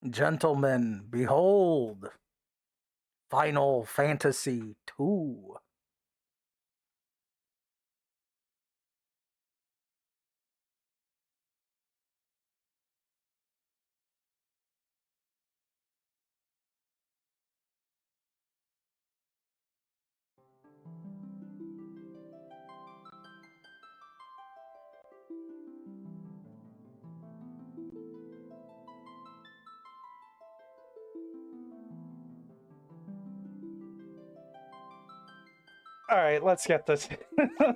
Gentlemen, behold, Final Fantasy II. All right, let's get this.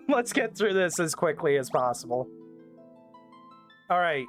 Let's get through this as quickly as possible. All right.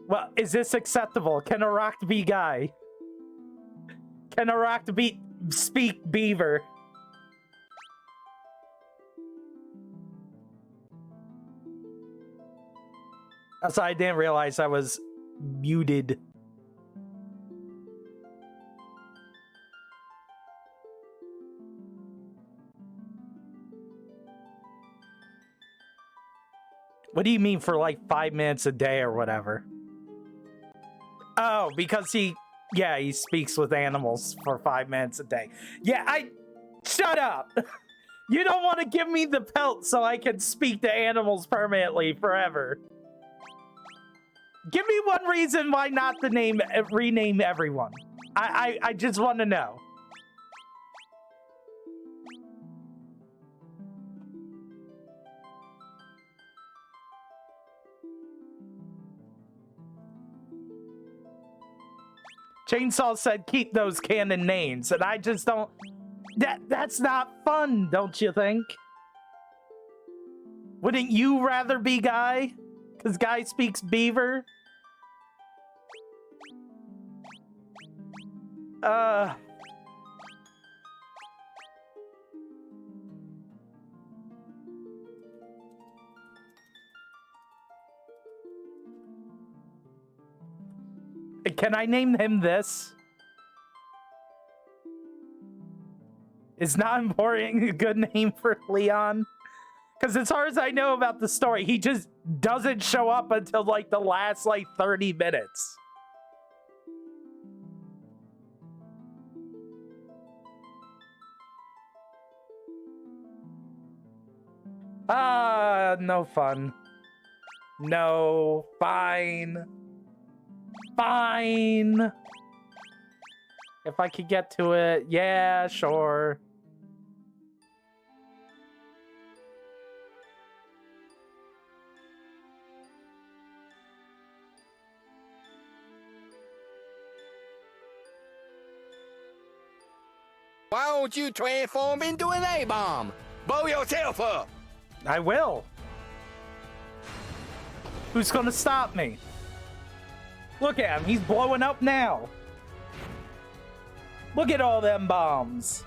Well, is this acceptable? Can a rocked be guy? Can a rocked be speak beaver? So I didn't realize I was muted. What do you mean for like 5 minutes a day or whatever? Oh, because he speaks with animals for 5 minutes a day. Yeah, shut up. You don't want to give me the pelt so I can speak to animals permanently forever. Give me one reason why not to rename everyone. I just want to know. Chainsaw said keep those canon names, and I just don't... That's not fun, don't you think? Wouldn't you rather be Guy? Because Guy speaks beaver? Can I name him this? Is not important a good name for Leon? Because as far as I know about the story, he just doesn't show up until like the last 30 minutes. No fun. No, fine. Fine. If I could get to it, yeah, sure. Why don't you transform into an A-bomb? Blow yourself up! I will. Who's gonna stop me? Look at him, he's blowing up now. Look at all them bombs.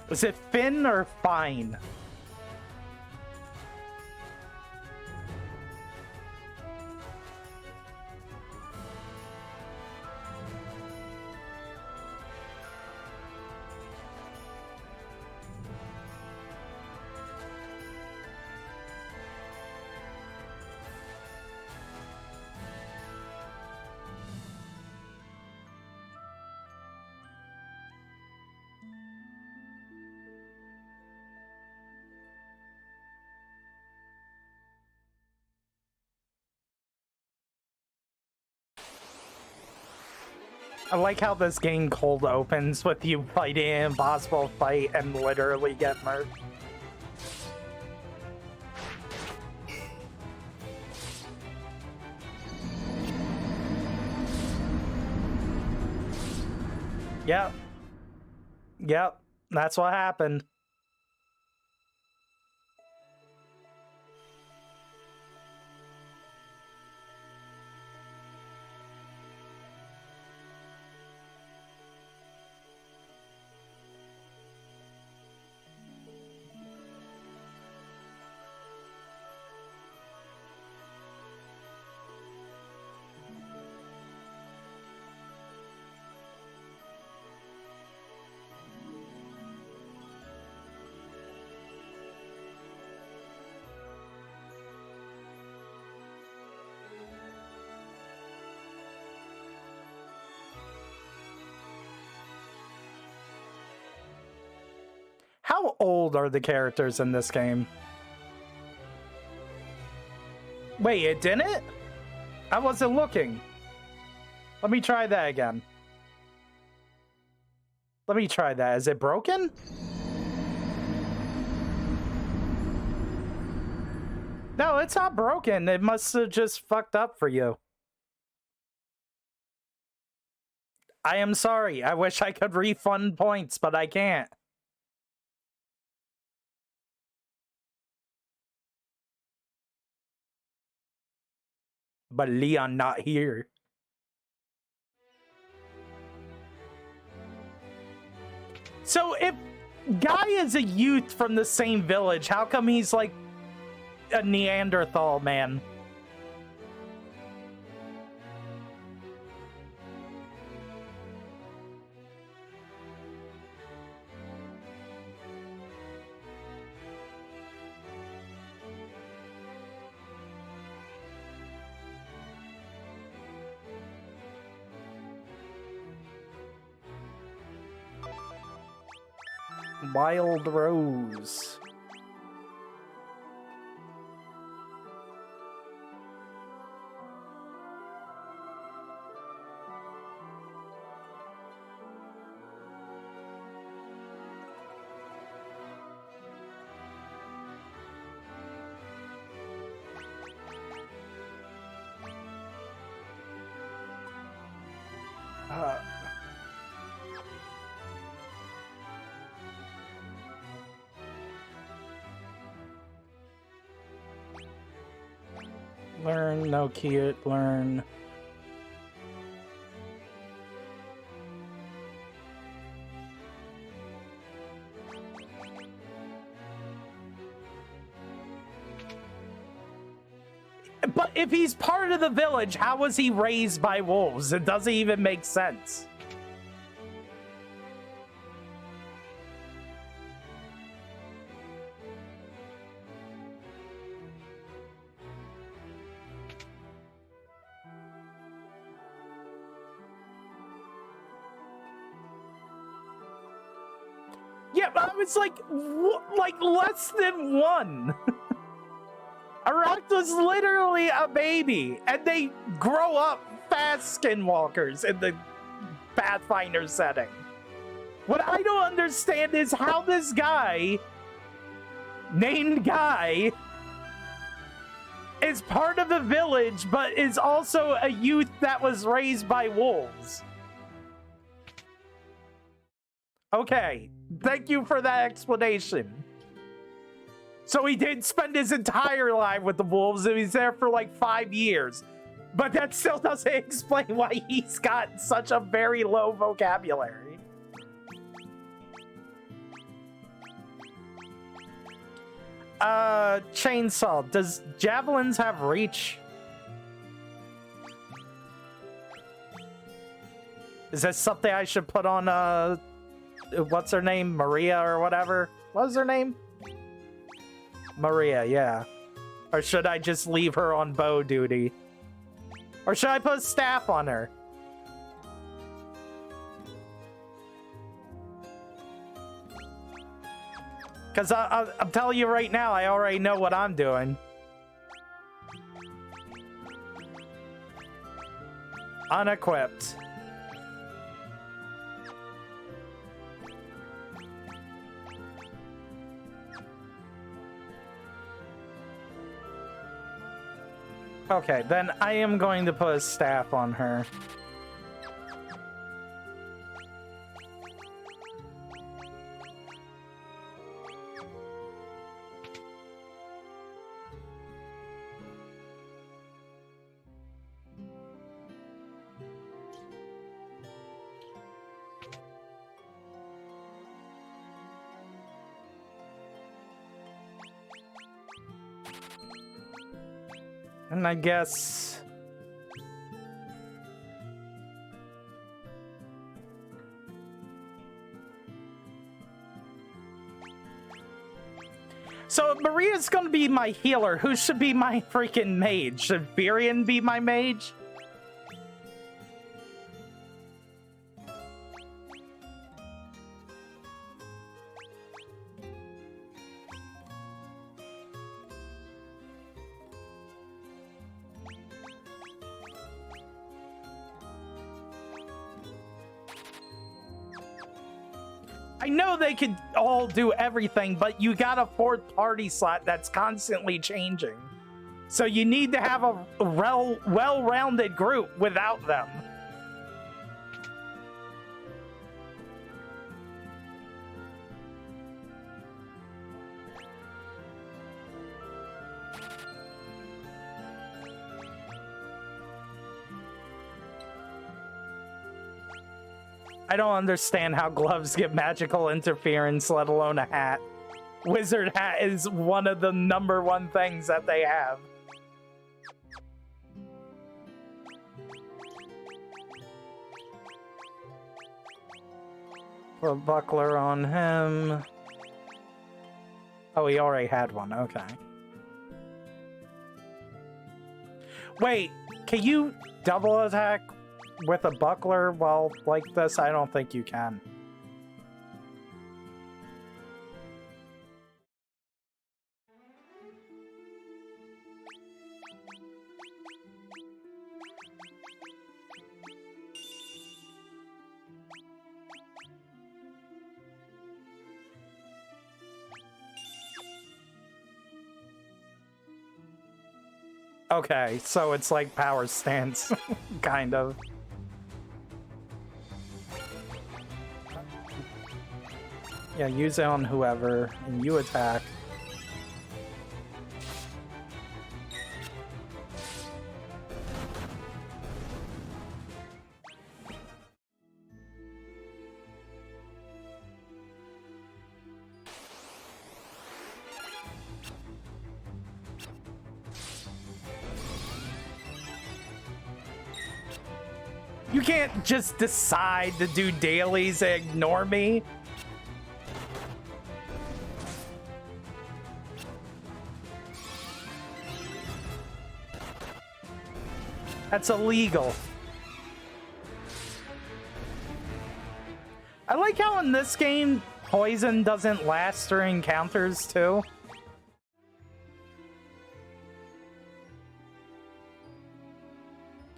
Is it Finn or Fine? I like how this game cold opens with you fighting an impossible fight and literally get murked. Yep. Yep. That's what happened. How old are the characters in this game? Wait, it didn't? I wasn't looking. Let me try that again. Let me try that. Is it broken? No, it's not broken. It must have just fucked up for you. I am sorry. I wish I could refund points, but I can't. But Leon not here. So if Guy is a youth from the same village, how come he's like a Neanderthal man? Wild Rose. Learn, no cute, learn. But if he's part of the village, how was he raised by wolves? It doesn't even make sense. Yeah, but I was like less than one. Aract was literally a baby, and they grow up fast skinwalkers in the Pathfinder setting. What I don't understand is how this guy, named Guy, is part of the village, but is also a youth that was raised by wolves. Okay, thank you for that explanation. So he did spend his entire life with the wolves, and he's there for like 5 years. But that still doesn't explain why he's got such a very low vocabulary. chainsaw. Does javelins have reach? Is this something I should put on, what's her name? Maria or whatever? What was her name? Maria, yeah. Or should I just leave her on bow duty? Or should I put a staff on her? Because I'm telling you right now, I already know what I'm doing. Unequipped. Okay, then I am going to put a staff on her. And I guess... So Maria's gonna be my healer. Who should be my freaking mage? Should Virion be my mage? I know they could all do everything, but you got a fourth party slot that's constantly changing. So you need to have a well-rounded group without them. I don't understand how gloves get magical interference, let alone a hat. Wizard hat is one of the #1 things that they have. Put a buckler on him. Oh, he already had one, okay. Wait, can you double attack with a buckler while like this? I don't think you can. Okay, so it's like power stance, kind of. Yeah, use it on whoever, and you attack. You can't just decide to do dailies and ignore me. That's illegal. I like how in this game, poison doesn't last during encounters too.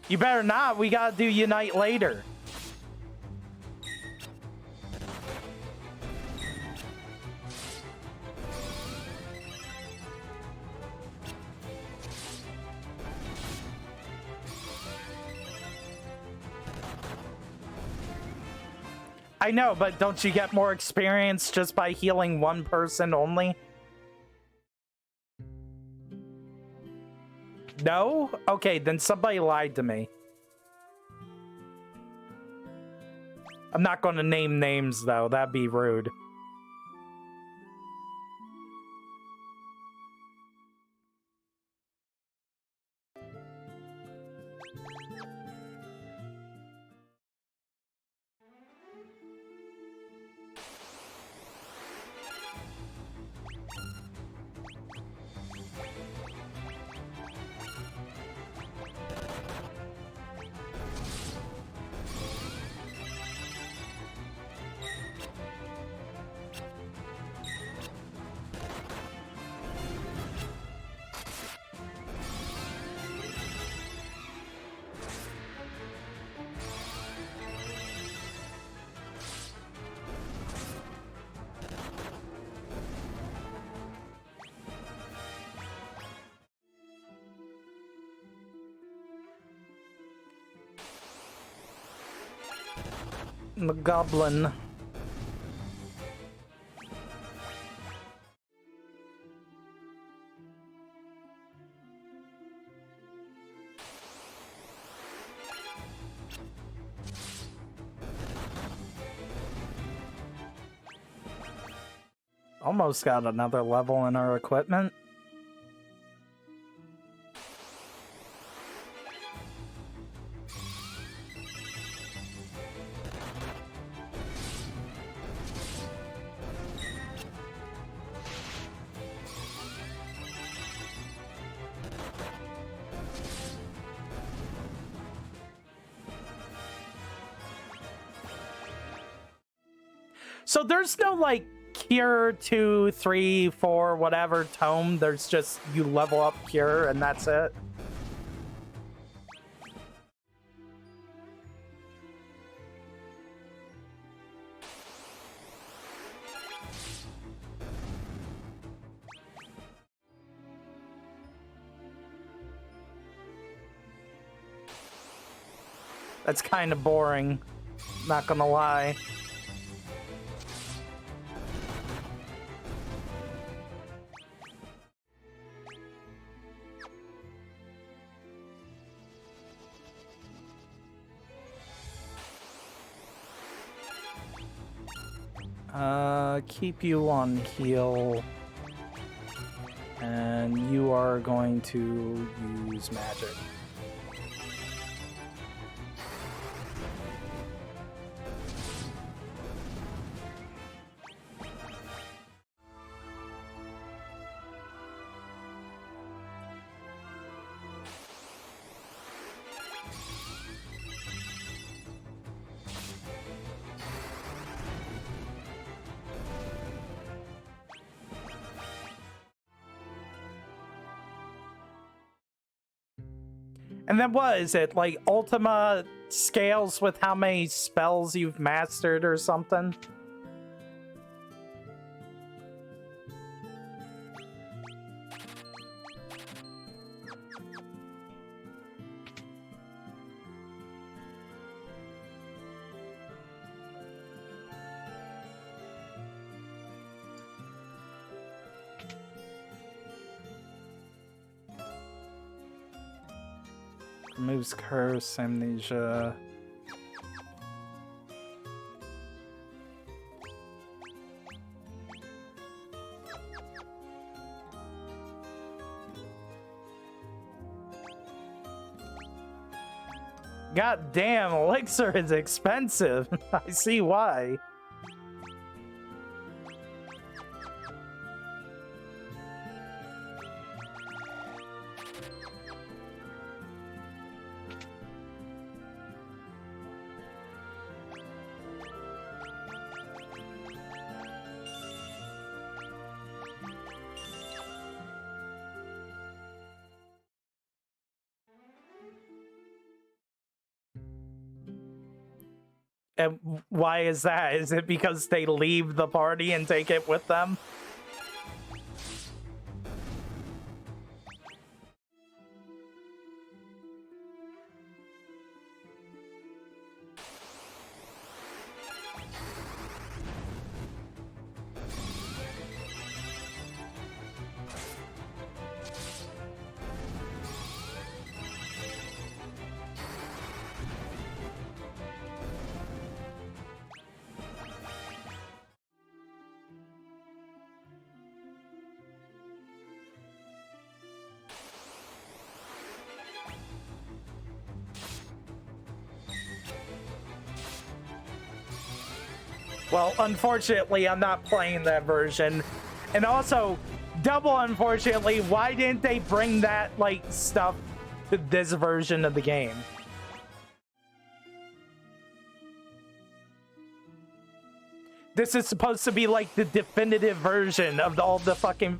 You better not, we gotta do Unite later. I know, but don't you get more experience just by healing one person only? No? Okay, then somebody lied to me. I'm not going to name names, though. That'd be rude. The goblin. Almost got another level in our equipment. So there's no, like, Cure 2, 3, 4, whatever tome. There's just you level up Cure and that's it. That's kind of boring, not gonna lie. Keep you on heal, and you are going to use magic. And then what is it, like Ultima scales with how many spells you've mastered or something? Removes curse, amnesia. God damn, elixir is expensive. I see why. And why is that? Is it because they leave the party and take it with them? Well, unfortunately, I'm not playing that version. And also, double unfortunately, why didn't they bring that, like, stuff to this version of the game? This is supposed to be, like, the definitive version of all the fucking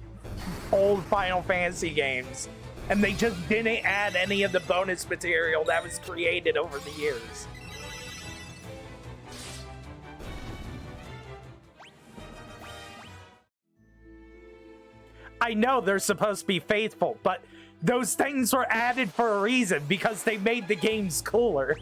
old Final Fantasy games. And they just didn't add any of the bonus material that was created over the years. I know they're supposed to be faithful, but those things were added for a reason, because they made the games cooler.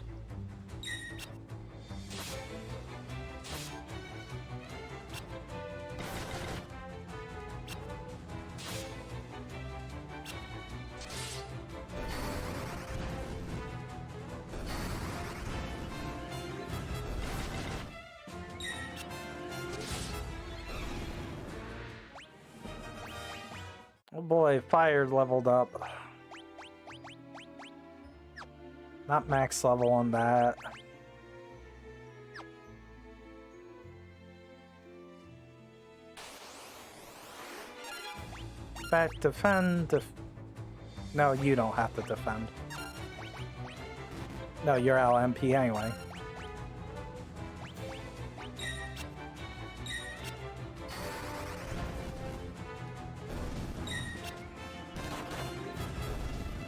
boy, fire leveled up. Not max level on that. Back defend. No, you don't have to defend. No, you're LMP anyway.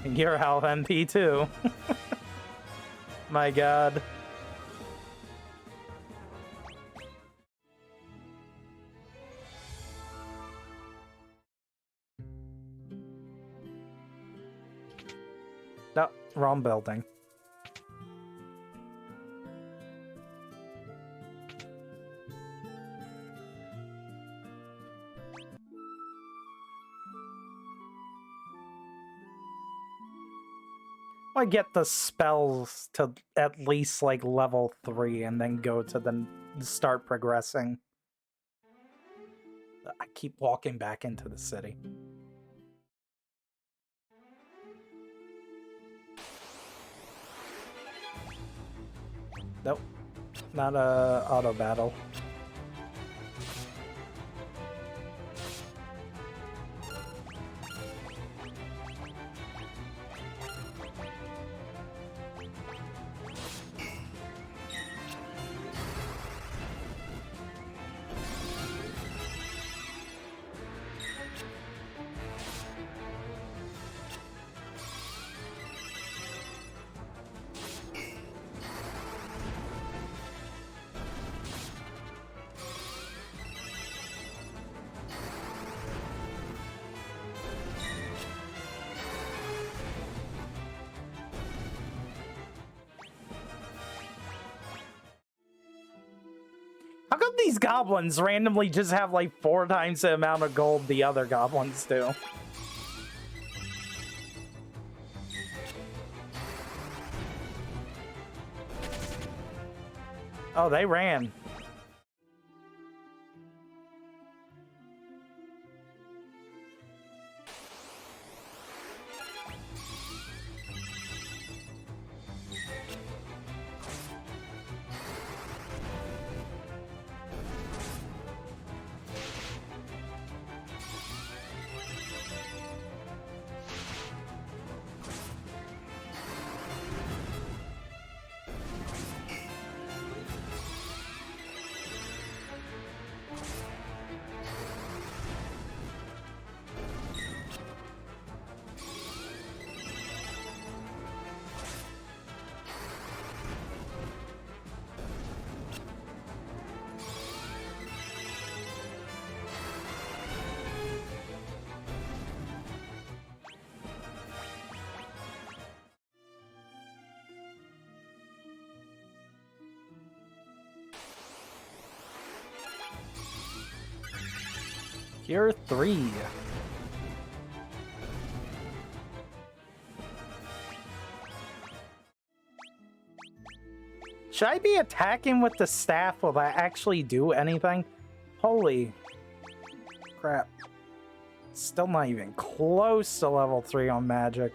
And you're LMP too. My god. No, wrong building. I get the spells to at least like level 3 and then go to the start progressing. I keep walking back into the city. Nope, not a auto battle. How come these goblins randomly just have like 4 times the amount of gold the other goblins do? Oh, they ran. You're 3. Should I be attacking with the staff? Will that actually do anything? Holy crap. Still not even close to level 3 on magic.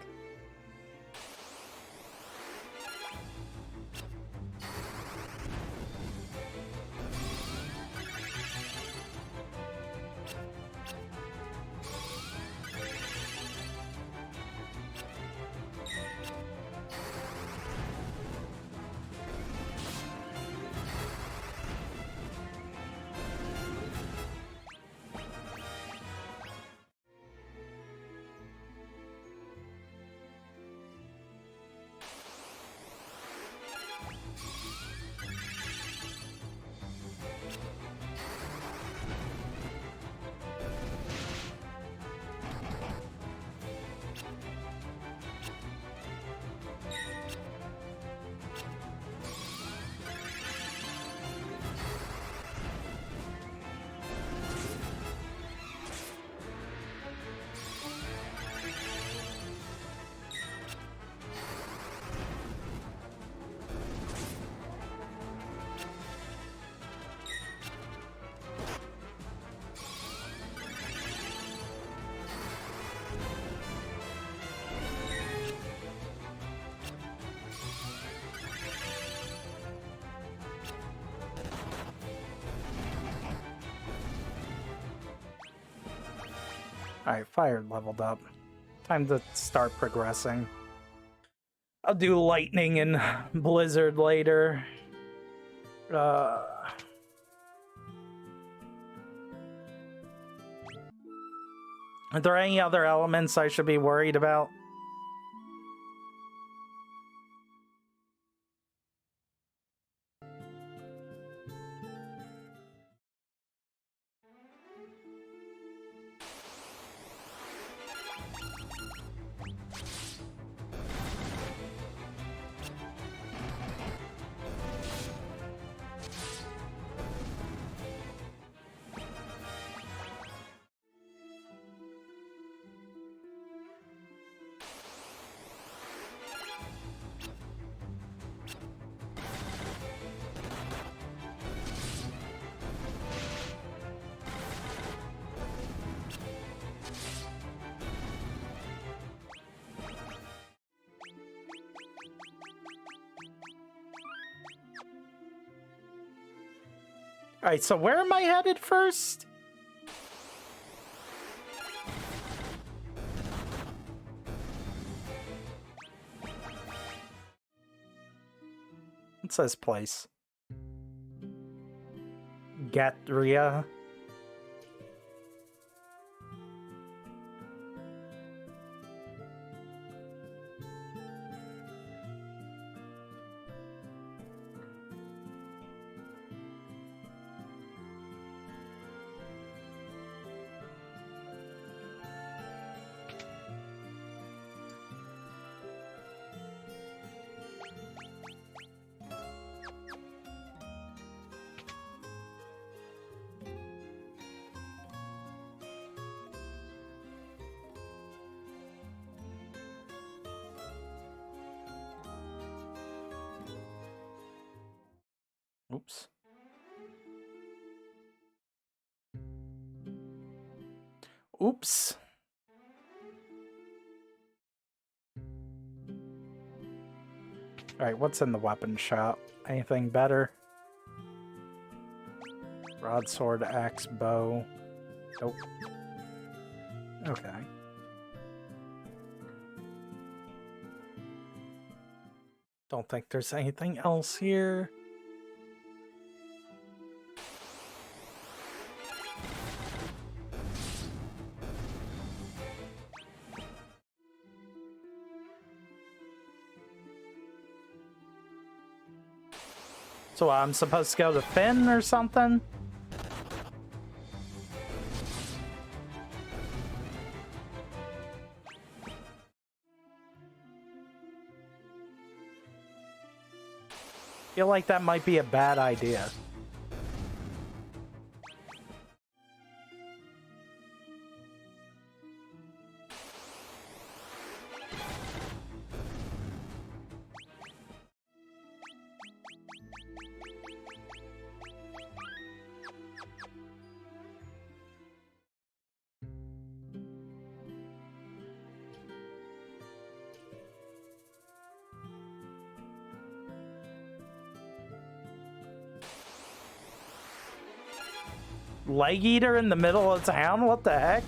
Alright, fire leveled up. Time to start progressing. I'll do lightning and blizzard later. Are there any other elements I should be worried about? Alright, so where am I headed first? It says place. Gatria. Oops. Oops. Alright, what's in the weapon shop? Anything better? Broadsword, axe, bow. Nope. Okay. Don't think there's anything else here. So I'm supposed to go to Finn or something? Feel like that might be a bad idea. Leg Eater in the middle of town? What the heck?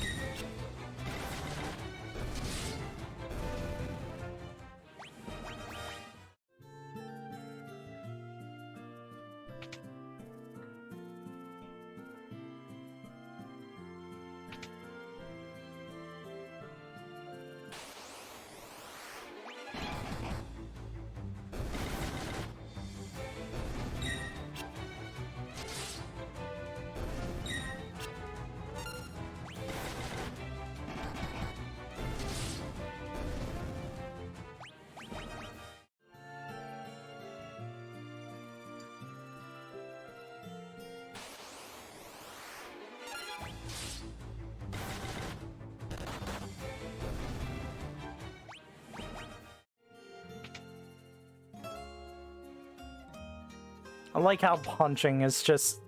I like how punching is just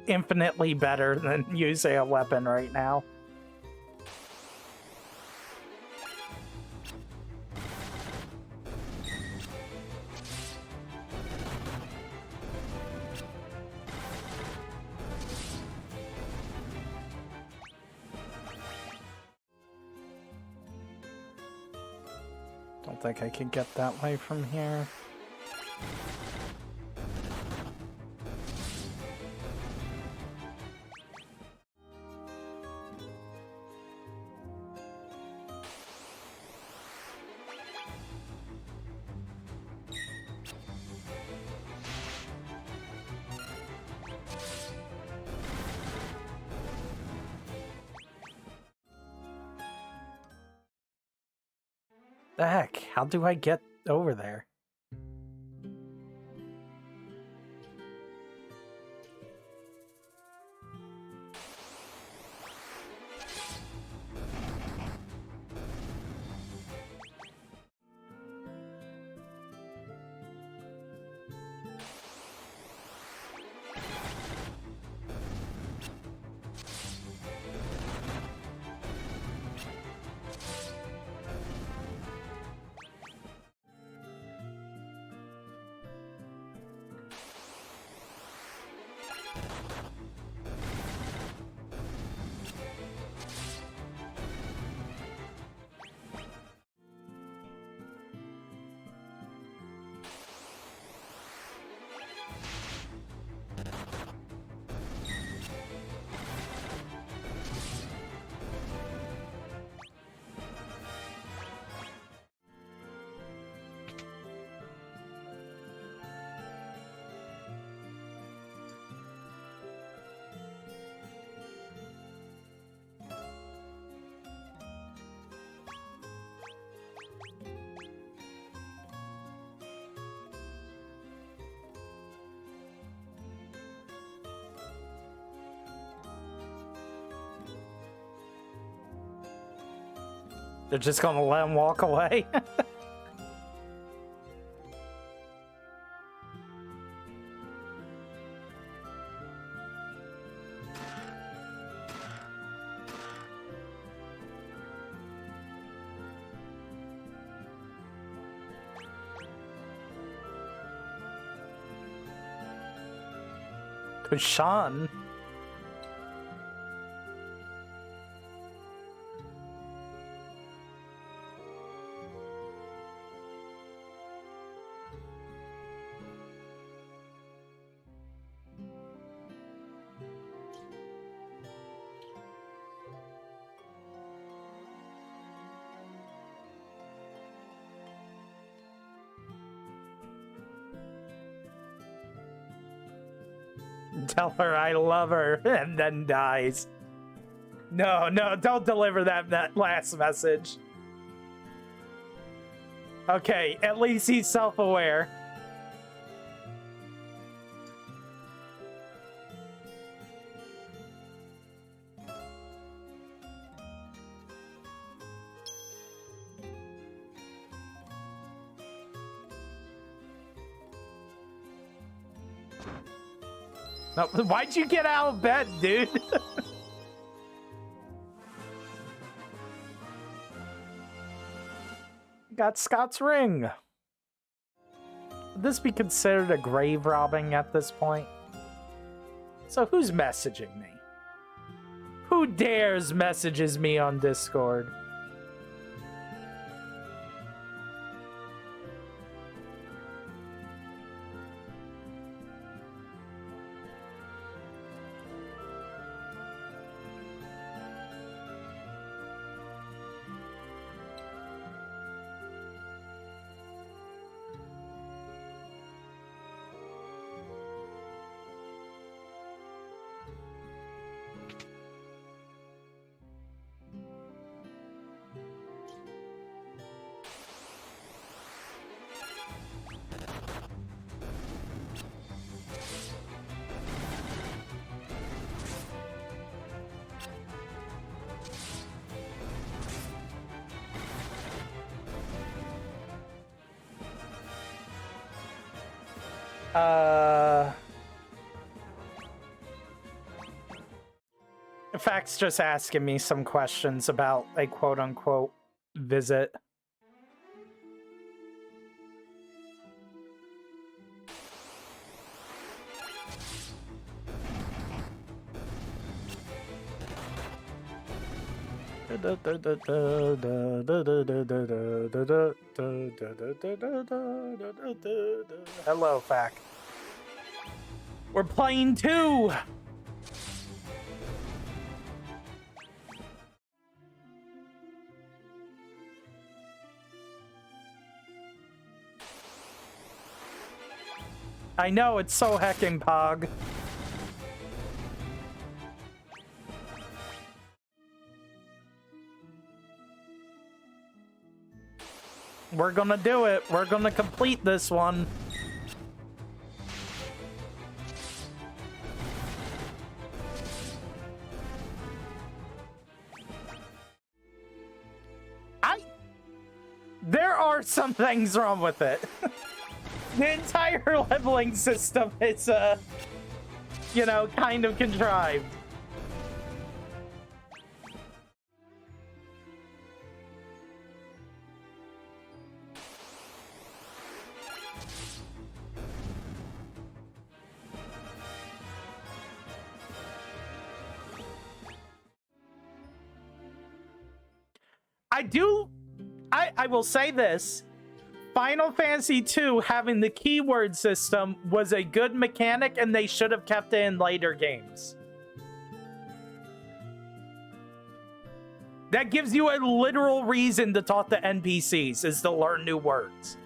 infinitely better than using a weapon right now. don't think I can get that way from here. The heck? How do I get over there? They're just gonna let him walk away? Kushan? Tell her I love her, and then dies. No, no, don't deliver that last message. Okay, at least he's self-aware. No, why'd you get out of bed, dude? Got Scott's ring. Would this be considered a grave robbing at this point? So who's messaging me? Who dares messages me on Discord? In fact, just asking me some questions about a quote-unquote visit. Hello, Fac. We're playing 2. I know, it's so heckin' pog. We're gonna do it. We're gonna complete this one. There are some things wrong with it. The entire leveling system is, you know, kind of contrived. I will say this. Final Fantasy II having the keyword system was a good mechanic, and they should have kept it in later games. That gives you a literal reason to talk to NPCs, is to learn new words.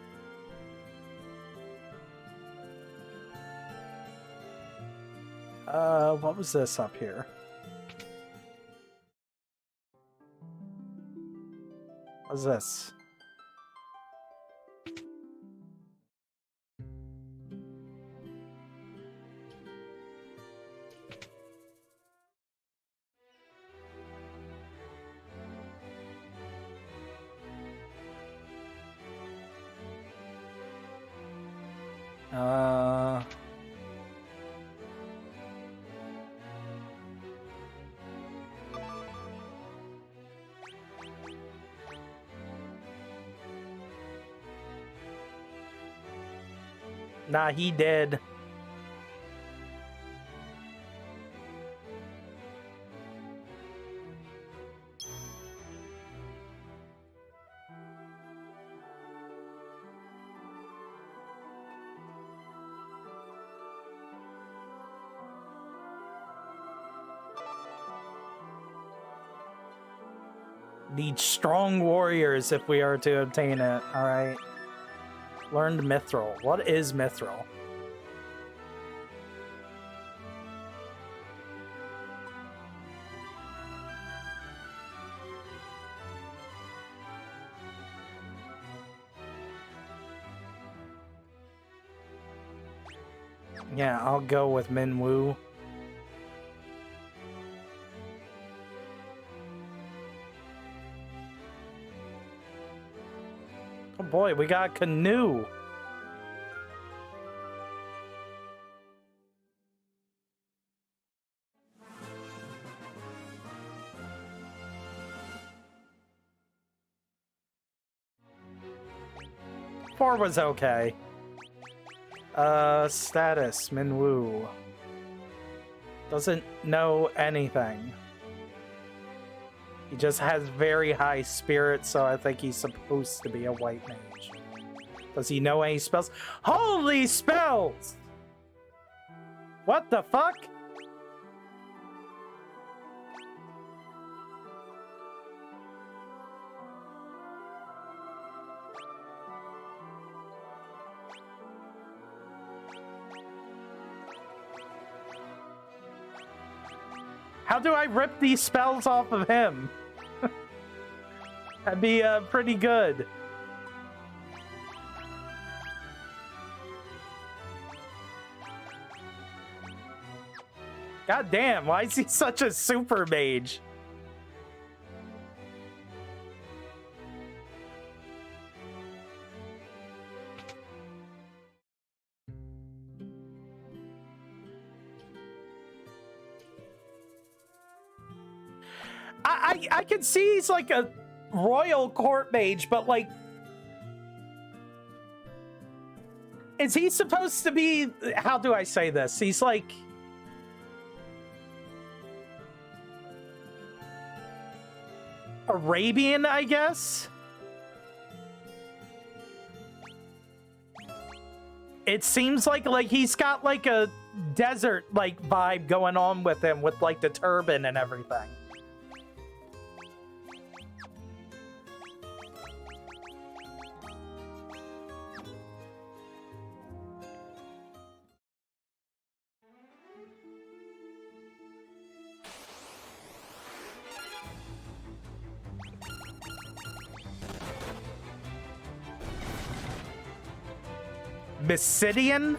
What was this up here? What's this? Nah, he did. Need strong warriors if we are to obtain it. All right. Learned Mithril. What is Mithril? Yeah, I'll go with Minwoo. Oh boy, we got a canoe. Four was okay. Status, Minwoo. Doesn't know anything. He just has very high spirit, so I think he's supposed to be a white mage. Does he know any spells? Holy spells! What the fuck? How do I rip these spells off of him? That'd be pretty good. God damn, why is he such a super mage? I can see he's like a royal court mage, but like, is he supposed to be, how do I say this? He's like, Arabian, I guess? It seems like he's got like a desert like vibe going on with him with like the turban and everything. Mysidian?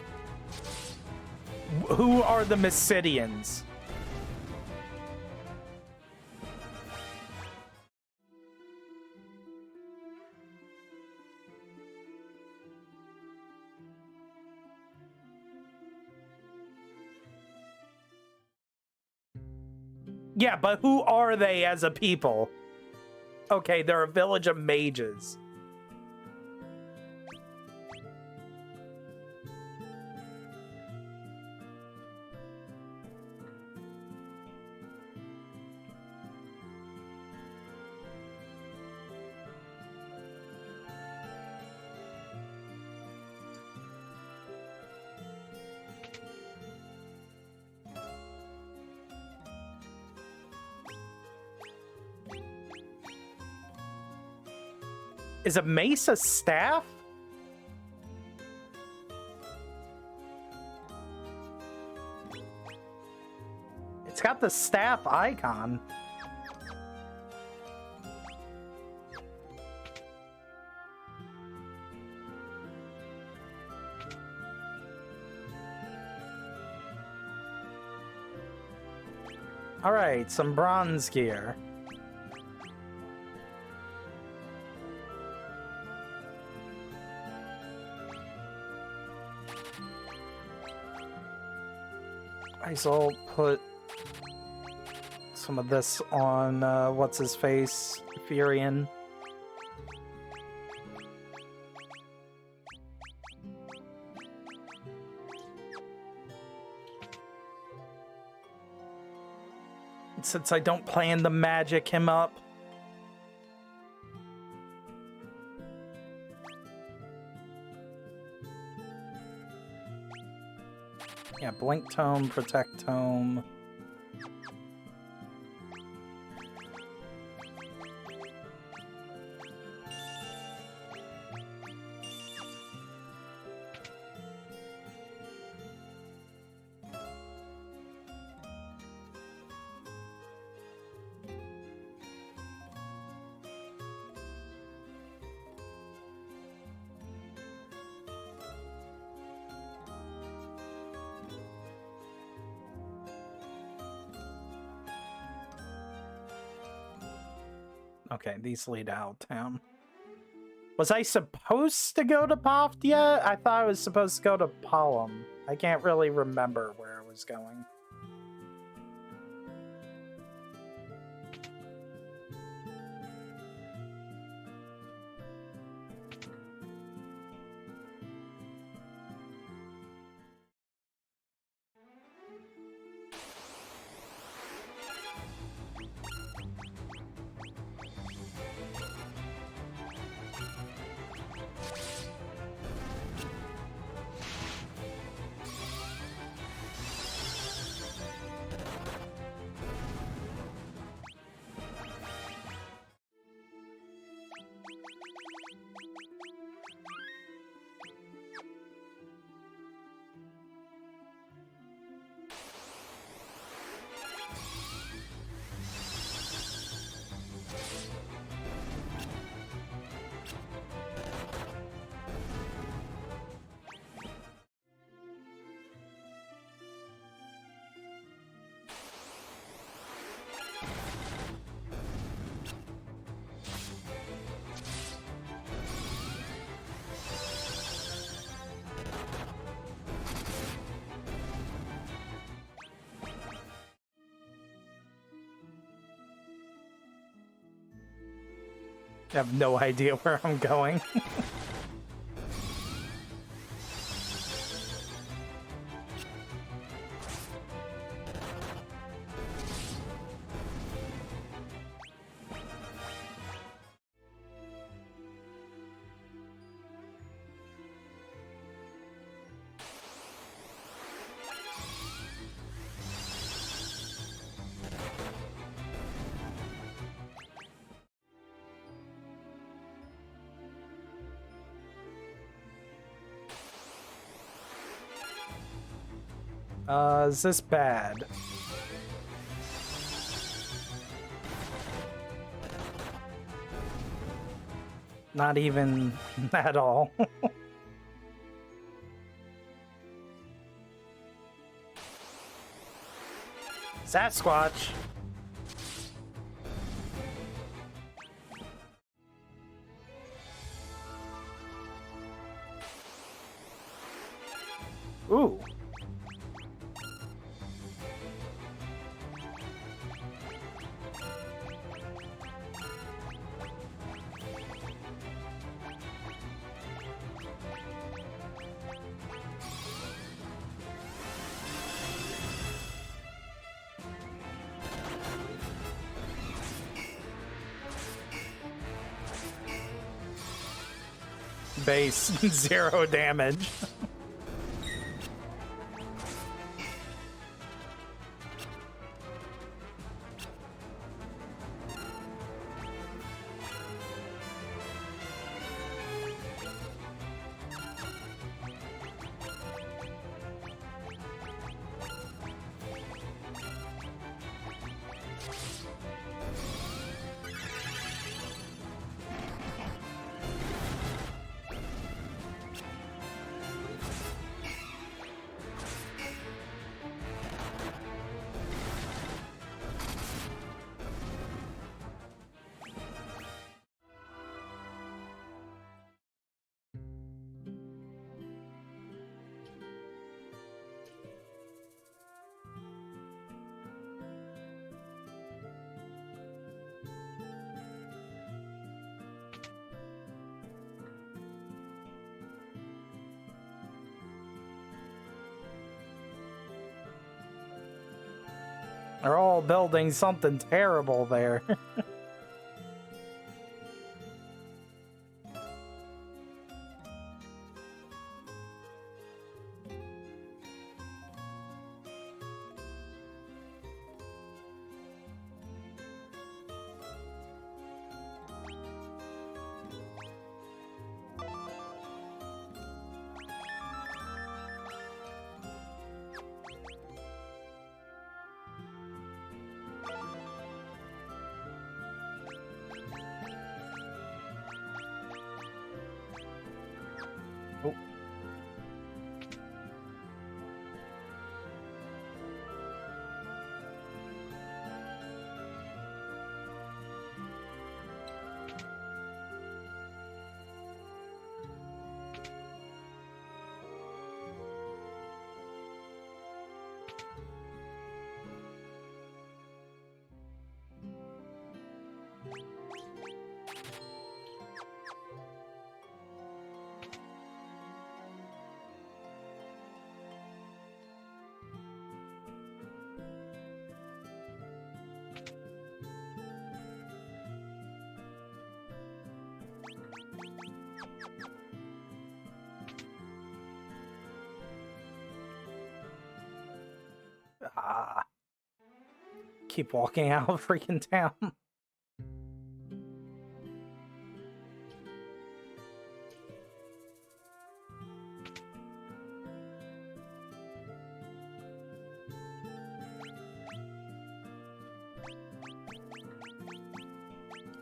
Who are the Mysidians? Yeah, but who are they as a people? Okay, they're a village of mages. Is a mace a staff? It's got the staff icon. All right, some bronze gear. I'll put some of this on, what's his face, Furion. Since I don't plan to magic him up. Yeah, Blink Tome, Protect Tome. Okay, these lead out of town. Was I supposed to go to Poft yet? I thought I was supposed to go to Palom. I can't really remember where I was going. I have no idea where I'm going. Is this bad? Not even at all. Sasquatch. Ooh. Base 0 damage. They're all building something terrible there. Oh. Ah. Keep walking out of freaking town.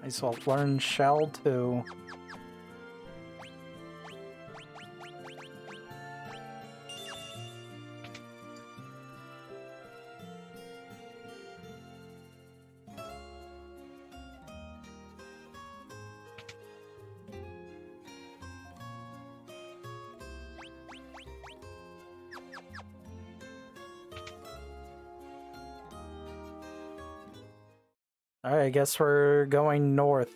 I as well learn Shell too. Alright, I guess we're going north.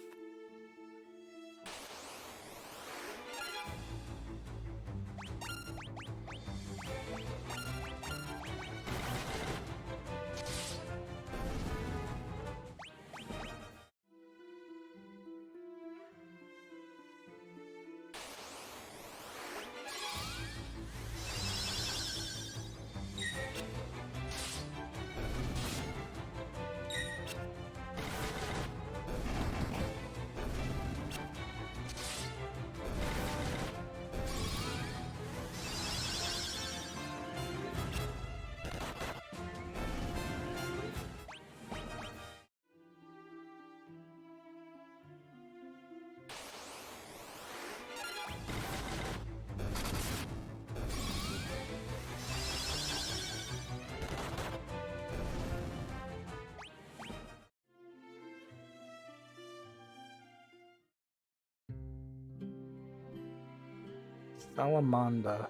Salamanda.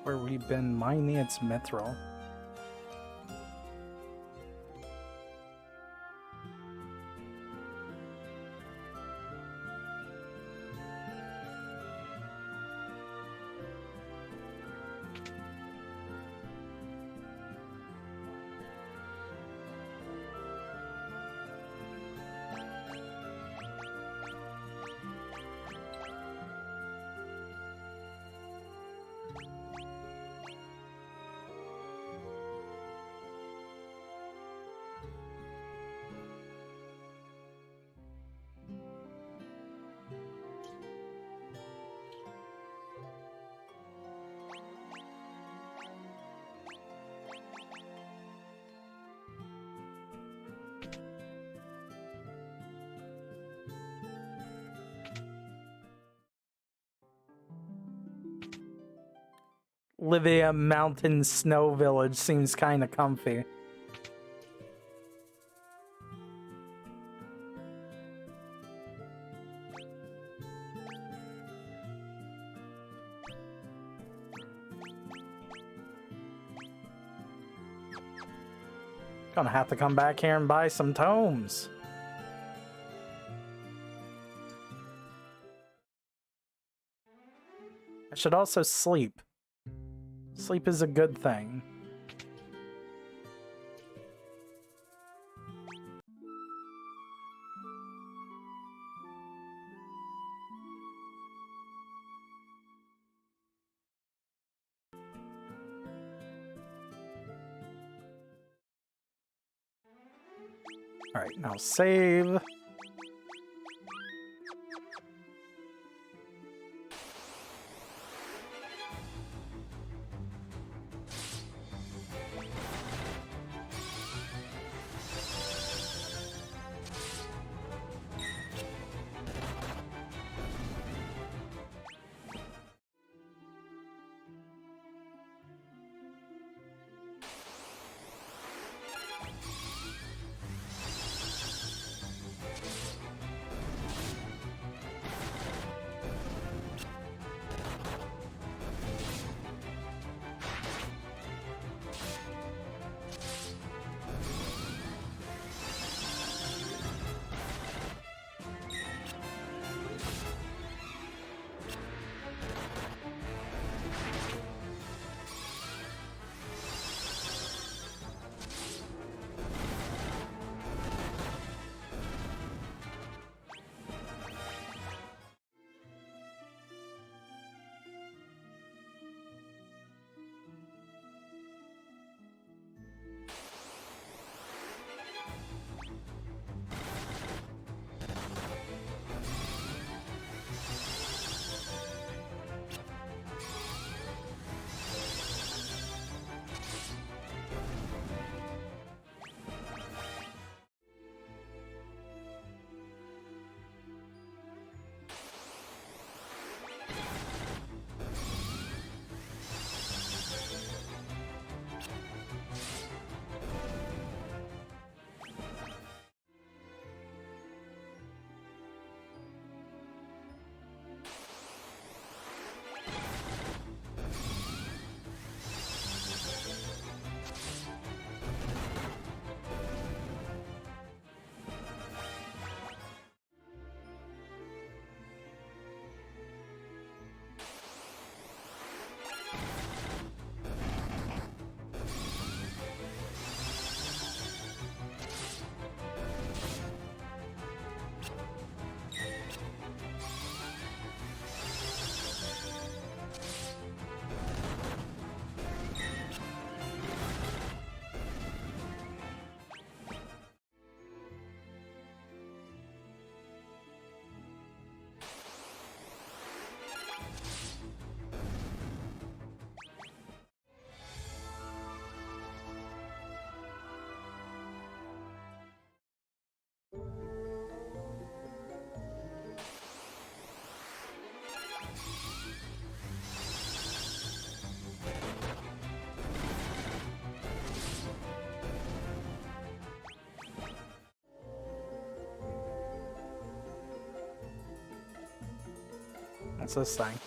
Where we've been mining its mithril. Livia Mountain Snow Village seems kind of comfy. Gonna have to come back here and buy some tomes. I should also sleep. Sleep is a good thing. All right, now save. What's this thing?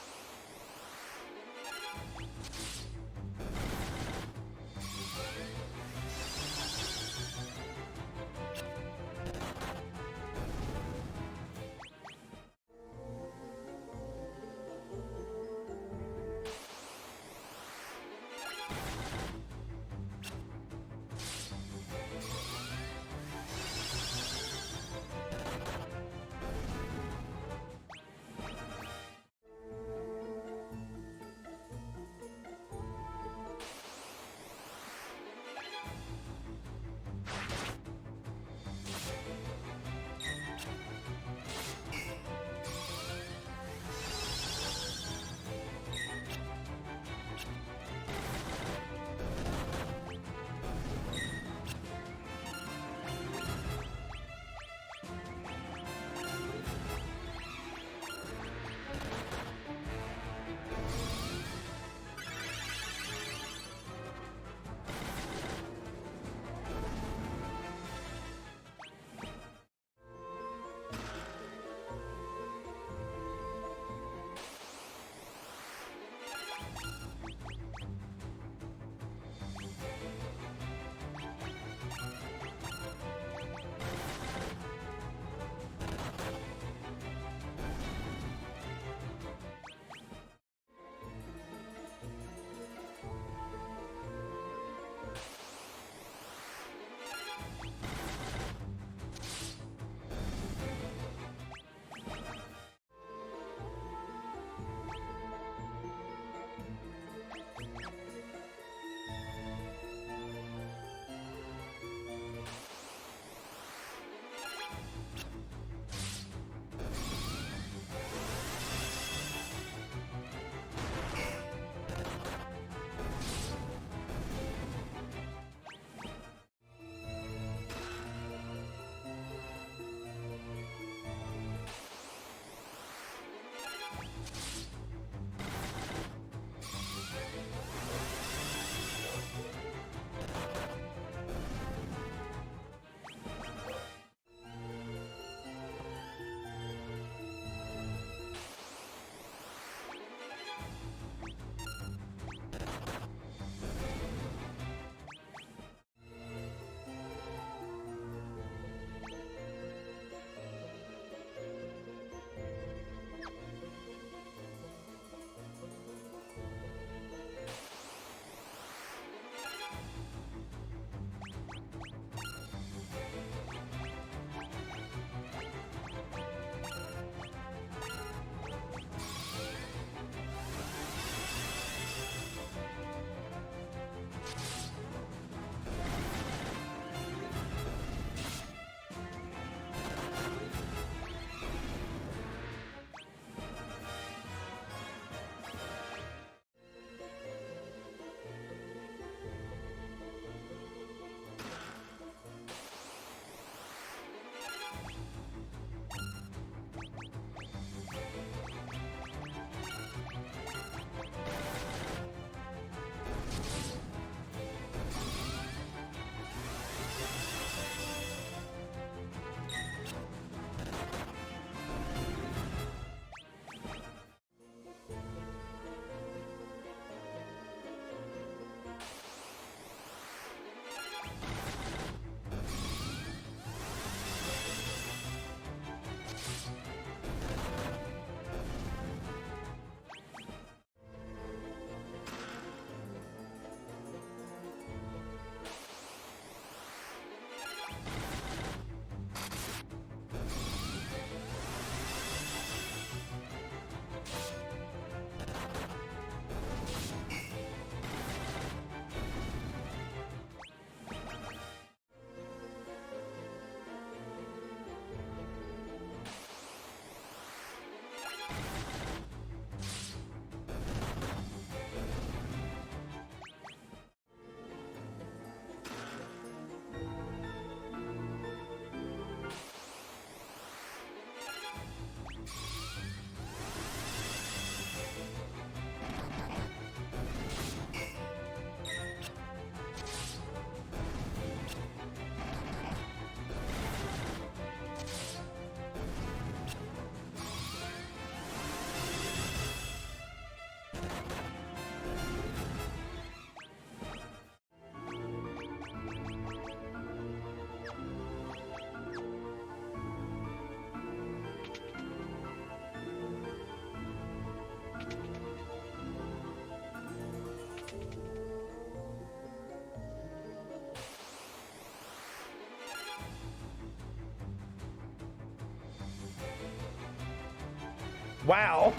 Wow.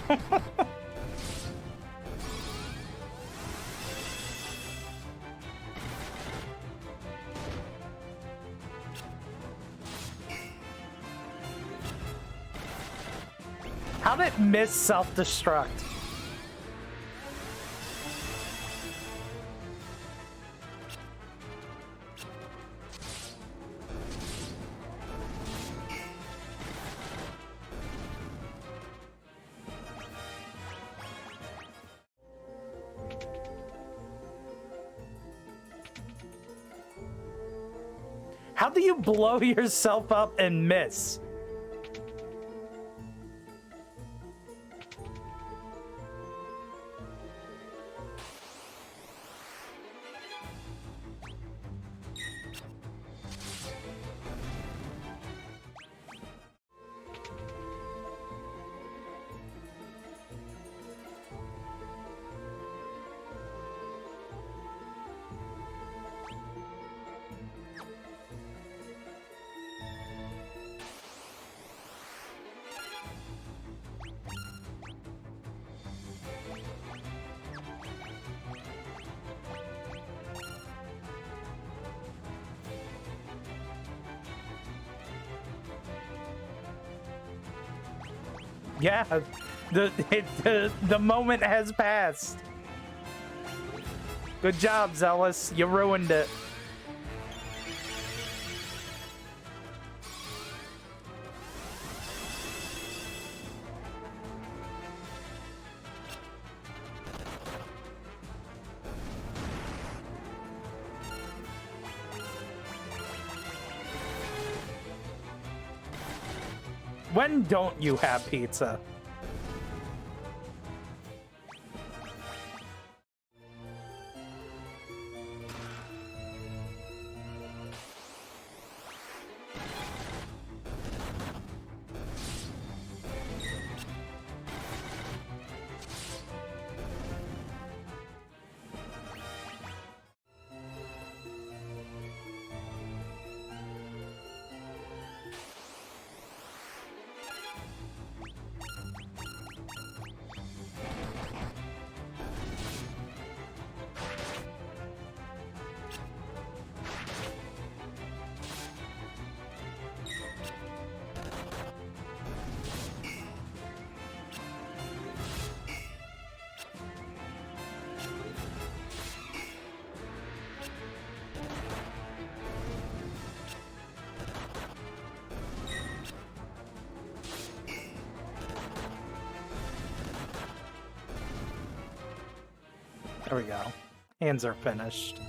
How did it miss self-destruct? How do you blow yourself up and miss? Yeah, the moment has passed. Good job, Zealous. You ruined it. When don't you have pizza? There we go. Hands are finished.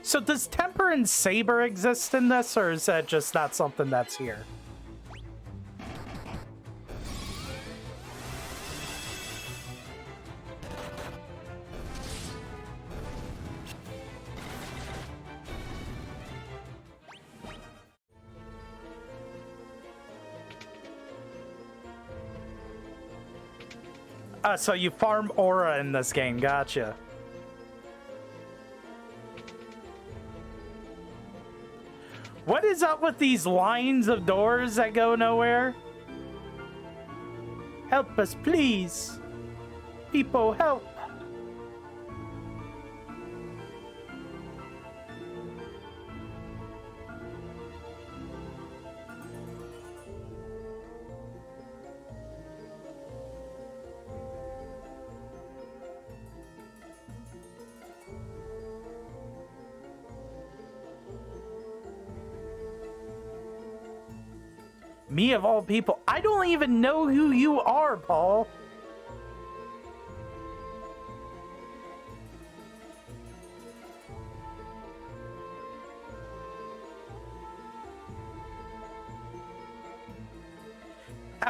So does Temper and Saber exist in this, or is that just not something that's here? So you farm aura in this game, gotcha. What is up with these lines of doors that go nowhere? Help us, please. People, help. Me of all people. I don't even know who you are, Paul.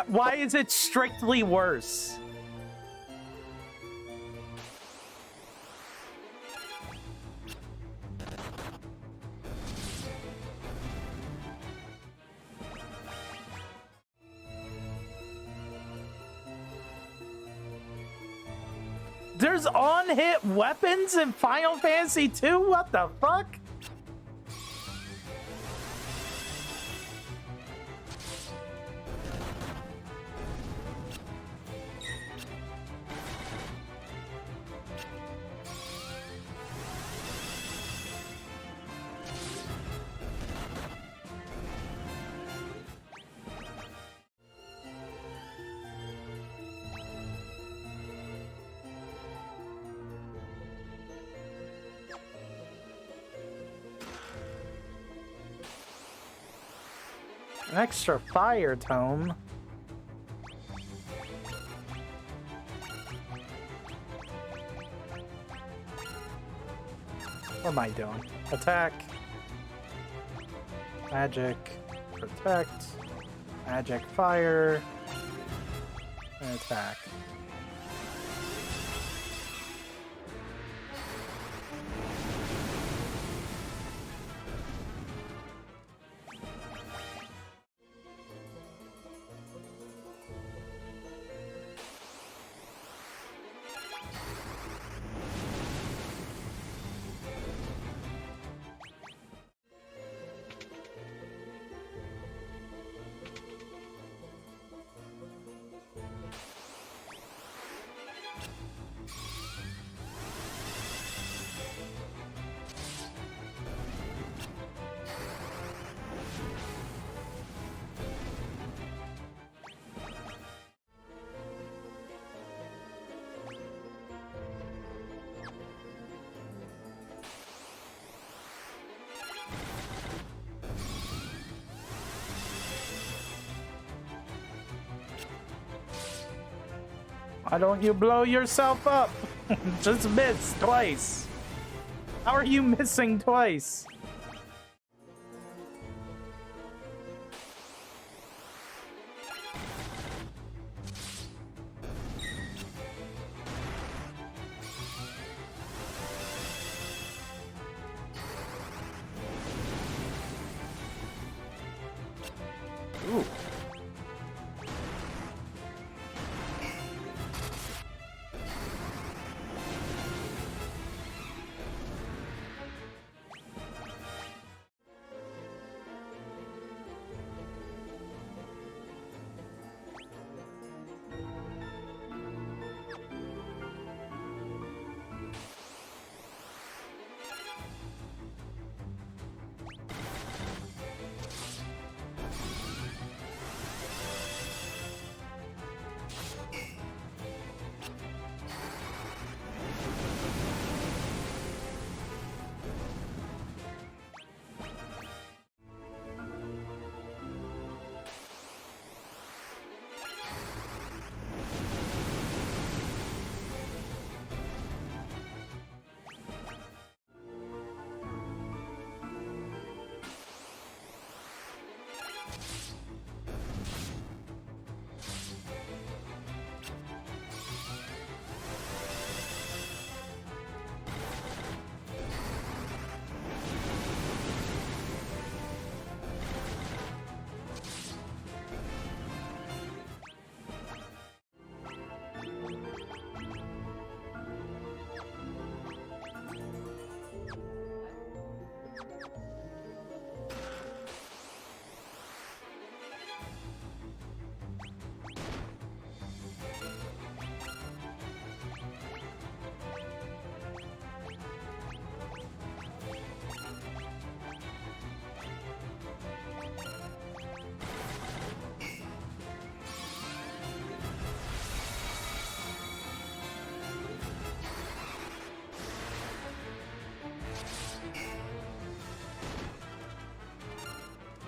Why is it strictly worse? There's on-hit weapons in Final Fantasy 2? What the fuck? An extra fire tome. What am I doing? Attack. Magic. Protect. Magic fire. And attack. Why don't you blow yourself up? Just miss twice. How are you missing twice? Ooh.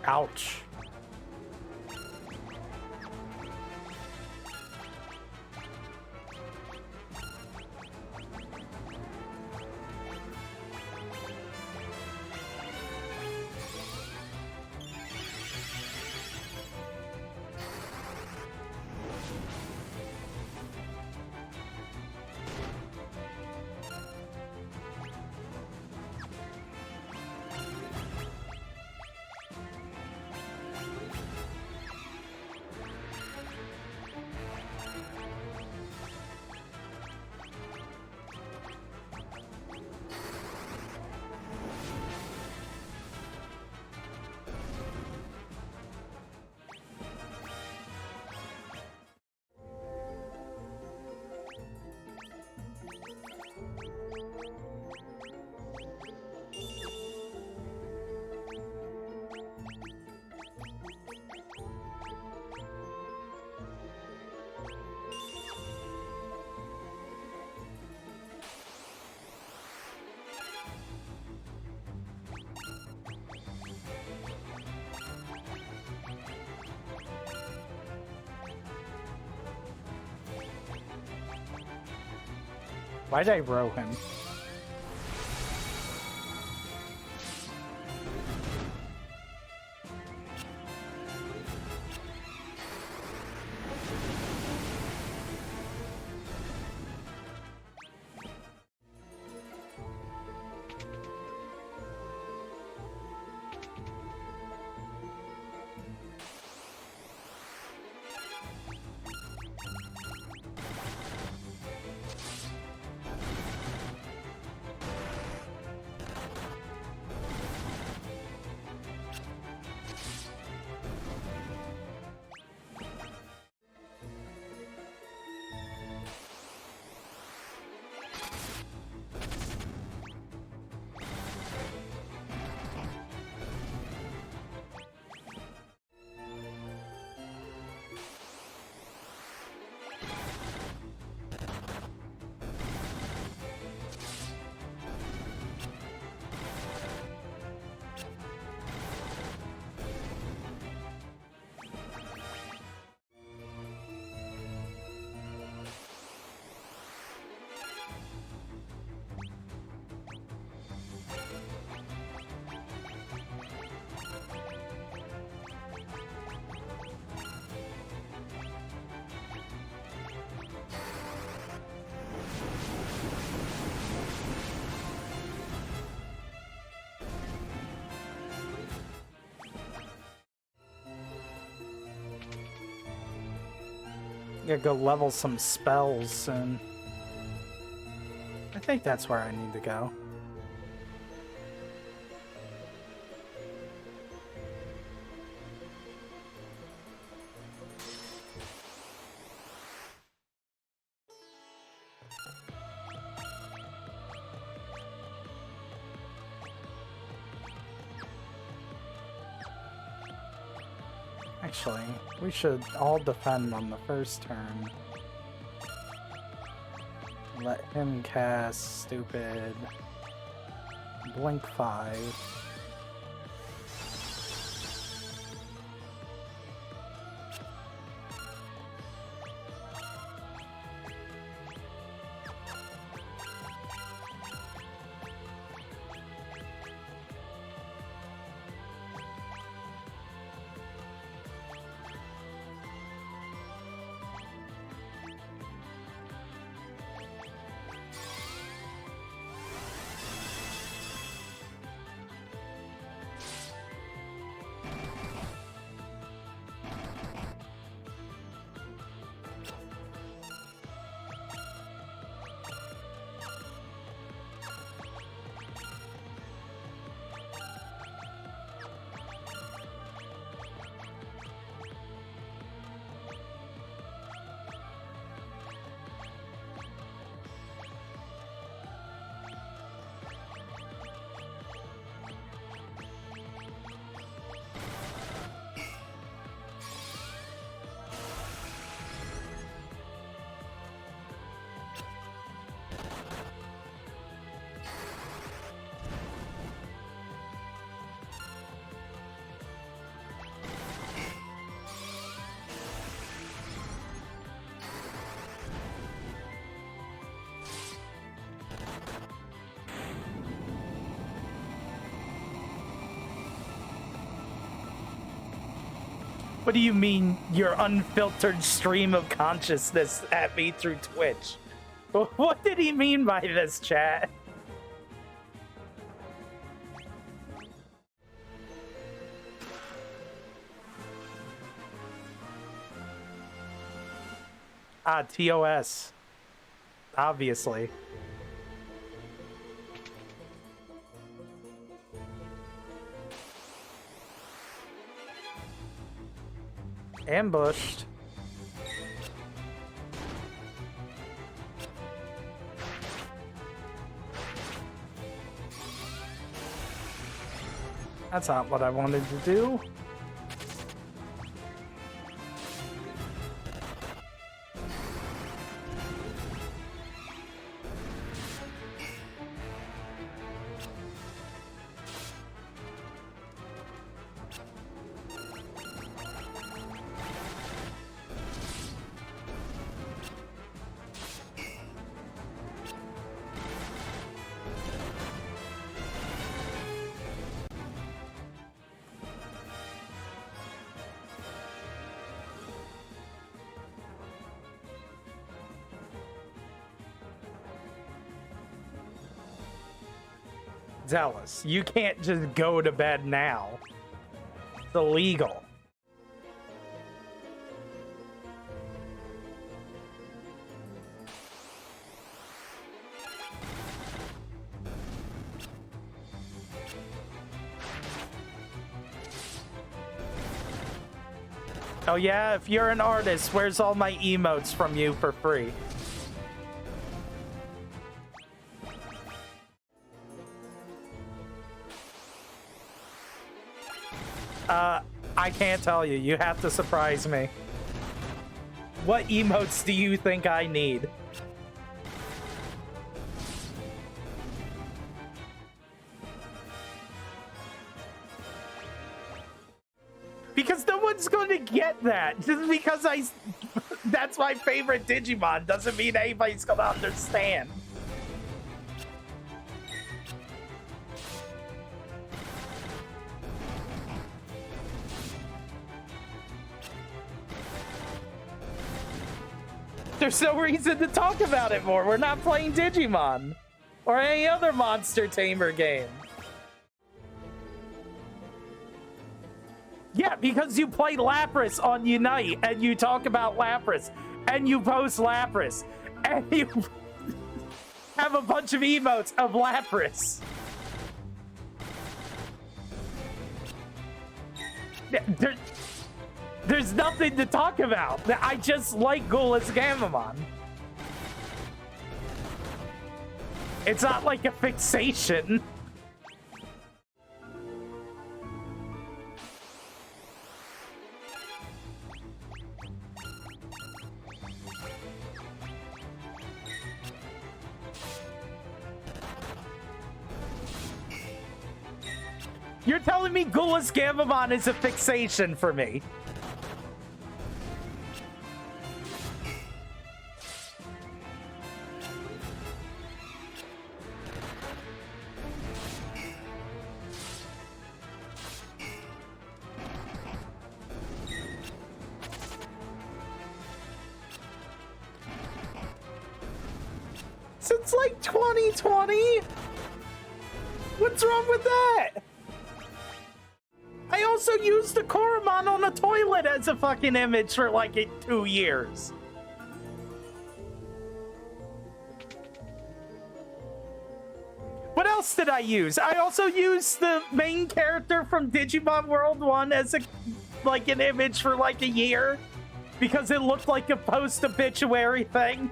Ouch. Why'd I row him? Gotta go level some spells, and I think that's where I need to go. Actually, we should all defend on the first turn. Let him cast stupid Blink 5. What do you mean, your unfiltered stream of consciousness at me through Twitch? What did he mean by this, chat? Ah, TOS. Obviously. Ambushed. That's not what I wanted to do. zealous. You can't just go to bed now. It's illegal. Oh yeah, if you're an artist, where's all my emotes from you for free? I can't tell you. You have to surprise me. What emotes do you think I need? Because no one's going to get that. Just because that's my favorite Digimon doesn't mean anybody's going to understand. There's no reason to talk about it more. We're not playing Digimon or any other monster tamer game. Yeah, because you play Lapras on Unite and you talk about Lapras and you post Lapras and you have a bunch of emotes of Lapras. There's nothing to talk about. I just like Ghoulless Gamamon. It's not like a fixation. You're telling me Ghoulless Gamamon is a fixation for me? Since like 2020? What's wrong with that? I also used the Koromon on a toilet as a fucking image for like 2 years. What else did I use? I also used the main character from Digimon World 1 as an image for like a year because it looked like a post-obituary thing.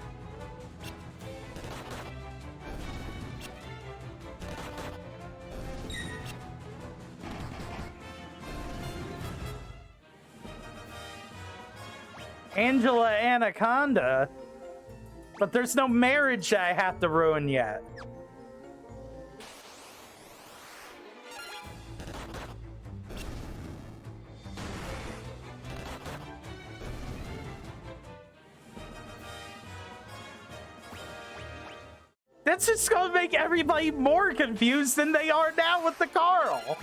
Angela Anaconda, but there's no marriage I have to ruin yet. That's just gonna make everybody more confused than they are now with the Carl.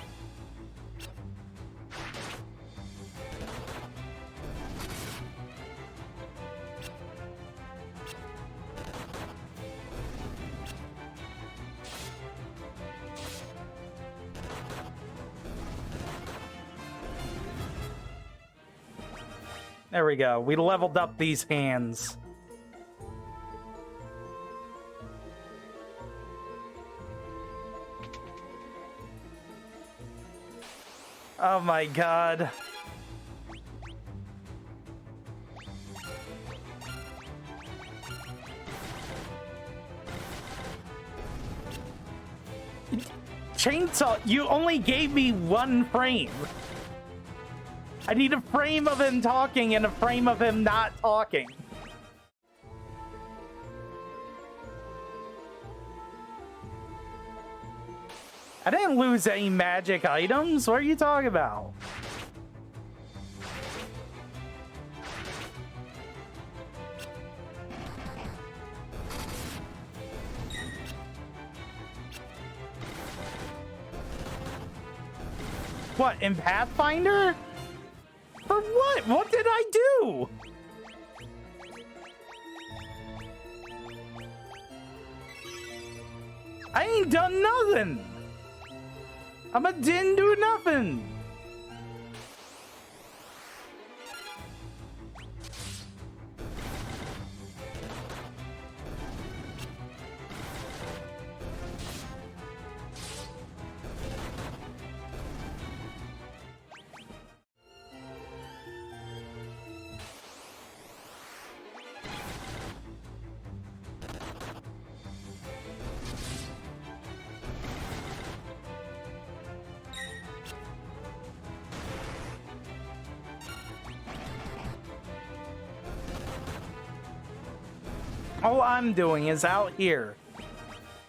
There we go. We leveled up these hands. Oh my god. Chainsaw, you only gave me 1 frame. I need a frame of him talking and a frame of him not talking. I didn't lose any magic items. What are you talking about? What, in Pathfinder? For what? What did I do? I ain't done nothing. didn't do nothing. All I'm doing is out here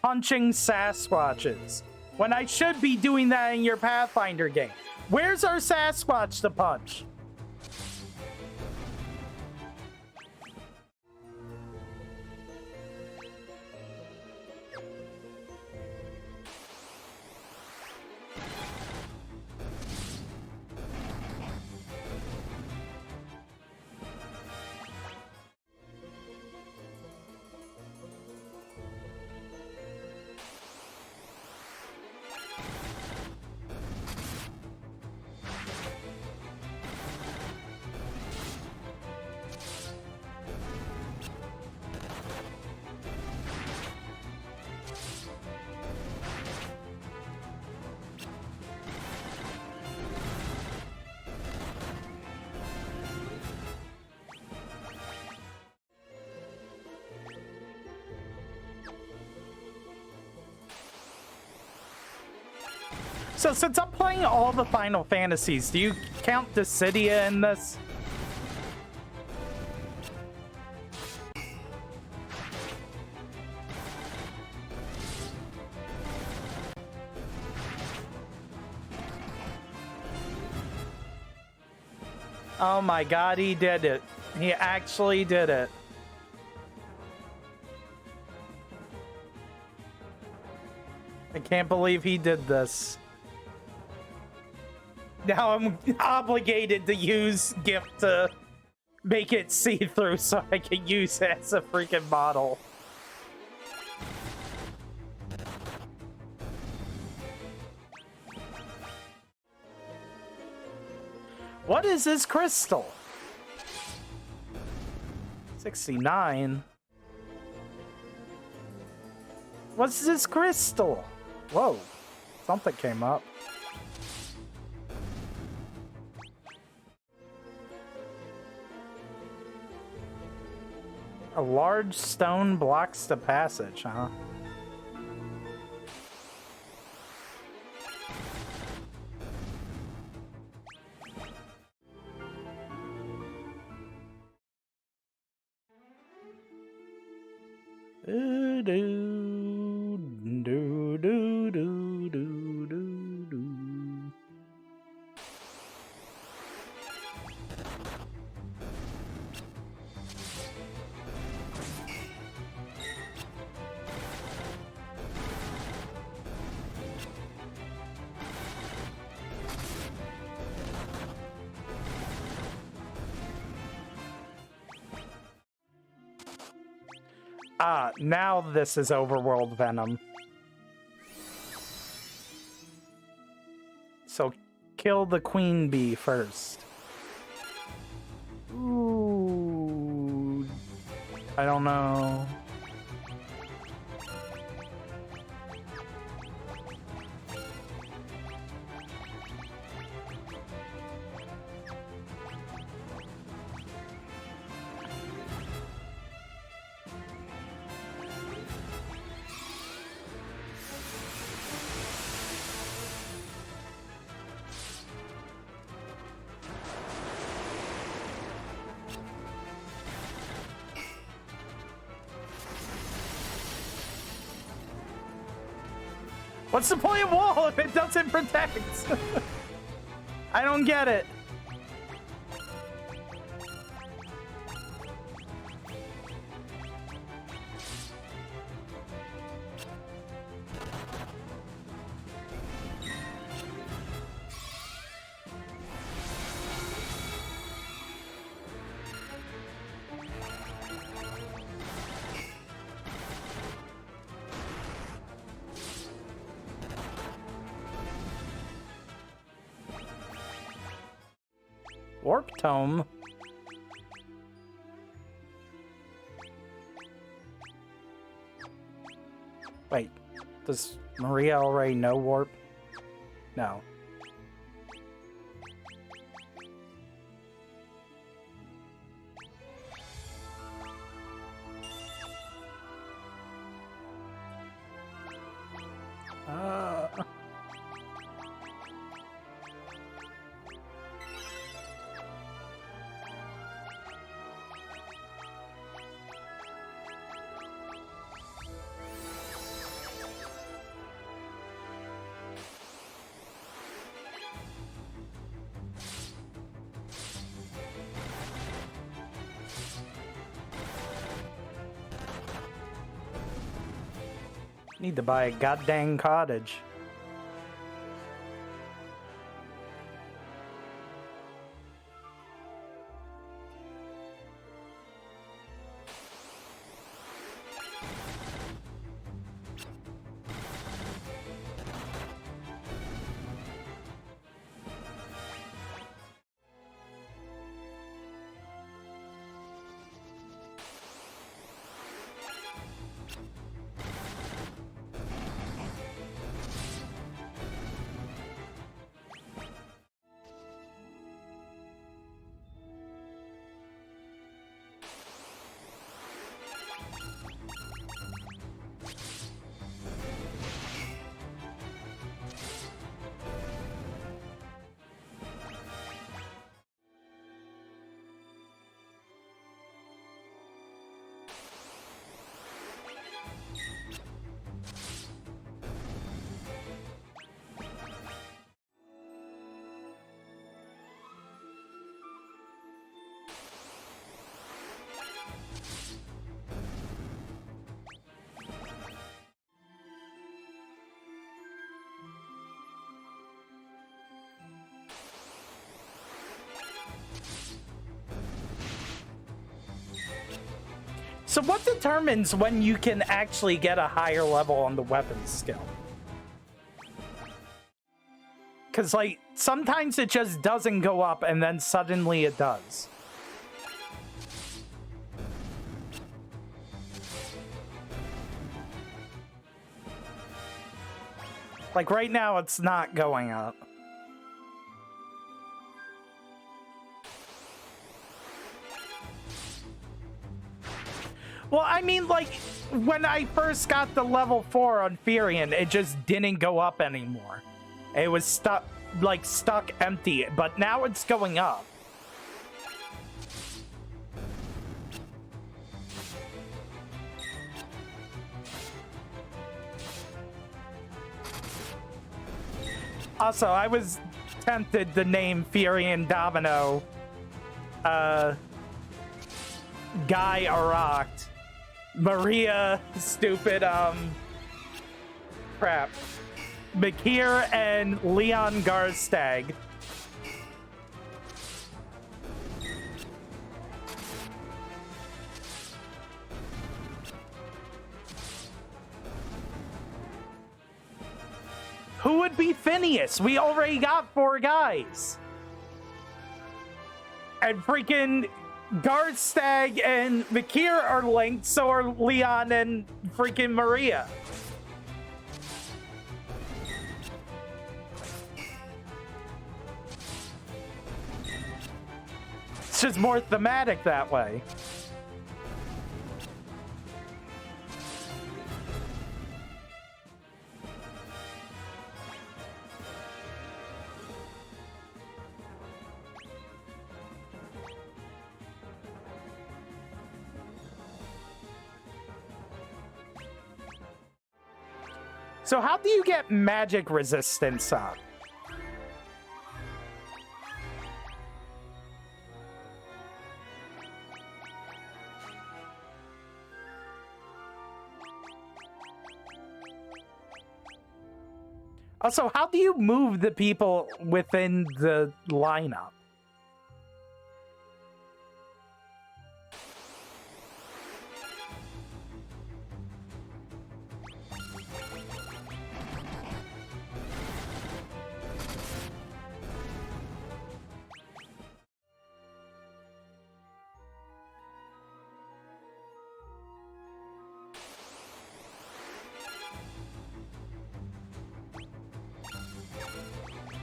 punching Sasquatches when I should be doing that in your Pathfinder game. Where's our Sasquatch to punch? So since I'm playing all the Final Fantasies, do you count Dissidia in this? Oh my god, he did it. He actually did it. I can't believe he did this. Now I'm obligated to use Gift to make it see-through so I can use it as a freaking model. What is this crystal? 69. What's this crystal? Whoa, something came up. A large stone blocks the passage, huh? Do do do do do do do. Ah, now this is overworld Venom. So kill the queen bee first. Ooh, I don't know. What's the point of wall if it doesn't protect? I don't get it. Warp Tome. Wait, does Maria already know Warp? No. Need to buy a goddamn cottage. So what determines when you can actually get a higher level on the weapons skill? Because, like, sometimes it just doesn't go up and then suddenly it does. Like, right now, it's not going up. Well, I mean, like, when I first got the level 4 on Furion, it just didn't go up anymore. It was stuck, like, stuck empty, but now it's going up. Also, I was tempted to name Furion Domino, Guy Aract, Maria, stupid, crap, Bakir, and Leon Garstag. Who would be Phineas? We already got 4 guys. And freaking Garstag and Bakir are linked, so are Leon and freaking Maria. It's just more thematic that way. So how do you get magic resistance up? Also, how do you move the people within the lineup?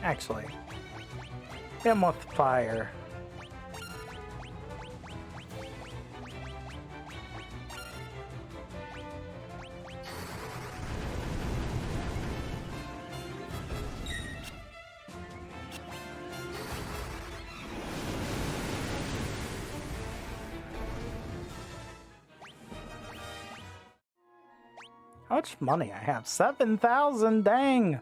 Actually, him with fire. How much money I have? 7,000, dang!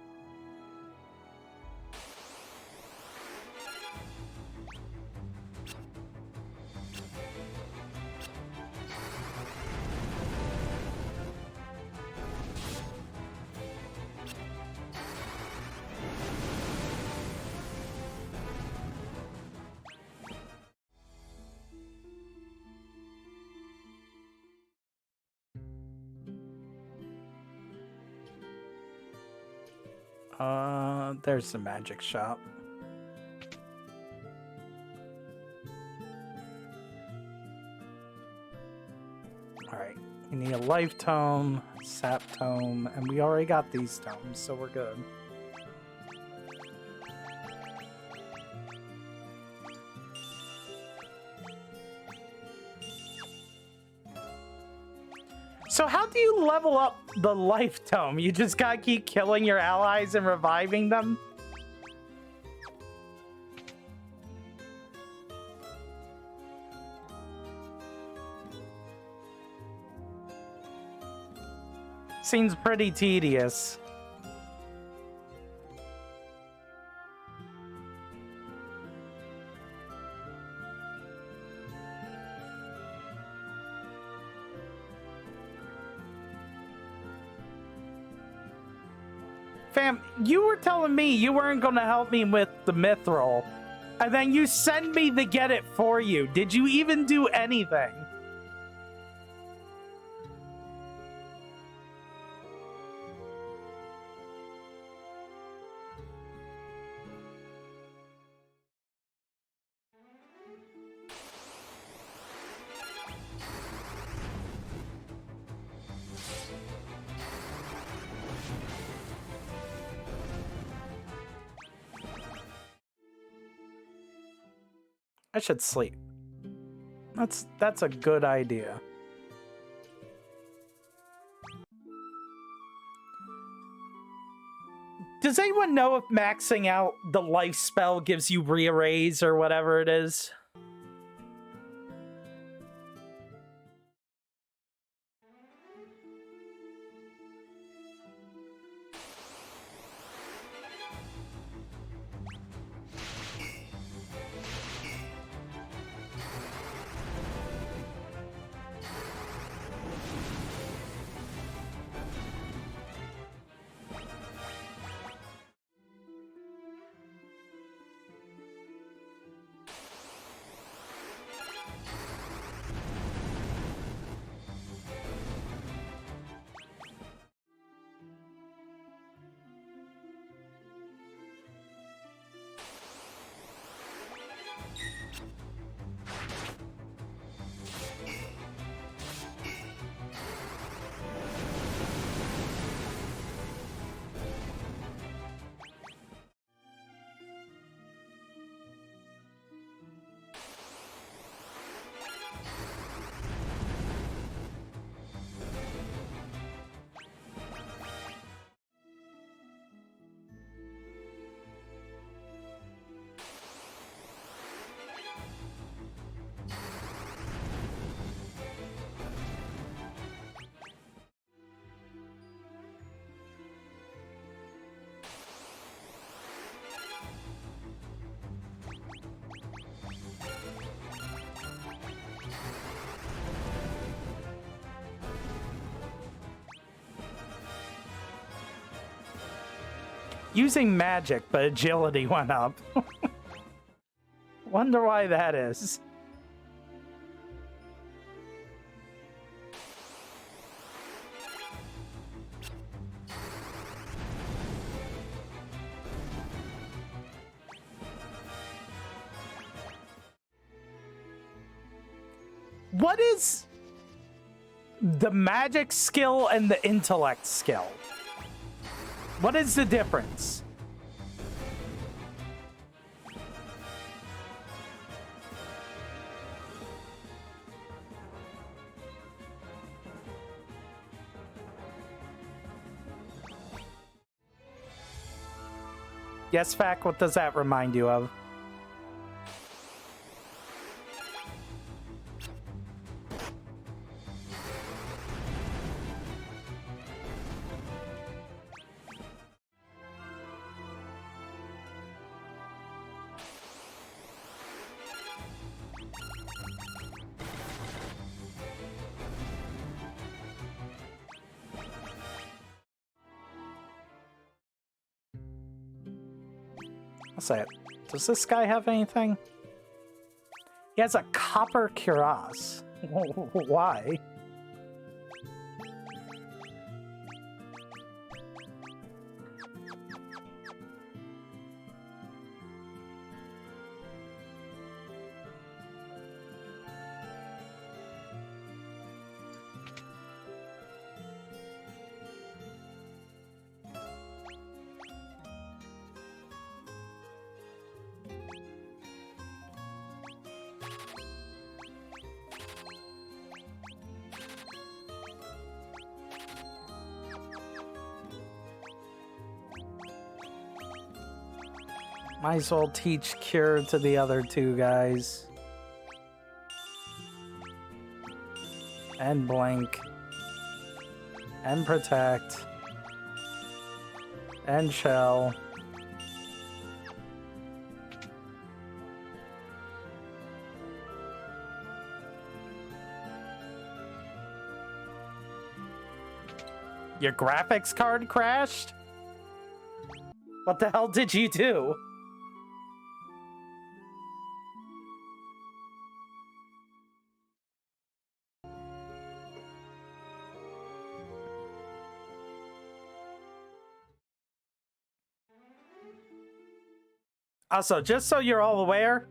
There's the magic shop. Alright, we need a life tome, sap tome, and we already got these tomes, so we're good. So how do you level up the life tome? You just gotta keep killing your allies and reviving them? Seems pretty tedious. Fam, you were telling me you weren't going to help me with the mithril, and then you send me to get it for you. Did you even do anything? I should sleep. That's a good idea. Does anyone know if maxing out the life spell gives you rearrays or whatever it is? Using magic, but agility went up. Wonder why that is. What is the magic skill and the intellect skill? What is the difference? Yes, Fac, what does that remind you of? What's that? Does this guy have anything? He has a copper cuirass. Why? Might as well teach Cure to the other two guys. And Blink. And Protect. And Shell. Your graphics card crashed? What the hell did you do? Also, just so you're all aware,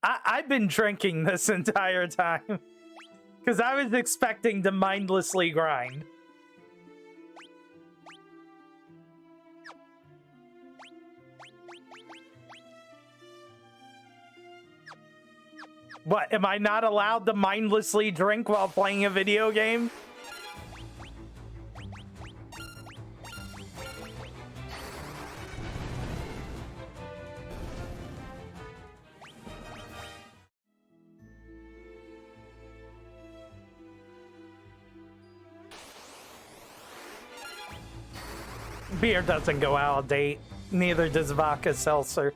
I've been drinking this entire time. Because I was expecting to mindlessly grind. What, am I not allowed to mindlessly drink while playing a video game? Beer doesn't go out of date. Neither does vodka seltzer.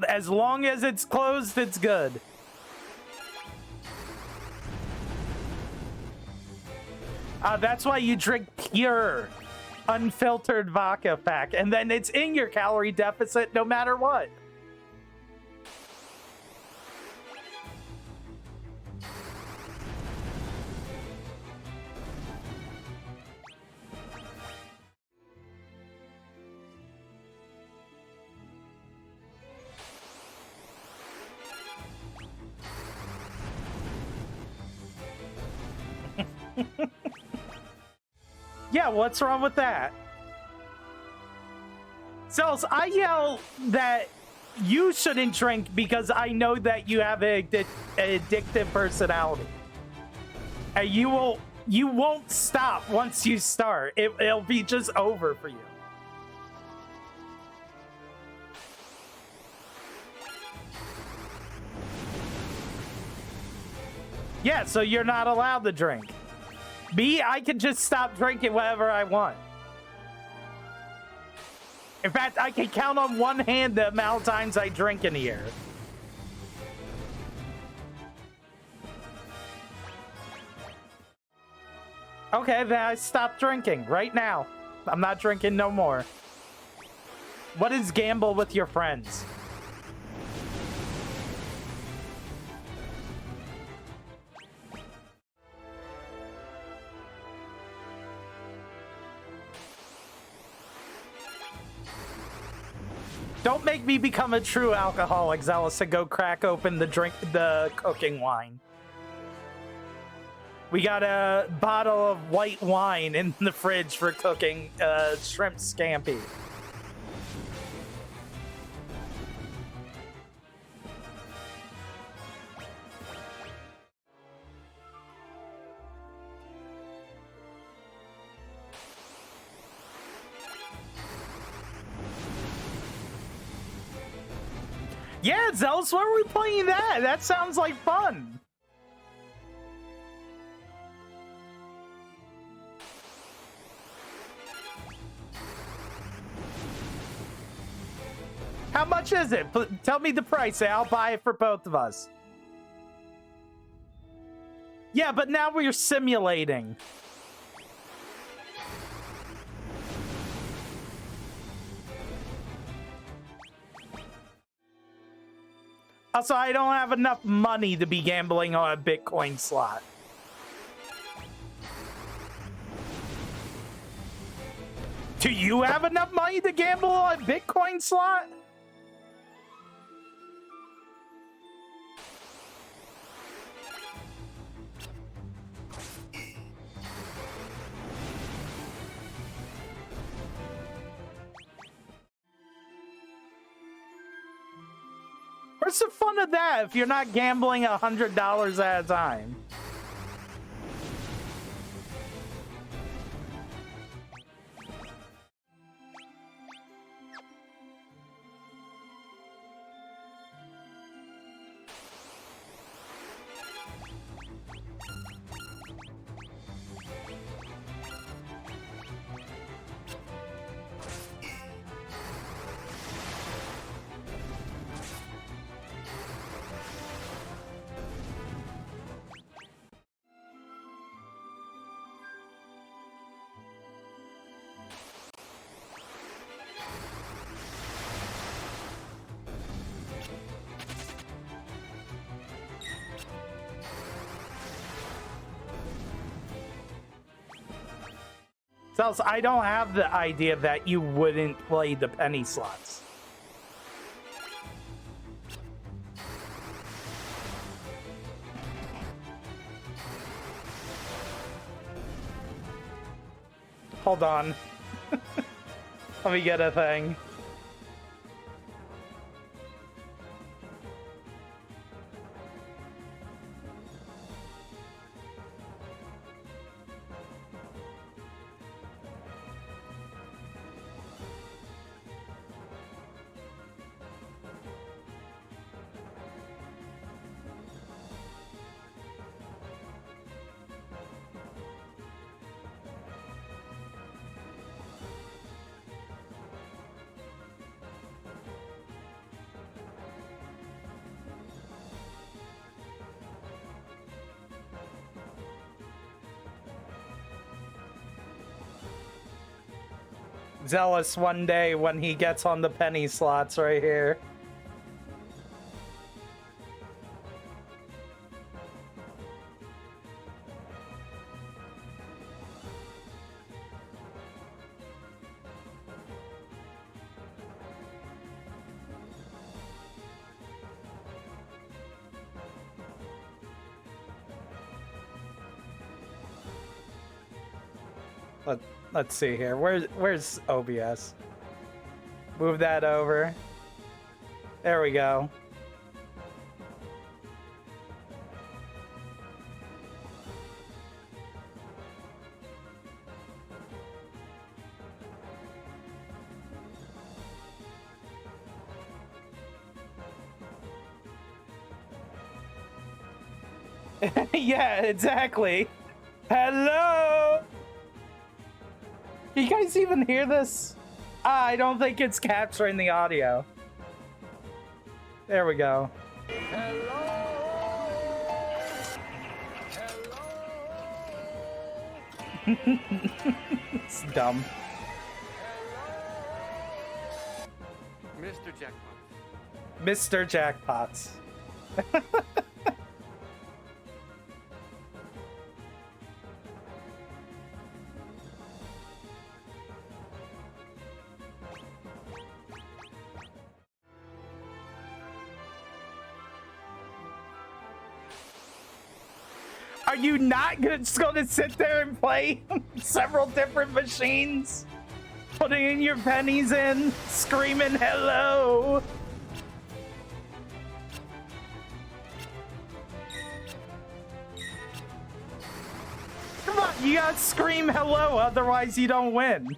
As long as it's closed, it's good. That's why you drink pure, unfiltered vodka pack, and then it's in your calorie deficit no matter what. Yeah, what's wrong with that? Cells, I yell that you shouldn't drink because I know that you have an addictive personality. And you won't stop once you start. It'll be just over for you. Yeah, so you're not allowed to drink. Me, I can just stop drinking whenever I want. In fact, I can count on one hand the amount of times I drink in a year. Okay, then I stop drinking right now. I'm not drinking no more. What is gamble with your friends? Don't make me become a true alcoholic, Zealous, and go crack open the cooking wine. We got a bottle of white wine in the fridge for cooking shrimp scampi. Yeah, Zealous, where are we playing that? That sounds like fun. How much is it? Tell me the price. I'll buy it for both of us. Yeah, but now we're simulating. Also, I don't have enough money to be gambling on a Bitcoin slot. Do you have enough money to gamble on a Bitcoin slot? What's the fun of that if you're not gambling $100 at a time? So I don't have the idea that you wouldn't play the penny slots. Hold on. Let me get a thing. Zealous one day when he gets on the penny slots right here. Let's see here. Where's OBS? Move that over. There we go. Yeah, exactly. Hello. You guys even hear this? I don't think it's capturing the audio. There we go. Hello. It's dumb. Mr. Jackpot. Mr. Jackpots. Are you not just gonna sit there and play several different machines? Putting in your pennies in, screaming hello. Come on, you gotta scream hello, otherwise you don't win.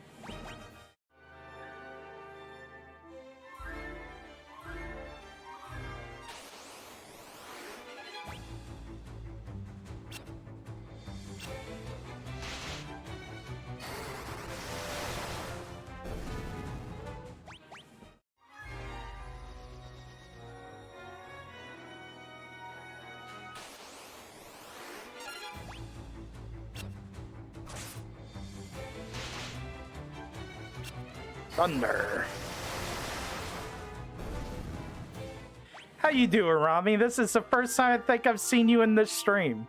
Thunder. How you doing, Rami? This is the first time I think I've seen you in this stream.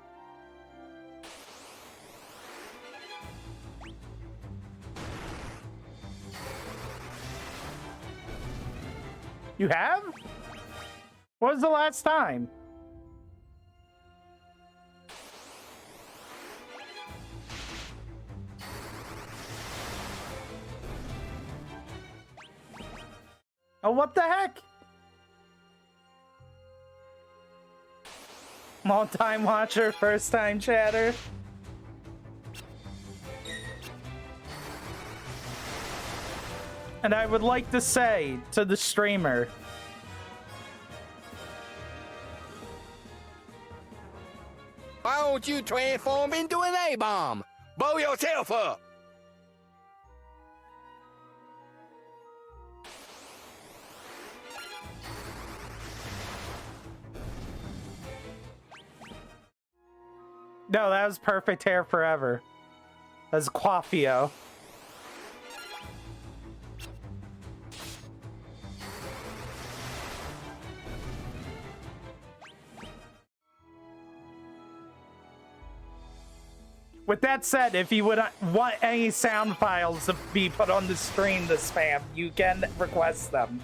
You have? What was the last time? Oh, what the heck? Long time watcher, first time chatter. And I would like to say to the streamer, Why don't you transform into an A-bomb? Blow yourself up! no, that was perfect hair forever. That's Quaffio. With that said, if you would want any sound files to be put on the stream to spam, you can request them.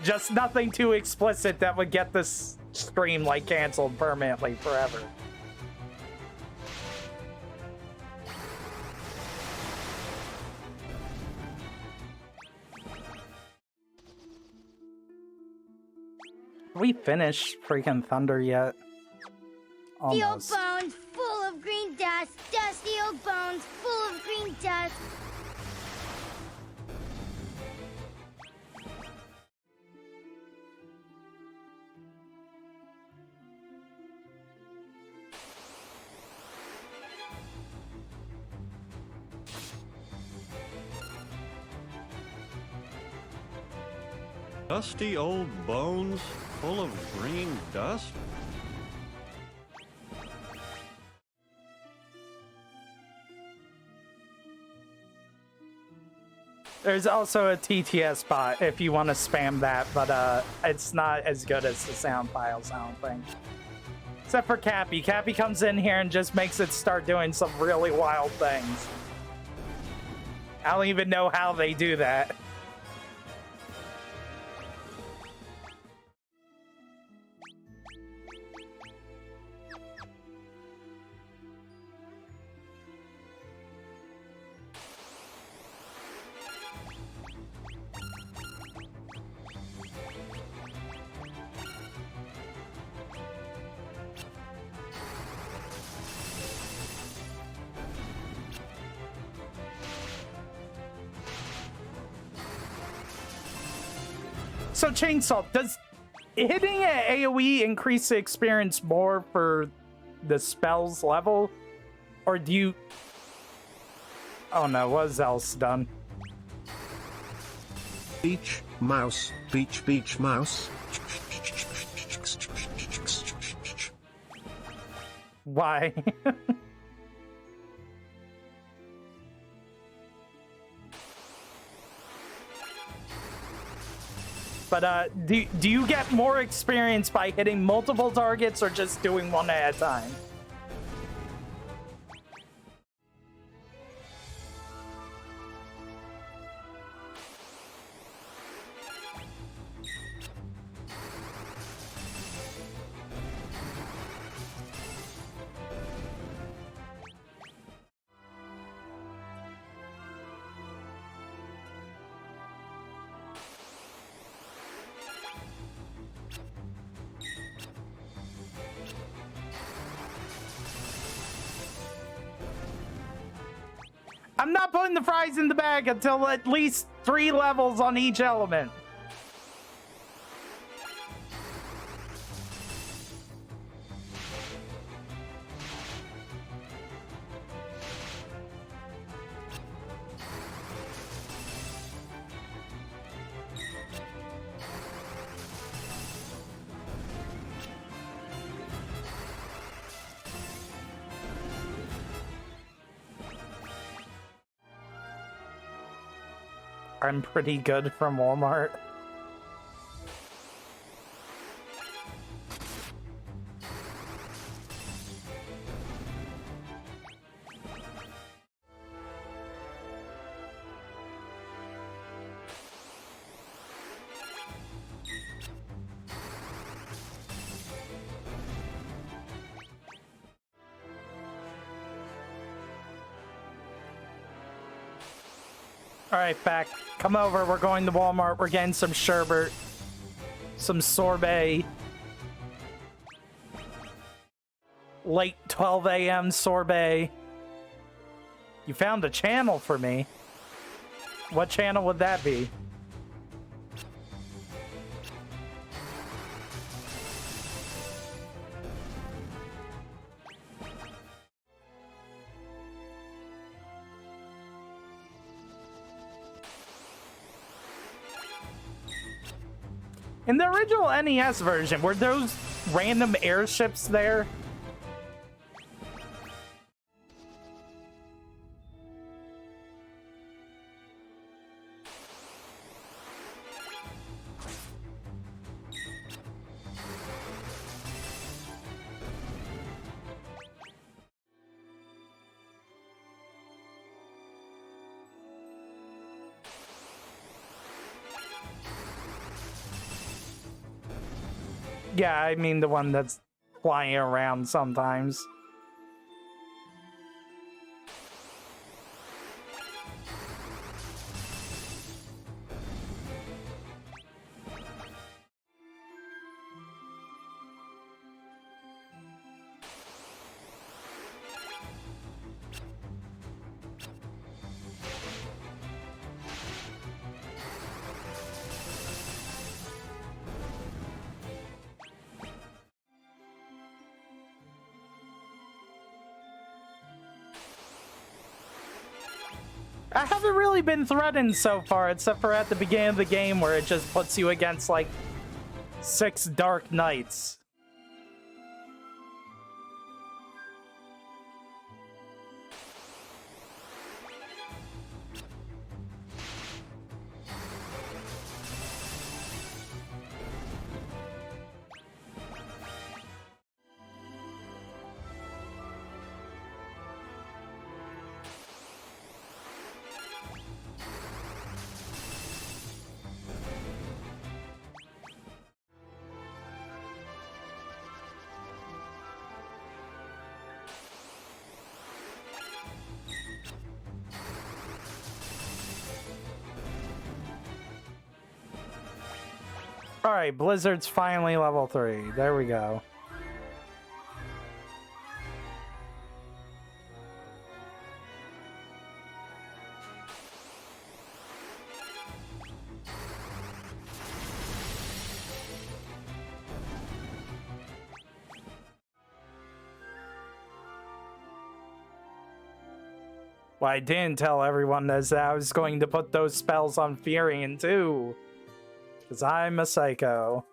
Just nothing too explicit that would get this stream like canceled permanently forever. We finished freaking Thunder yet? Almost. The old bones full of green dust. Dusty old bones full of green dust. Dusty old bones full of green dust? There's also a TTS bot if you want to spam that, but it's not as good as the sound files, I don't think. Except for Cappy. Cappy comes in here and just makes it start doing some really wild things. I don't even know how they do that. So Chainsaw, does hitting an AoE increase the experience more for the spell's level? Or do you... Oh no, what is else done? Beach, mouse, beach, mouse. Why? But do you get more experience by hitting multiple targets or just doing one at a time? I'm not putting the fries in the bag until at least 3 levels on each element. I'm pretty good from Walmart. All right, back. Come over. We're going to Walmart. We're getting some sherbet, some sorbet. Late 12 a.m. sorbet. You found a channel for me. What channel would that be? In the original NES version, were those random airships there? Yeah, I mean the one that's flying around sometimes. I haven't really been threatened so far, except for at the beginning of the game where it just puts you against, like, 6 Dark Knights. Alright, Blizzard's finally level 3. There we go. Well, I didn't tell everyone this, that I was going to put those spells on Furion too. Because I'm a psycho.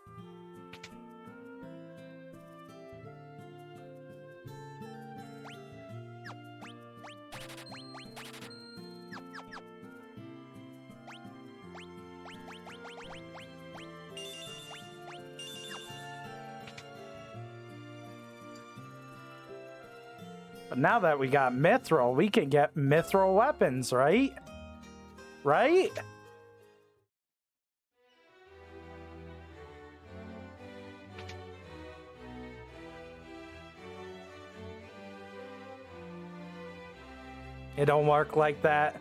But now that we got Mithril, we can get Mithril weapons, right? Right? It don't work like that.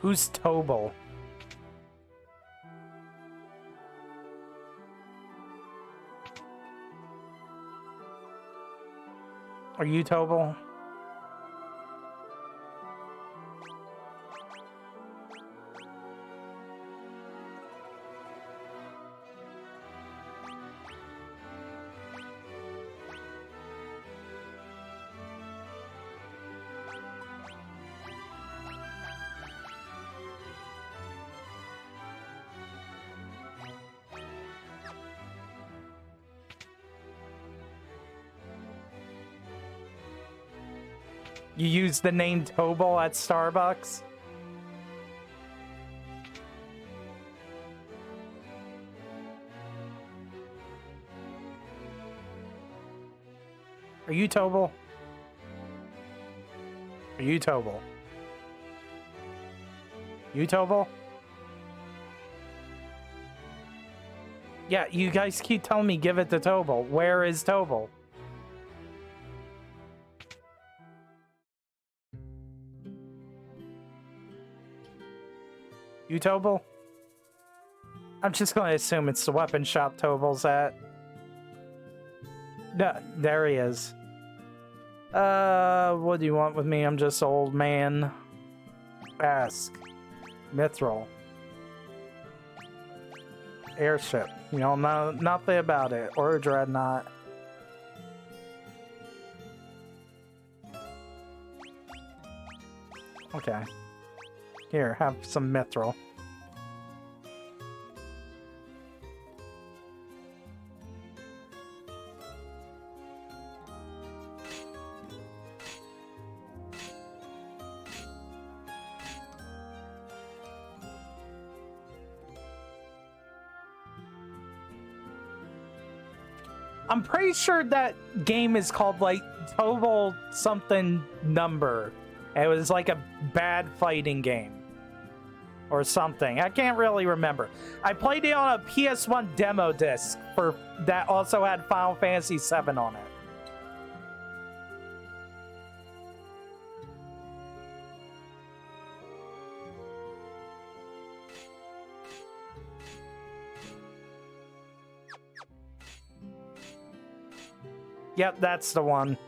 Who's Tobal? Are you Tobal? You use the name Tobal at Starbucks? Are you Tobal? Are you Tobal? You Tobal? Yeah, you guys keep telling me give it to Tobal. Where is Tobal? You Tobal? I'm just gonna assume it's the weapon shop Tobal's at. No, there he is. What do you want with me? I'm just old man. Ask. Mithril. Airship. You know nothing about it. Or a dreadnought. Okay. Here, have some mithril. I'm pretty sure that game is called like Tobal something number. It was like a bad fighting game. Or something. I can't really remember. I played it on a PS1 demo disc for that also had Final Fantasy VII on it. Yep, that's the one.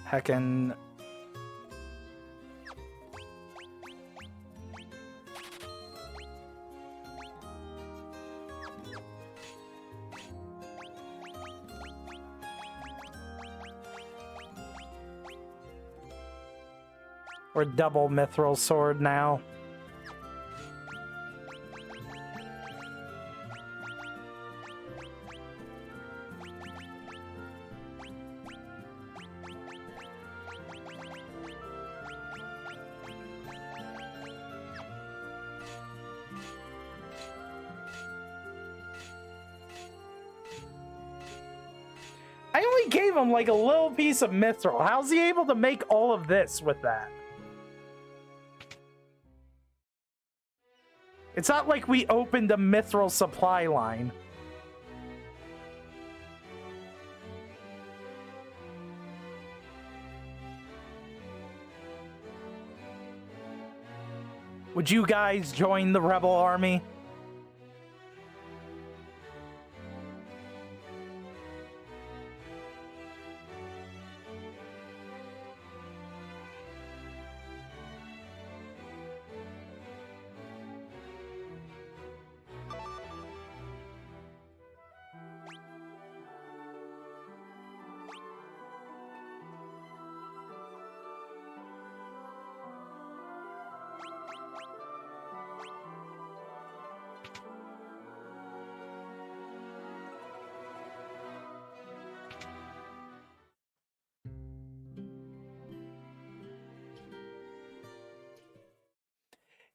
Heckin'. Or double mithril sword now. I only gave him like a little piece of mithril. How's he able to make all of this with that? It's not like we opened a mithril supply line. Would you guys join the rebel army?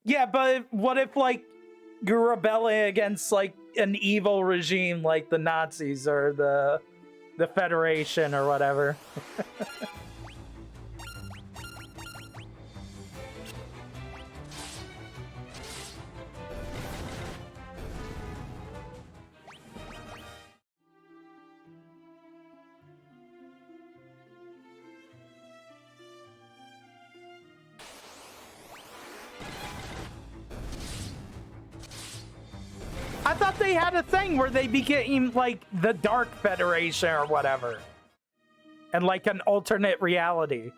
Yeah, but what if, like, you're rebelling against, like, an evil regime like the Nazis or the Federation or whatever? I thought they had a thing where they became like the Dark Federation or whatever. And like an alternate reality.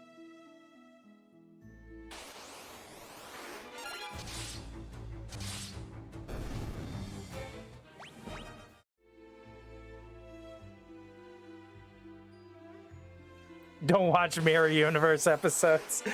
Don't watch Mirror Universe episodes.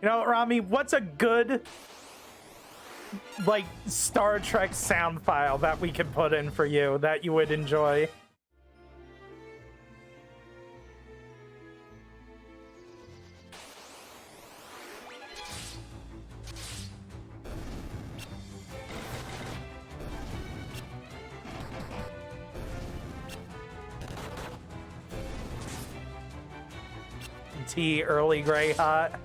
You know, Rami, what's a good, like, Star Trek sound file that we could put in for you that you would enjoy? Tea, Early Grey hot.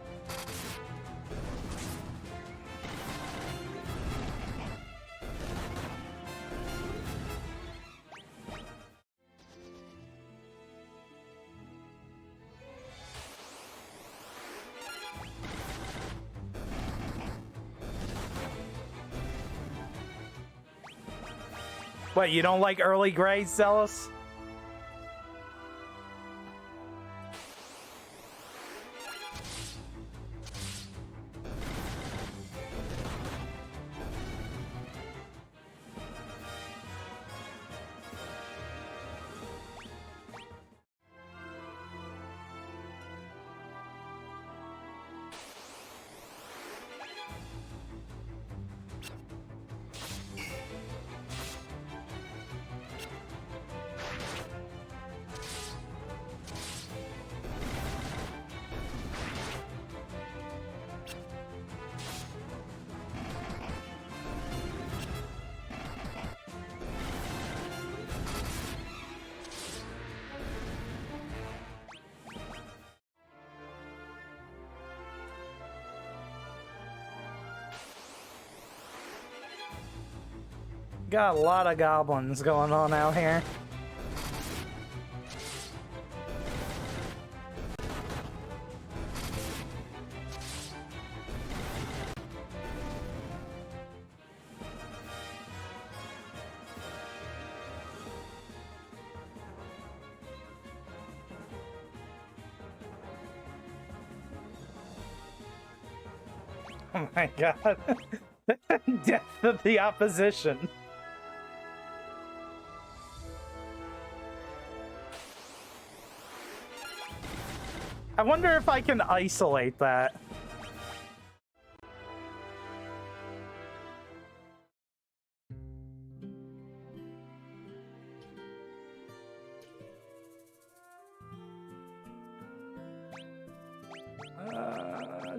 What, you don't like Early Grey, Zealous? Got a lot of goblins going on out here. Oh my god. Death of the opposition. I wonder if I can isolate that.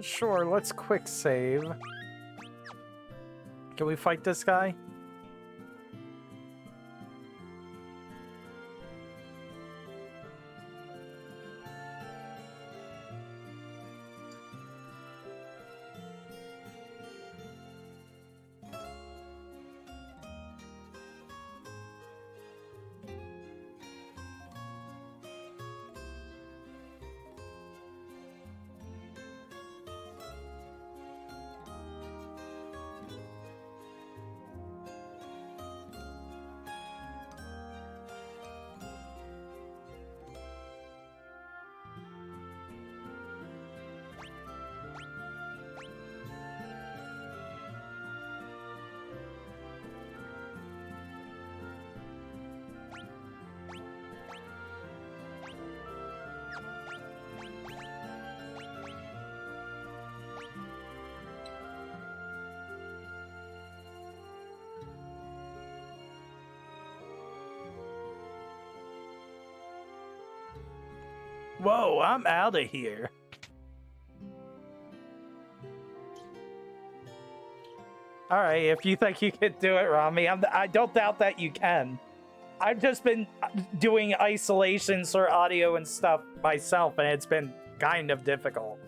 Sure, let's quick save. Can we fight this guy? Whoa, I'm out of here. All right, if you think you can do it, Rami, I don't doubt that you can. I've just been doing isolations for audio and stuff myself, and it's been kind of difficult.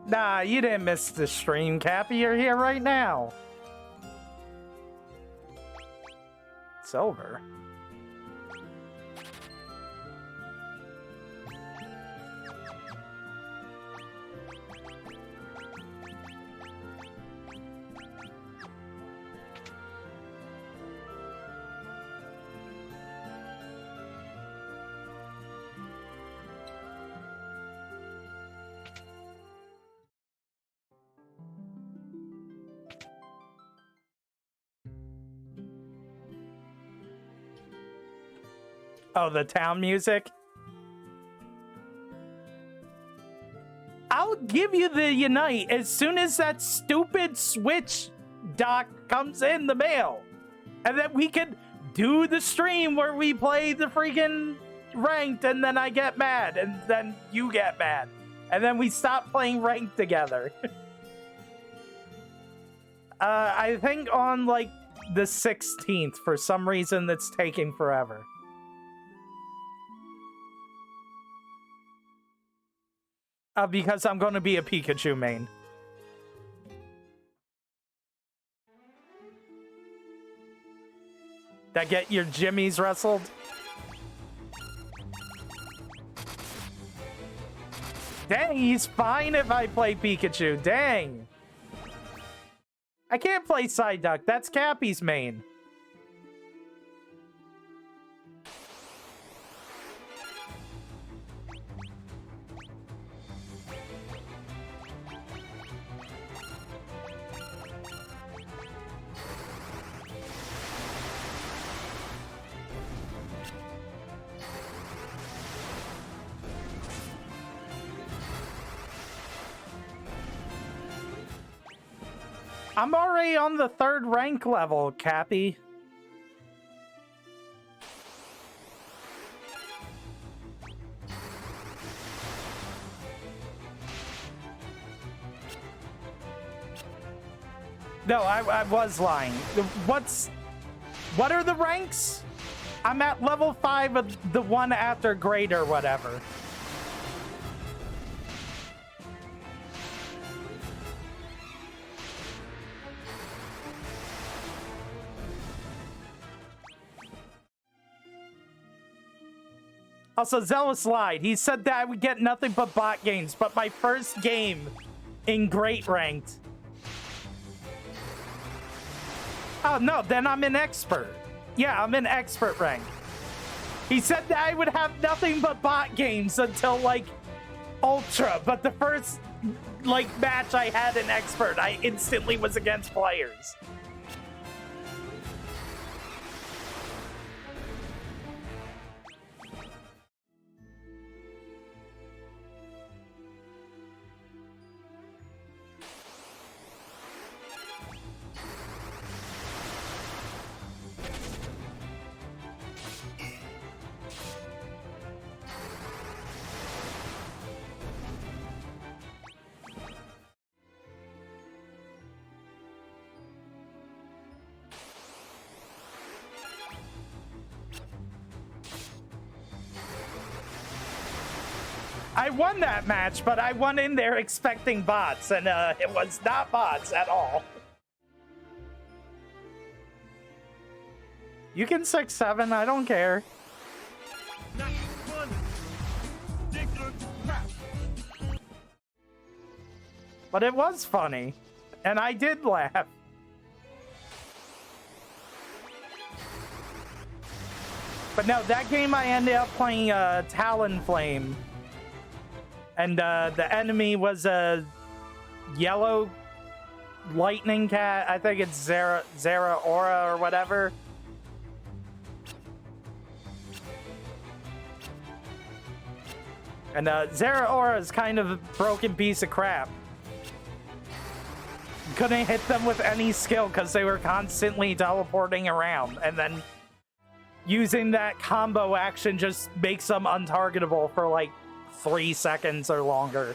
Nah, you didn't miss the stream, Cappy. You're here right now. It's over. Oh, the town music? I'll give you the Unite as soon as that stupid Switch dock comes in the mail. And then we can do the stream where we play the freaking ranked and then I get mad and then you get mad. And then we stop playing ranked together. I think on like the 16th, for some reason it's taking forever. Because I'm going to be a Pikachu main. That get your jimmies wrestled? Dang, he's fine if I play Pikachu. Dang. I can't play Psyduck. That's Cappy's main. I'm already on the 3rd rank level, Cappy. No, I was lying. What are the ranks? I'm at level 5 of the one after great or whatever. Also, Zealous lied. He said that I would get nothing but bot games, but my first game in Great Ranked. Oh, no, then I'm an expert. Yeah, I'm in expert rank. He said that I would have nothing but bot games until, like, Ultra, but the first, like, match I had in expert, I instantly was against players. I won that match, but I went in there expecting bots, and it was not bots at all. You can 6-7, I don't care. But it was funny, and I did laugh. But no, that game I ended up playing Talonflame. And the enemy was a yellow lightning cat. I think it's Zera Aura or whatever. And Zeraora is kind of a broken piece of crap. Couldn't hit them with any skill because they were constantly teleporting around, and then using that combo action just makes them untargetable for like 3 seconds or longer.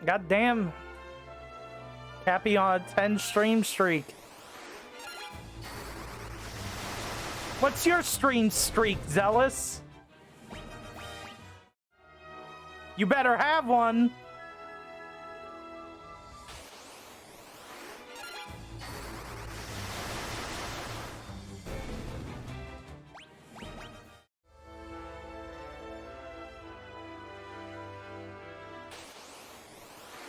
God damn. Cappy on a 10 stream streak. What's your stream streak, Zealous? You better have one.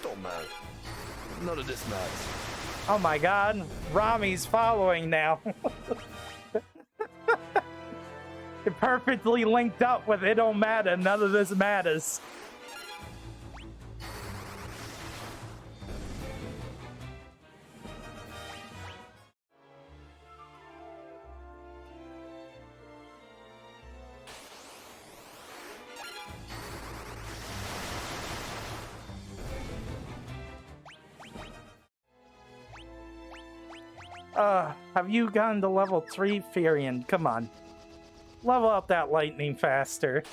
Don't matter. None of this matters. Oh my god, Rami's following now. It perfectly linked up with it don't matter, none of this matters. Have you gotten to level 3, Furion? Come on. Level up that lightning faster.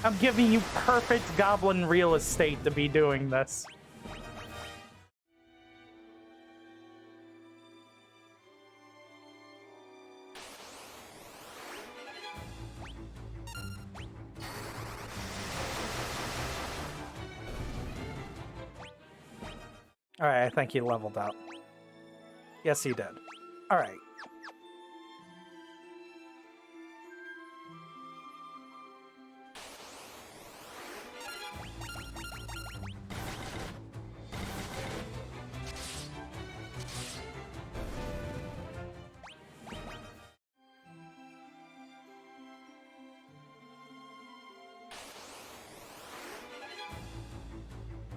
I'm giving you perfect goblin real estate to be doing this. Alright, I think he leveled up. Yes, he did. Alright.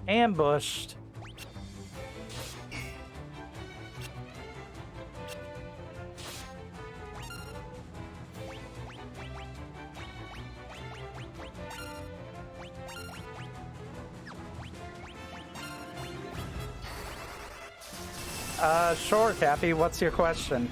Ambushed. Sure, Cappy. What's your question?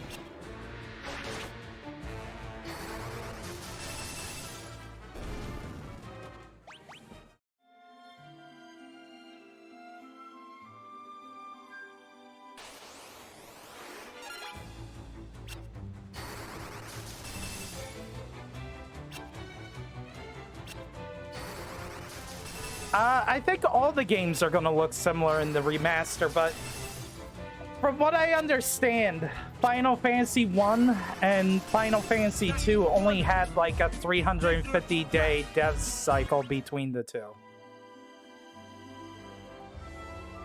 I think all the games are going to look similar in the remaster, but from what I understand, Final Fantasy 1 and Final Fantasy 2 only had like a 350-day dev cycle between the two.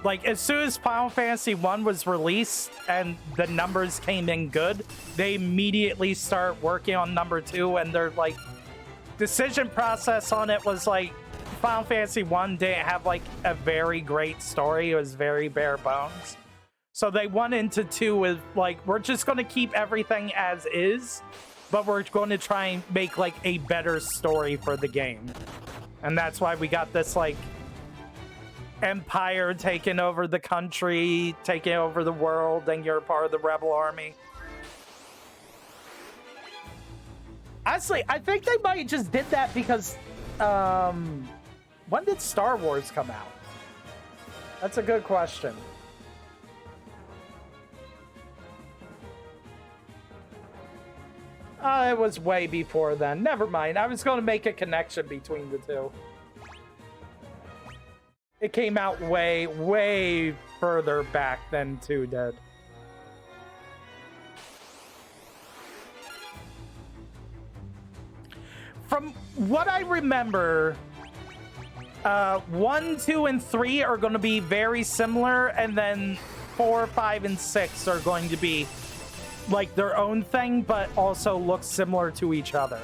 Like, as soon as Final Fantasy 1 was released and the numbers came in good, they immediately start working on number 2, and their, like, decision process on it was like, Final Fantasy 1 didn't have like a very great story. It was very bare bones. So they went into 2 with like, we're just going to keep everything as is, but we're going to try and make like a better story for the game. And that's why we got this like empire taking over the country, taking over the world, and you're part of the rebel army. Honestly, I think they might just did that because when did Star Wars come out? That's a good question. It was way before then. Never mind. I was going to make a connection between the two. It came out way, way further back than 2 did. From what I remember, 1, 2, and 3 are going to be very similar, and then 4, 5, and 6 are going to be like their own thing, but also look similar to each other.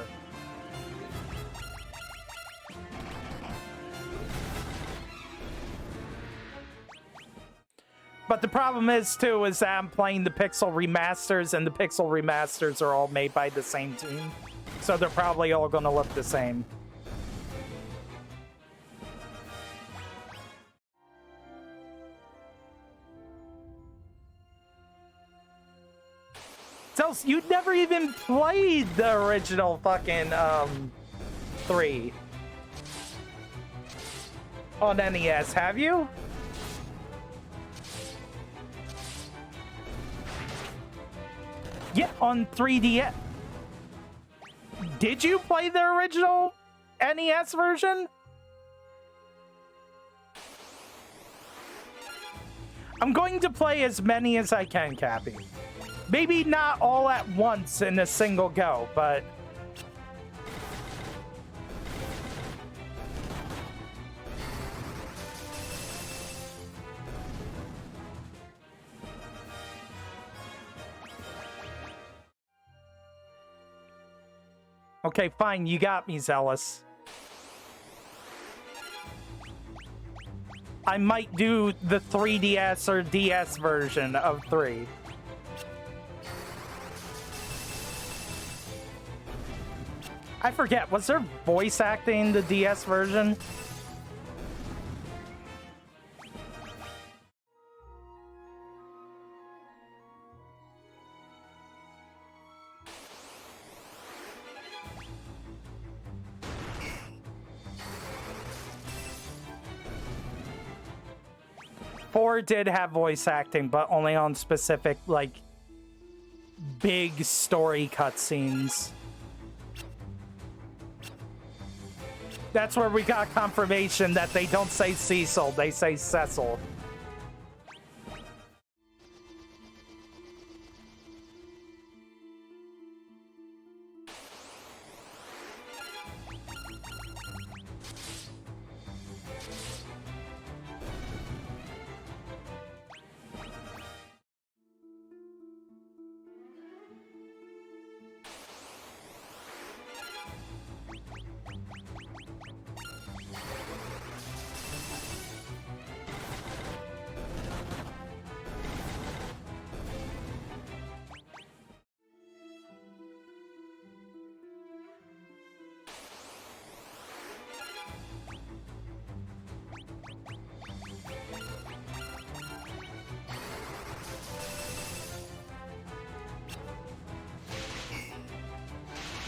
But the problem is, too, is that I'm playing the Pixel Remasters, and the Pixel Remasters are all made by the same team. So they're probably all going to look the same. So you'd never even played the original fucking 3 on NES, have you? Yeah, on 3DS. Did you play the original NES version? I'm going to play as many as I can, Cappy. Maybe not all at once in a single go, but... Okay, fine, you got me, Zealous. I might do the 3DS or DS version of 3. I forget, was there voice acting in the DS version? Four did have voice acting, but only on specific, like, big story cutscenes. That's where we got confirmation that they don't say Cecil, they say Cecil.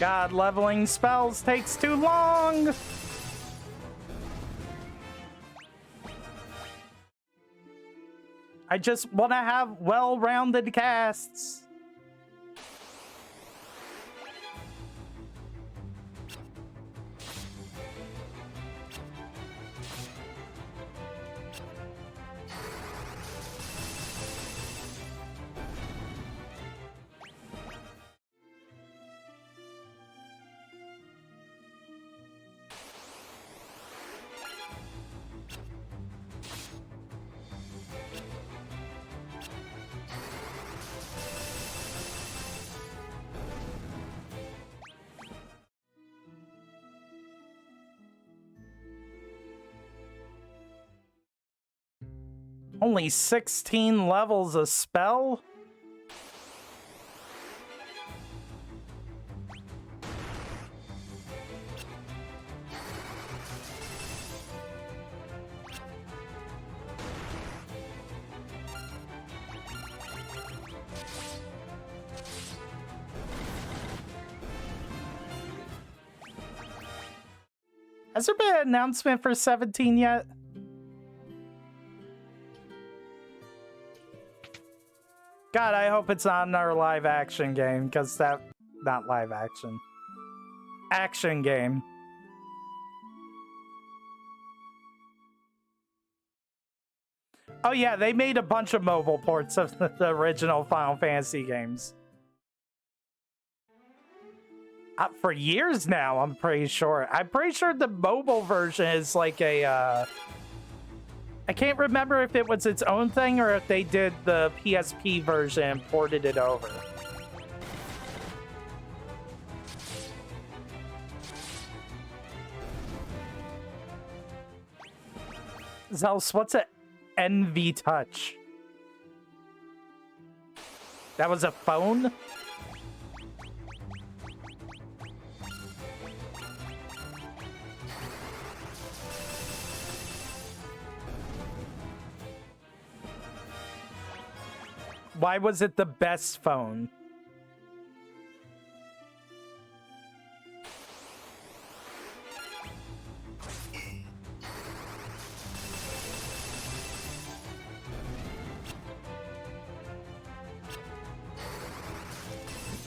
God, leveling spells takes too long! I just want to have well-rounded casts. Only 16 levels a spell? Has there been an announcement for 17 yet? God, I hope it's not another live action game, because that... not live action. Action game. Oh yeah, they made a bunch of mobile ports of the original Final Fantasy games. For years now, I'm pretty sure. I'm pretty sure the mobile version is like a... I can't remember if it was its own thing or if they did the PSP version and ported it over. Zeus, what's a NV Touch? That was a phone? Why was it the best phone?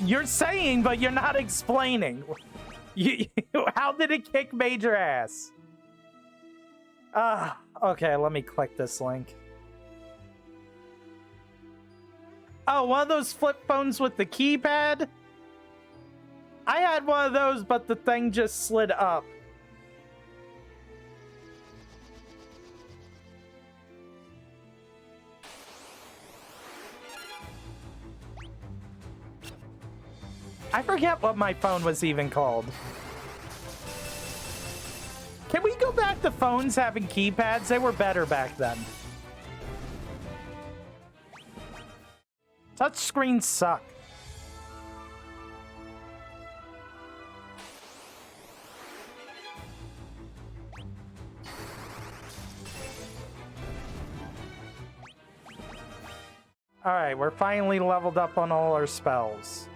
You're saying, but you're not explaining. How did it kick major ass? Okay, let me click this link. Oh, one of those flip phones with the keypad? I had one of those, but the thing just slid up. I forget what my phone was even called. Can we go back to phones having keypads? They were better back then. Touch screens suck. Alright, we're finally leveled up on all our spells.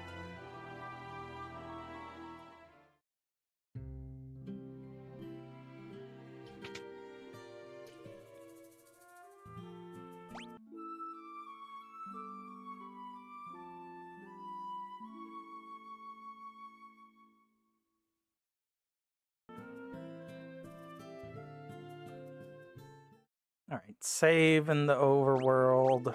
Alright, save in the overworld.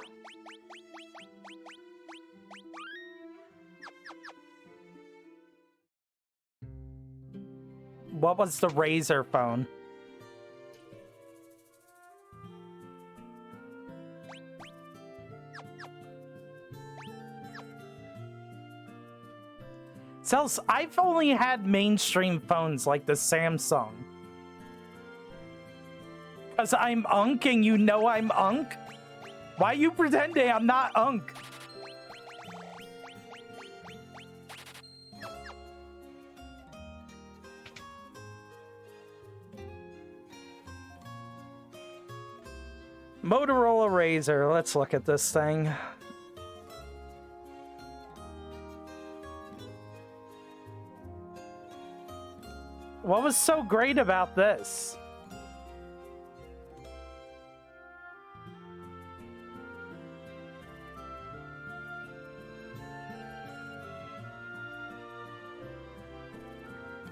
What was the Razor phone? Cells, I've only had mainstream phones like the Samsung. Because I'm Unk and you know I'm Unk? Why you pretending I'm not Unk? Motorola Razr, let's look at this thing. What was so great about this?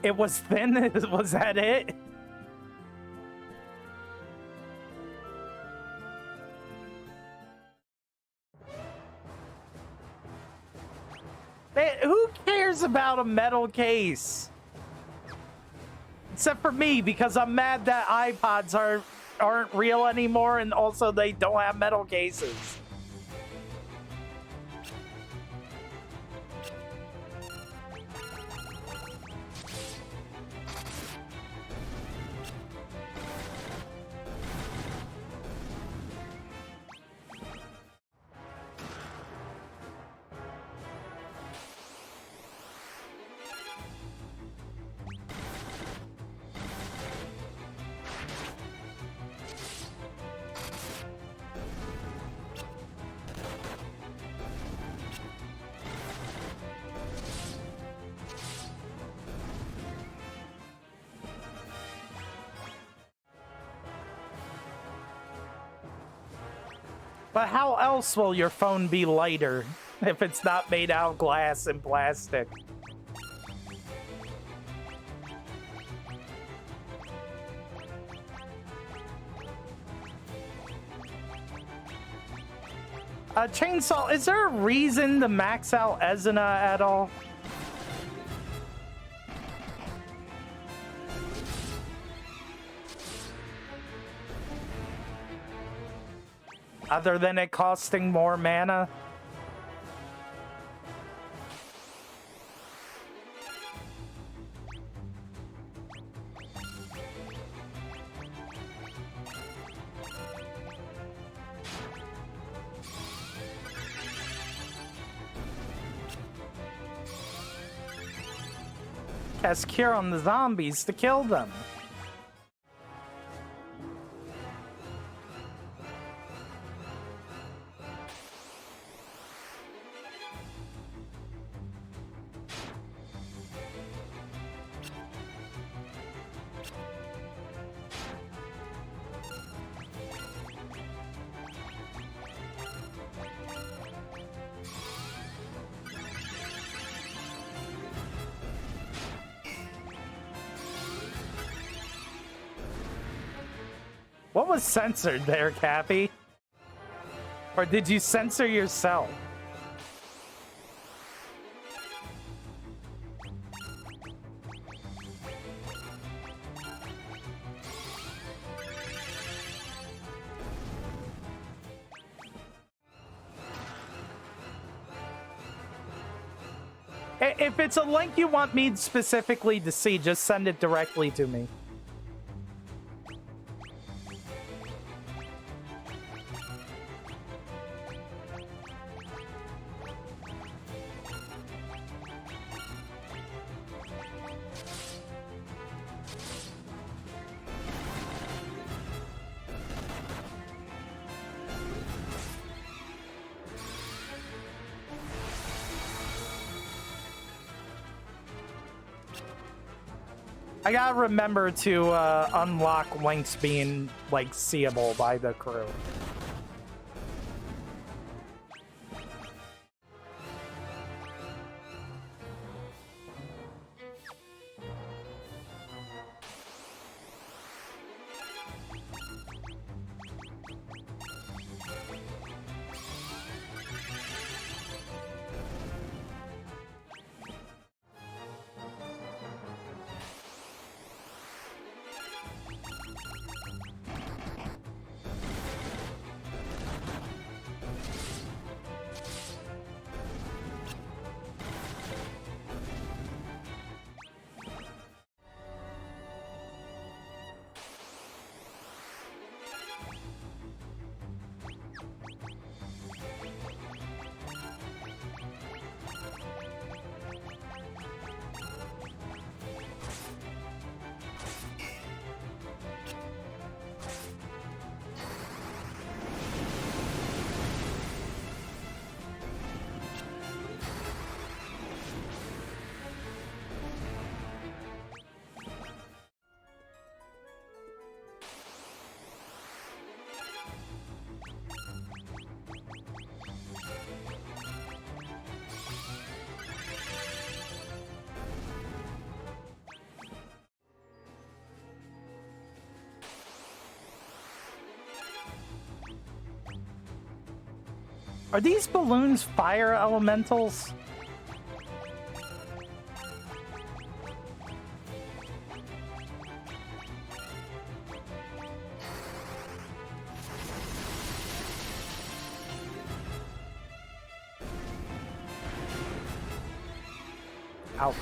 It was thin? Was that it? Man, who cares about a metal case? Except for me, because I'm mad that iPods aren't real anymore, and also they don't have metal cases. But how else will your phone be lighter if it's not made out of glass and plastic? Chainsaw, is there a reason to max out Ezina at all? Other than it costing more mana? Cast Cure on the zombies to kill them. What was censored there, Cappy? Or did you censor yourself? If it's a link you want me specifically to see, just send it directly to me. I gotta remember to unlock links being, like, seeable by the crew. Are these balloons fire elementals? Ouch.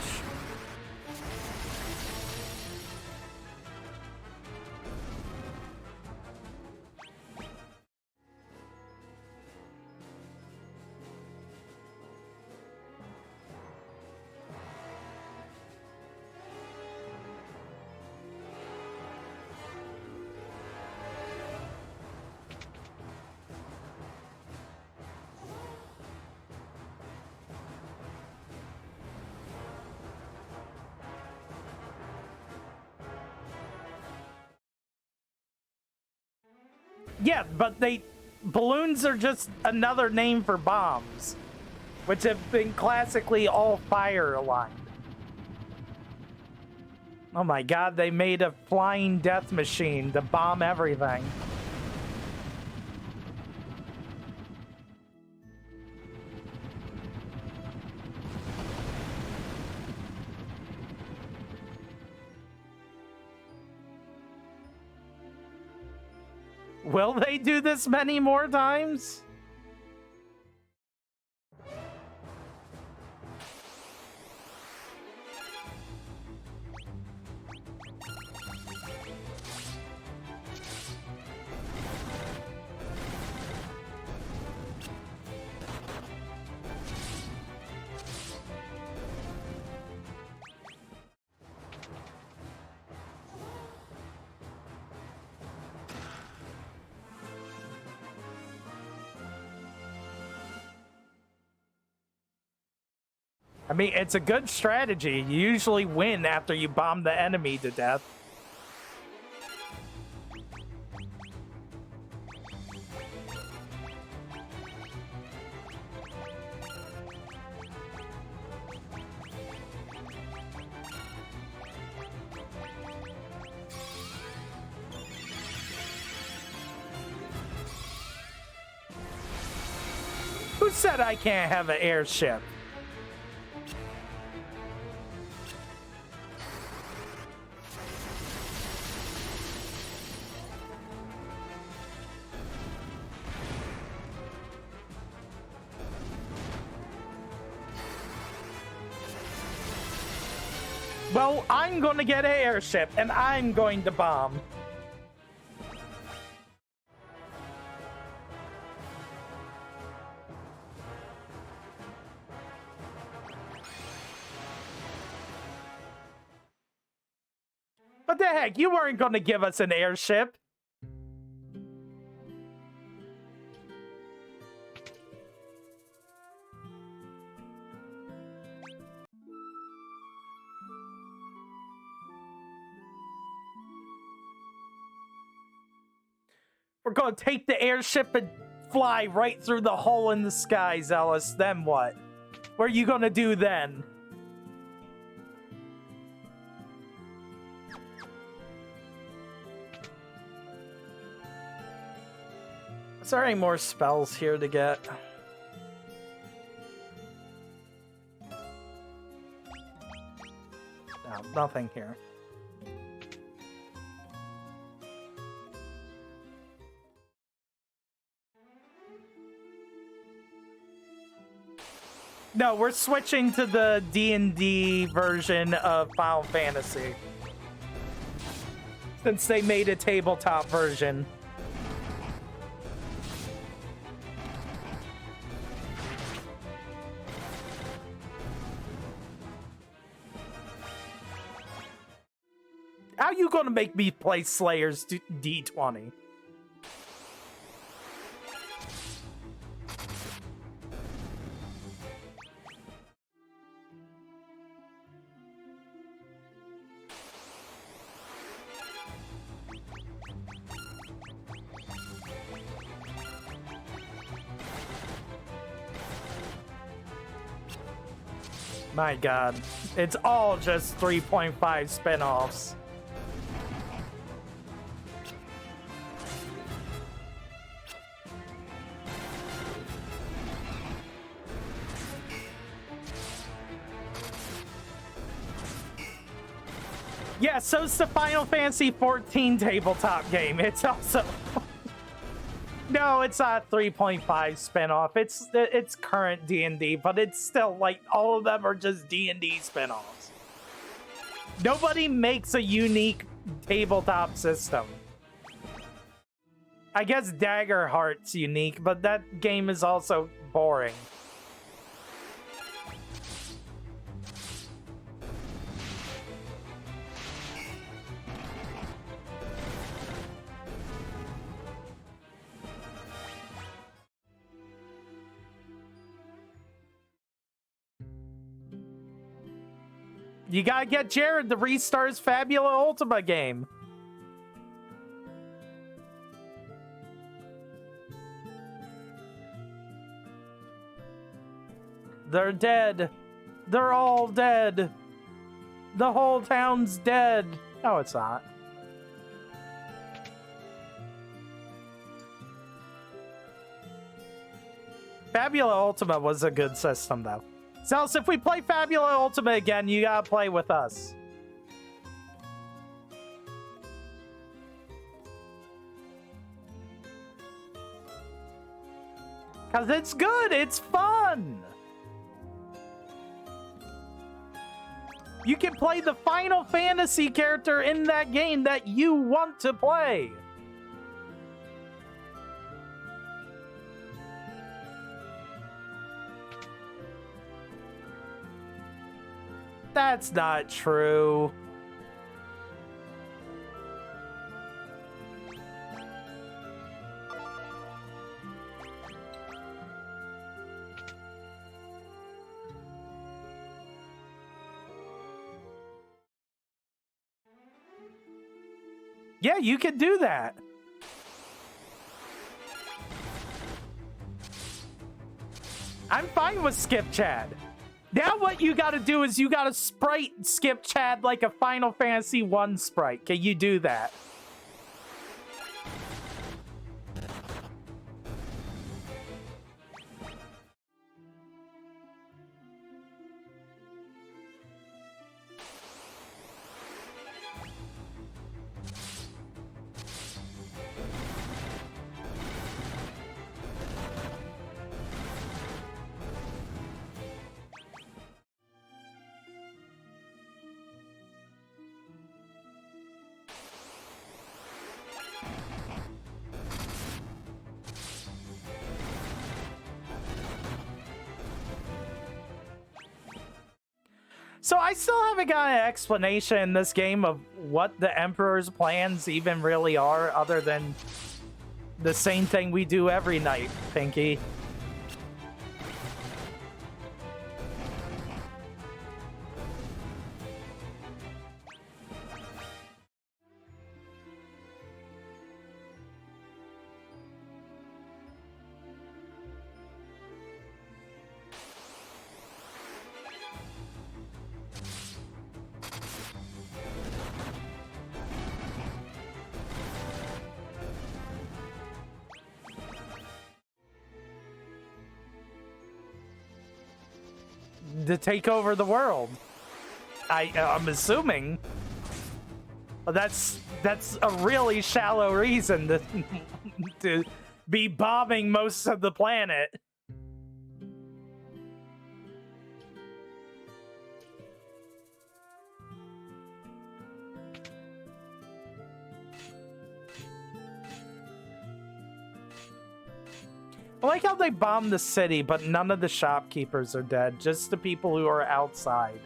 Yeah, but balloons are just another name for bombs, which have been classically all fire aligned. Oh my god, they made a flying death machine to bomb everything. Will they do this many more times? I mean, it's a good strategy. You usually win after you bomb the enemy to death. Who said I can't have an airship? Well, I'm going to get an airship, and I'm going to bomb. What the heck? You weren't going to give us an airship. We're going to take the airship and fly right through the hole in the sky, Zealous. Then what? What are you going to do then? Is there any more spells here to get? No, nothing here. No, we're switching to the D&D version of Final Fantasy. Since they made a tabletop version. How you gonna make me play Slayer's D20? My god. It's all just 3.5 spin-offs. Yeah, so's the Final Fantasy 14 tabletop game. It's also... No, it's a 3.5 spin-off. It's current D&D, but it's still like all of them are just D&D spin-offs. Nobody makes a unique tabletop system. I guess Daggerheart's unique, but that game is also boring. You gotta get Jared to restart his Fabula Ultima game. They're dead. They're all dead. The whole town's dead. No, it's not. Fabula Ultima was a good system, though. Zealous, if we play Fabula Ultima again, you gotta play with us. Cause it's good, it's fun! You can play the Final Fantasy character in that game that you want to play. That's not true. Yeah, you can do that. I'm fine with skip Chad. Now what you gotta do is you gotta sprite skip Chad like a Final Fantasy 1 sprite. Can you do that? So I still haven't got an explanation in this game of what the Emperor's plans even really are, other than the same thing we do every night, Pinky. To take over the world. I'm assuming. But that's a really shallow reason to to be bombing most of the planet. I like how they bombed the city, but none of the shopkeepers are dead, just the people who are outside.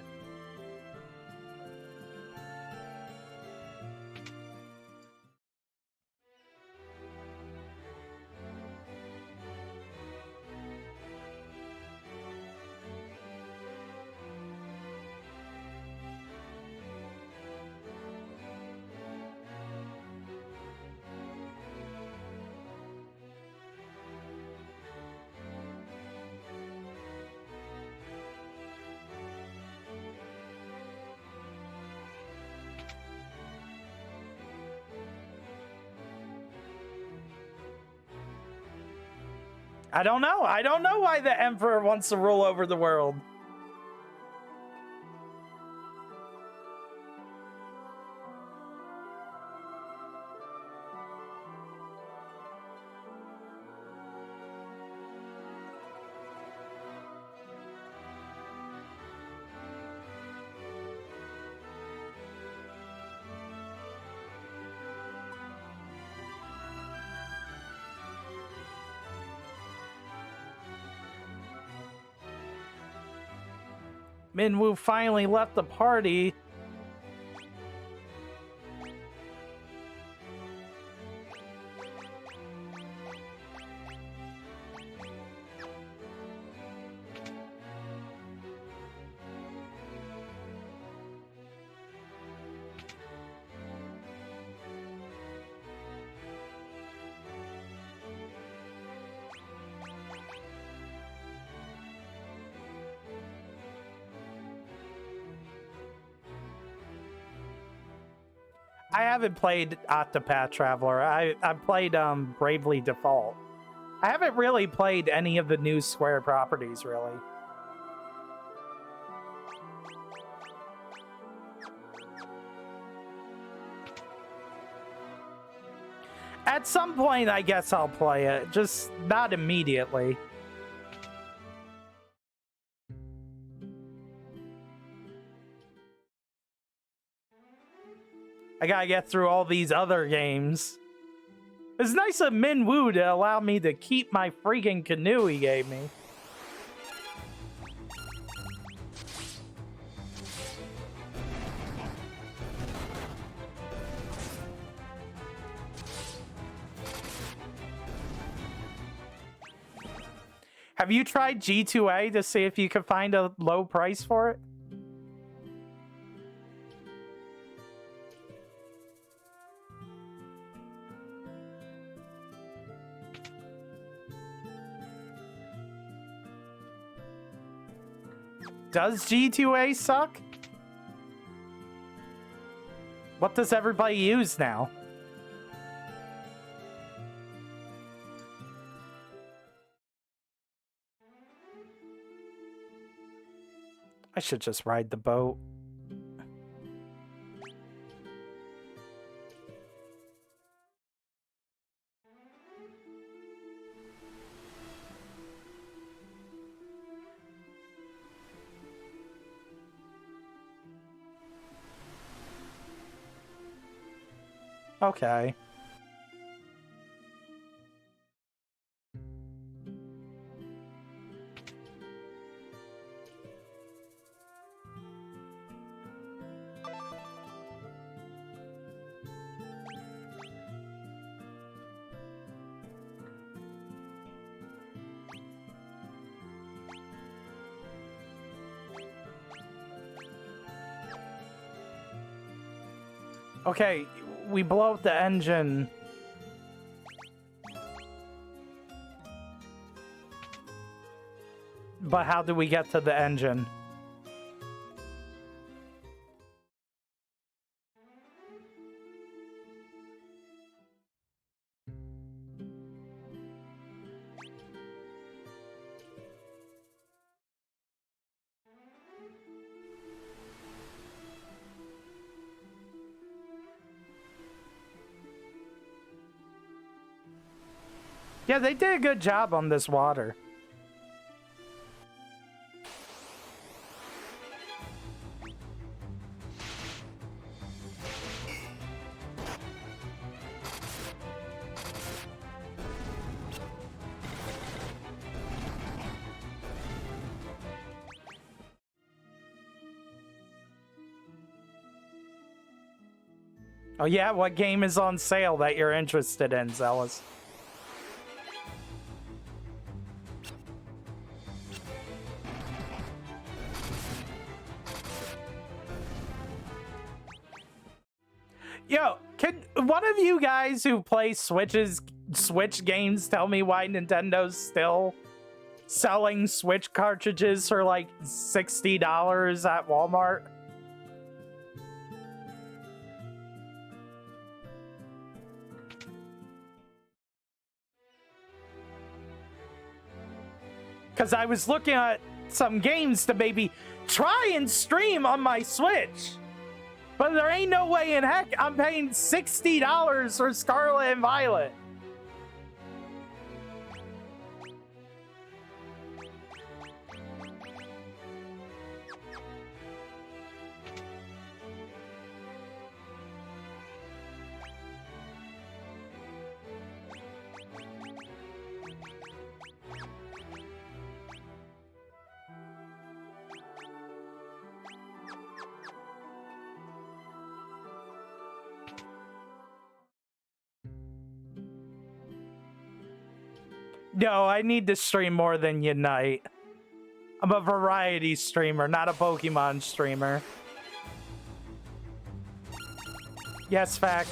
I don't know. I don't know why the Emperor wants to rule over the world. Minwoo finally left the party. I haven't played Octopath Traveler. I played Bravely Default. I haven't really played any of the new Square properties, really. At some point, I guess I'll play it, just not immediately. I gotta get through all these other games. It's nice of Minwoo to allow me to keep my freaking canoe he gave me. Have you tried G2A to see if you can find a low price for it? Does G2A suck? What does everybody use now? I should just ride the boat. Okay. Okay, we blow up the engine. But how do we get to the engine? Yeah, they did a good job on this water. Oh yeah, what game is on sale that you're interested in, Zealous? Yo, can one of you guys who play Switch games tell me why Nintendo's still selling Switch cartridges for like $60 at Walmart? Because I was looking at some games to maybe try and stream on my Switch. But there ain't no way in heck I'm paying $60 for Scarlet and Violet. No, I need to stream more than Unite. I'm a variety streamer, not a Pokemon streamer. Yes, fact.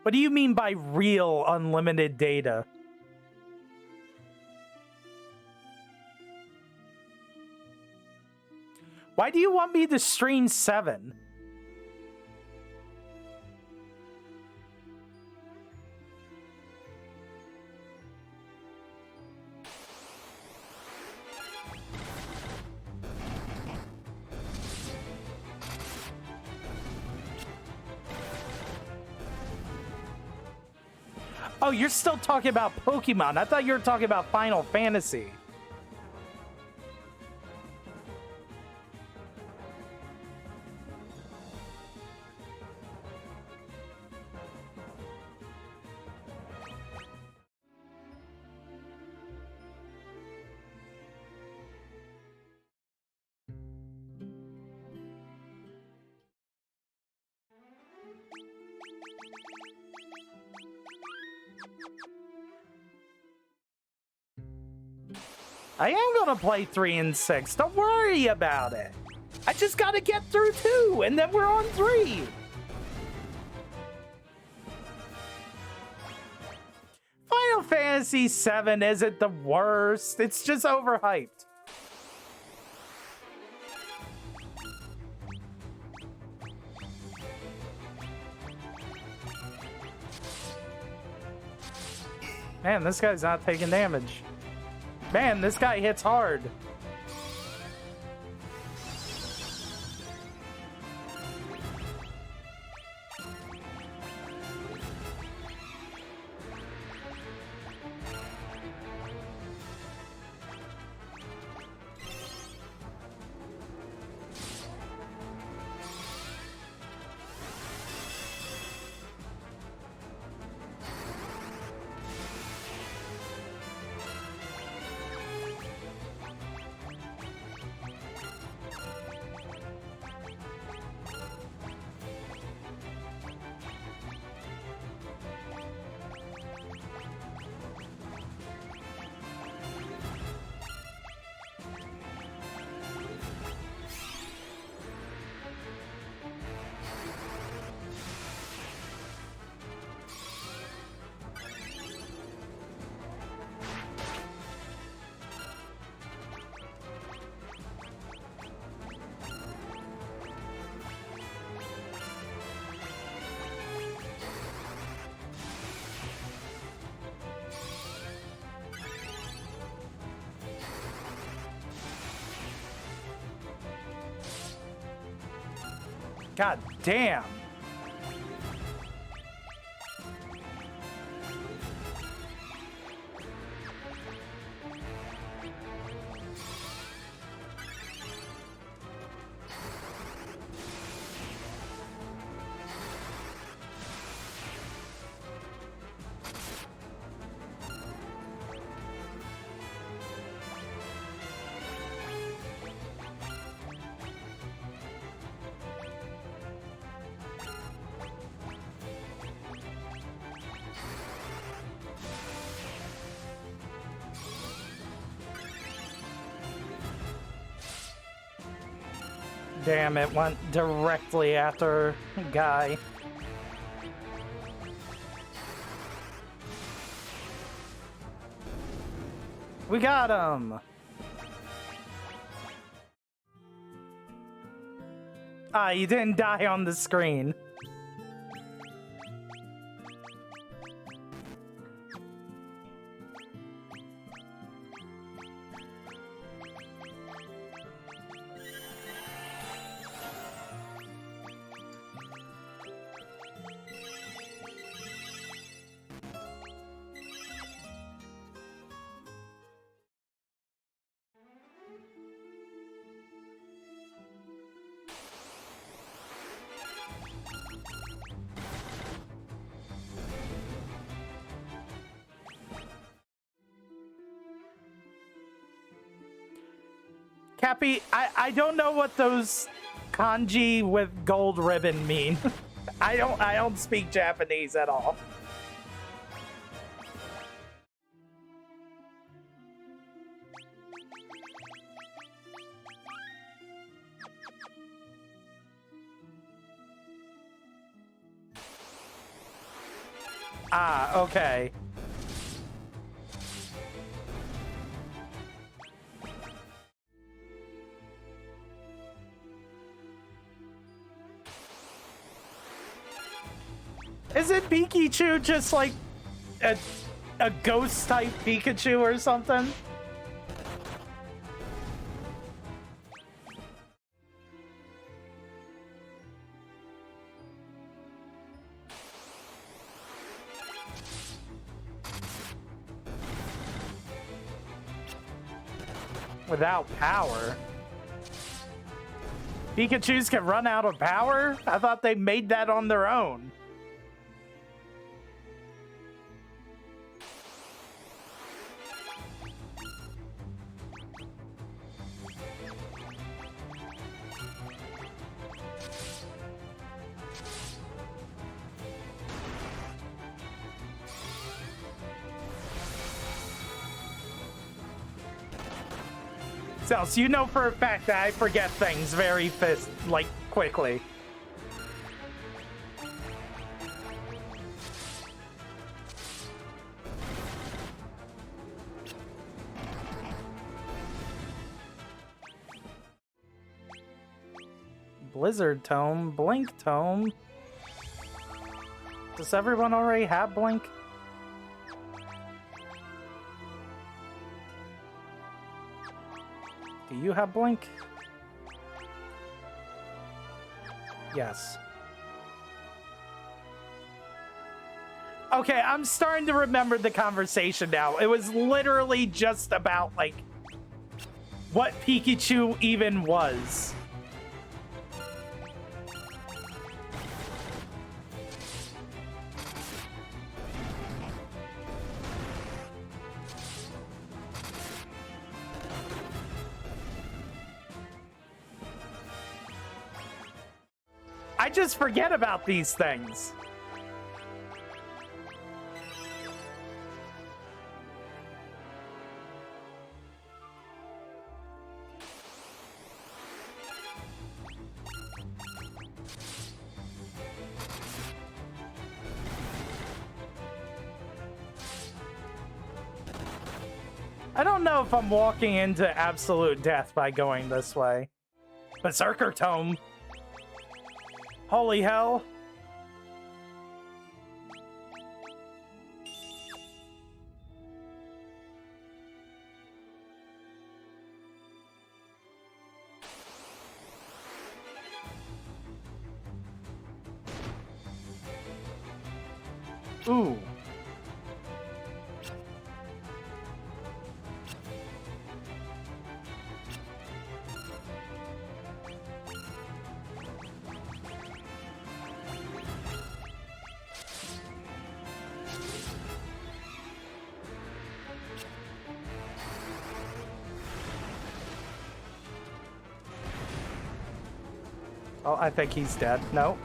What do you mean by real unlimited data? Why do you want me to stream 7? Oh, you're still talking about Pokemon. I thought you were talking about Final Fantasy. I am gonna play 3 and 6. Don't worry about it. I just gotta get through 2, and then we're on 3. Fantasy VII isn't the worst. It's just overhyped. Man, this guy's not taking damage. Man, this guy hits hard. God damn. Damn, it went directly after Guy. We got him! Ah, you didn't die on the screen. Cappy, I don't know what those kanji with gold ribbon mean. I don't speak Japanese at all. Ah, okay. Isn't Pikachu just like a ghost type Pikachu or something? Without power? Pikachus can run out of power? I thought they made that on their own. So you know for a fact that I forget things very quickly. Blizzard Tome, Blink Tome. Does everyone already have Blink? Do you have Blink? Yes. Okay, I'm starting to remember the conversation now. It was literally just about, like, what Pikachu even was. I just forget about these things. I don't know if I'm walking into absolute death by going this way. Berserker Tome. Holy hell. Ooh. Oh, I think he's dead. No.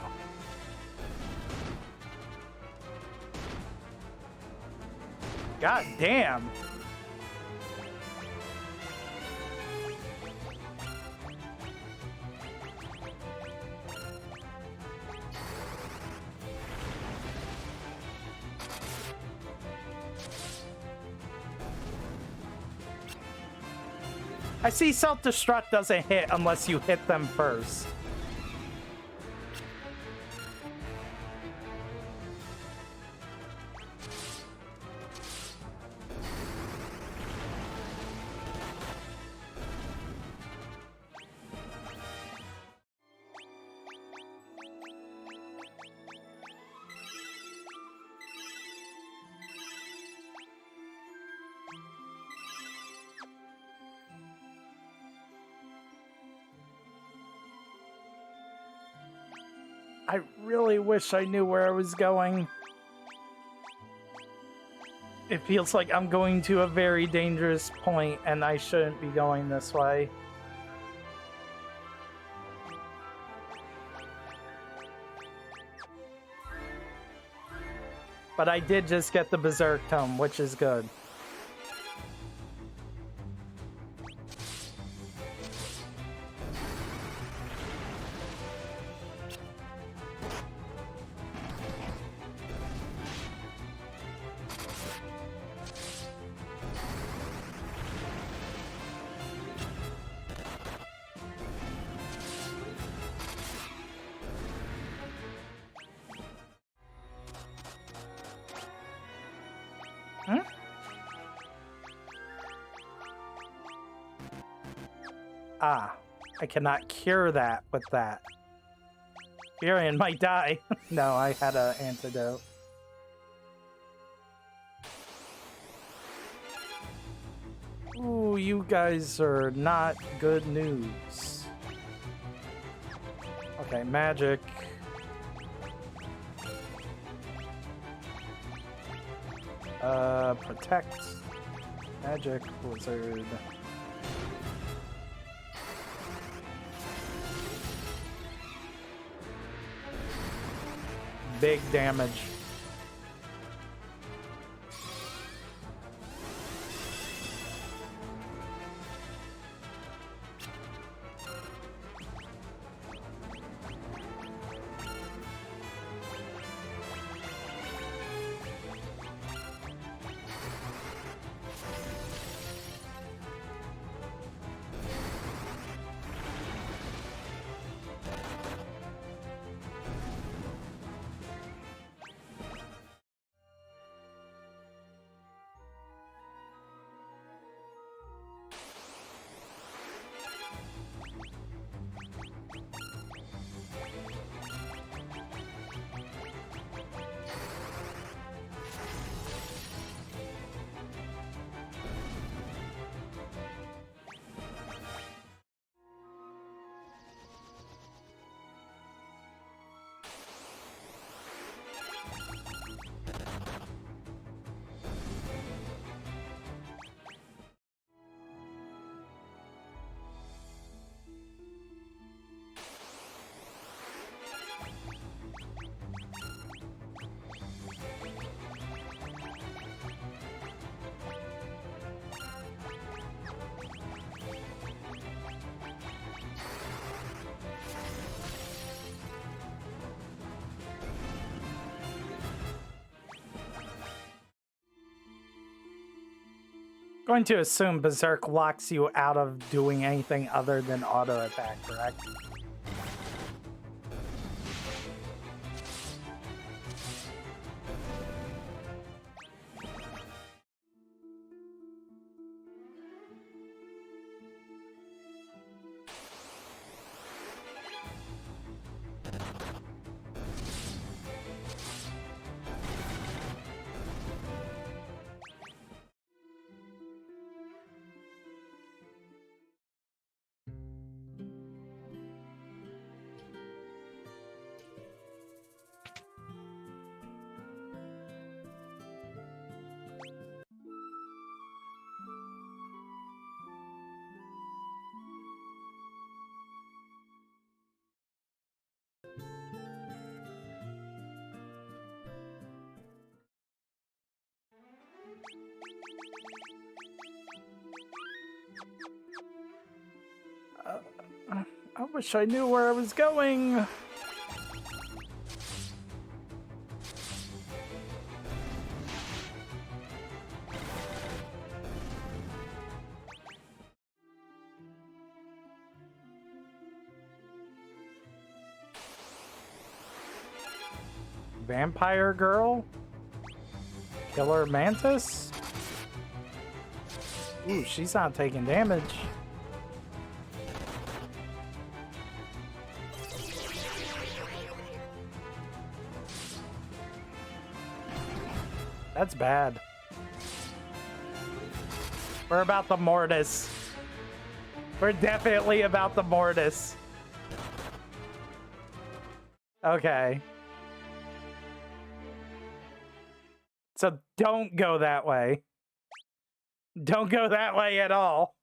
God damn. I see self-destruct doesn't hit unless you hit them first. I really wish I knew where I was going. It feels like I'm going to a very dangerous point and I shouldn't be going this way. But I did just get the Berserk Tome, which is good. Ah, I cannot cure that with that. Furion might die. No, I had an antidote. Ooh, you guys are not good news. Okay, magic. Protect. Magic, wizard. Big damage. Going to assume Berserk locks you out of doing anything other than auto attack, correct? I wish I knew where I was going. Vampire girl? Killer mantis? Ooh, she's not taking damage. That's bad. We're about the Mortis. We're definitely about the Mortis. Okay. So don't go that way. Don't go that way at all.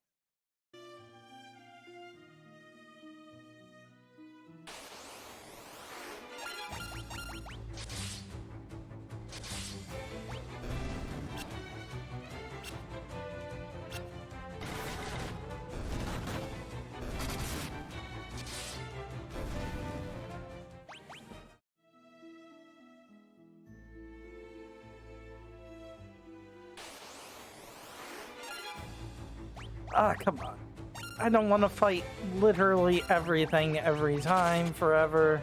Ah, come on. I don't want to fight literally everything every time forever.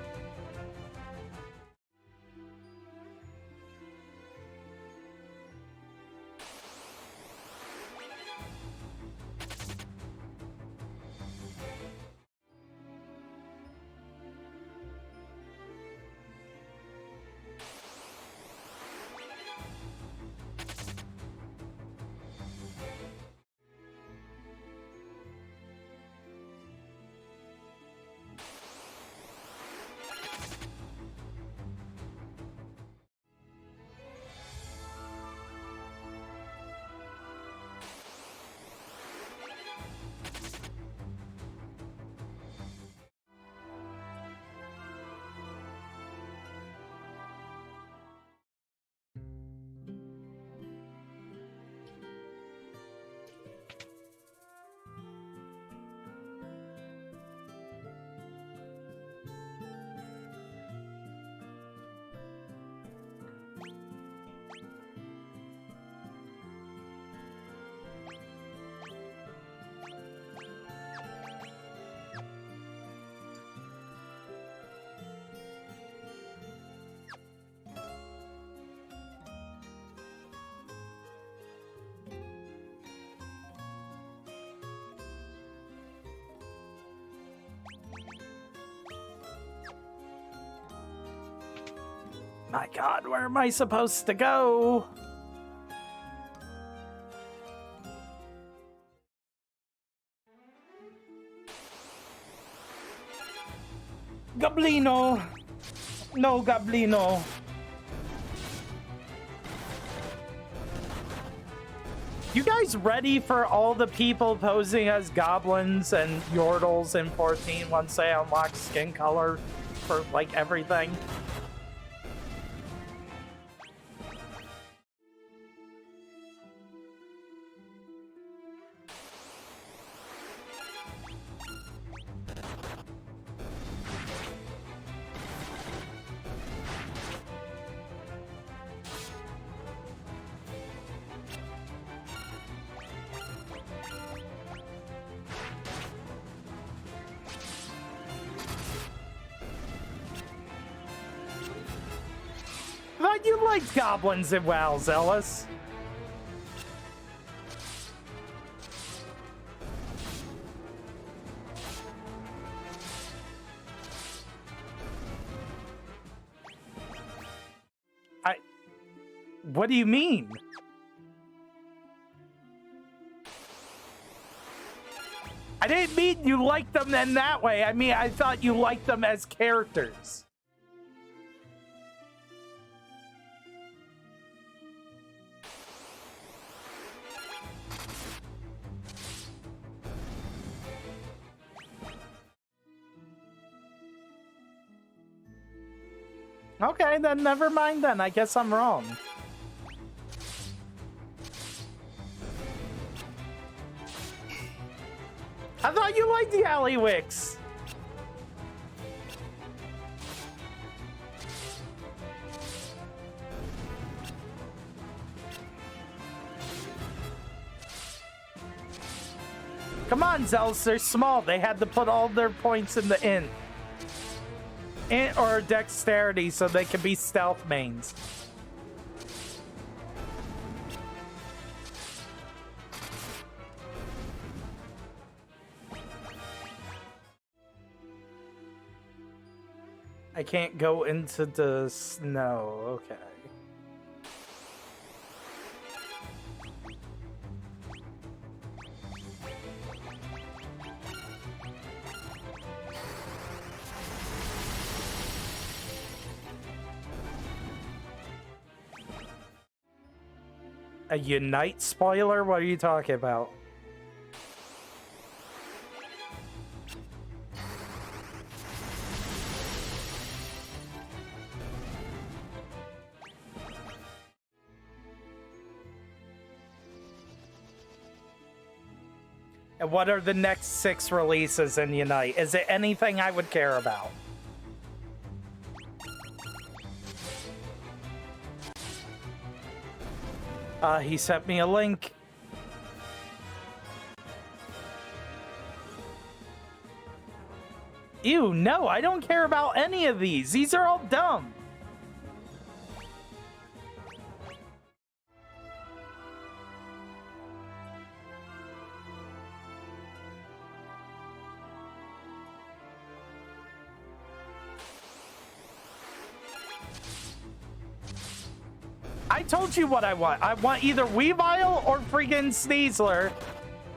My God, where am I supposed to go? Goblino! No, Goblino! You guys ready for all the people posing as goblins and yordles in 14 once they unlock skin color for, like, everything? you liked goblins and WoW, Zealous. What do you mean? I didn't mean you liked them in that way. I mean, I thought you liked them as characters. Okay, then never mind then. I guess I'm wrong. I thought you liked the Allywicks. Come on, Zealous, they're small. They had to put all their points in the int. Int or dexterity so they can be stealth mains. I can't go into the snow. Okay. A Unite spoiler? What are you talking about? And what are the next 6 releases in Unite? Is it anything I would care about? He sent me a link. Ew, no, I don't care about any of these. These are all dumb. I told you what I want. I want either Weavile or friggin' Sneasler.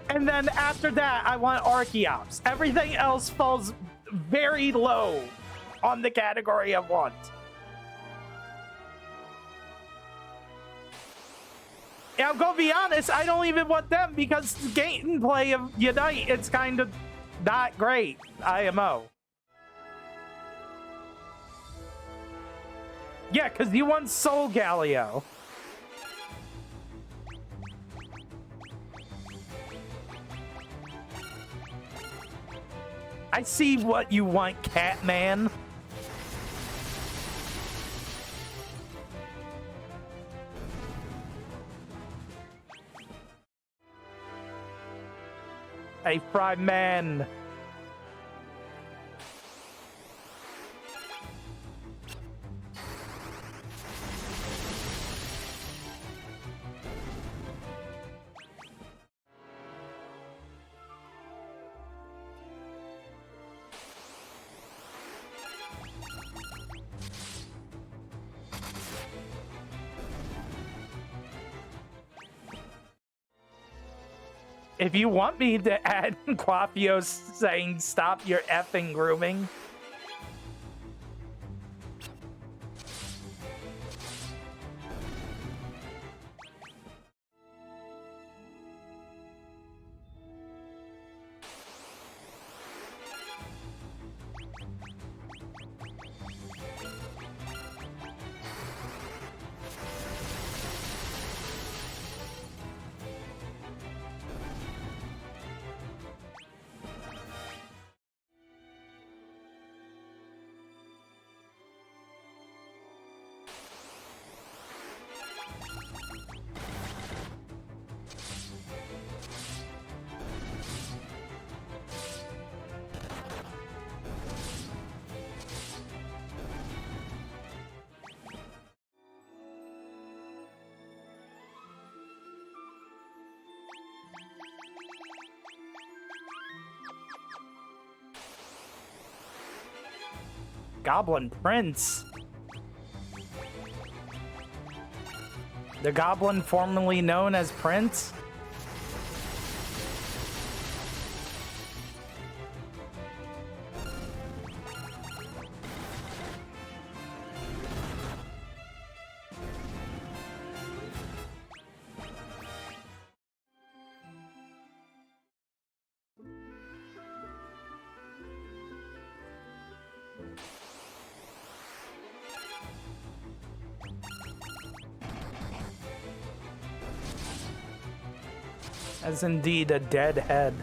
And then after that, I want Archeops. Everything else falls very low on the category of want. Yeah, I'm gonna be honest, I don't even want them because the gameplay of Unite, it's kind of not great. IMO. Yeah, because you want Soul Galio. I see what you want, Catman. A fry man. If you want me to add Quafios saying stop your effing grooming. Goblin Prince. The goblin formerly known as Prince? As indeed a dead head.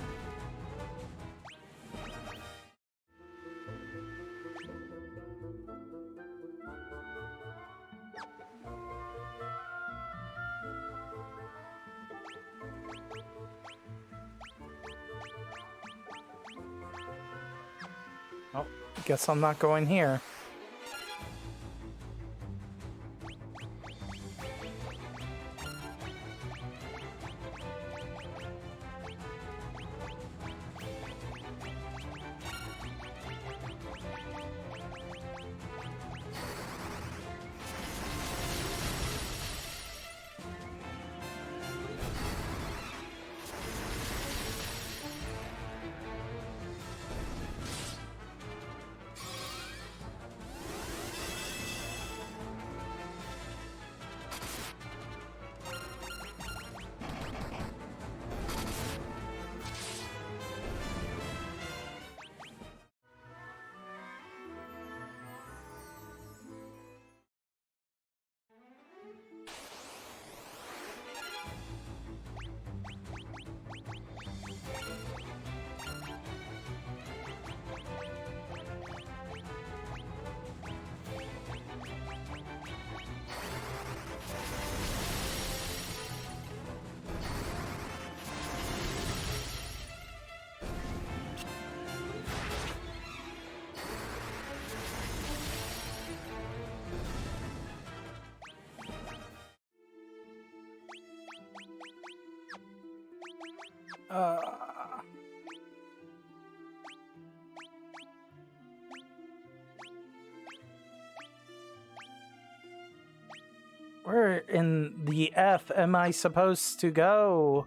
Oh, guess I'm not going here. Where in the F am I supposed to go?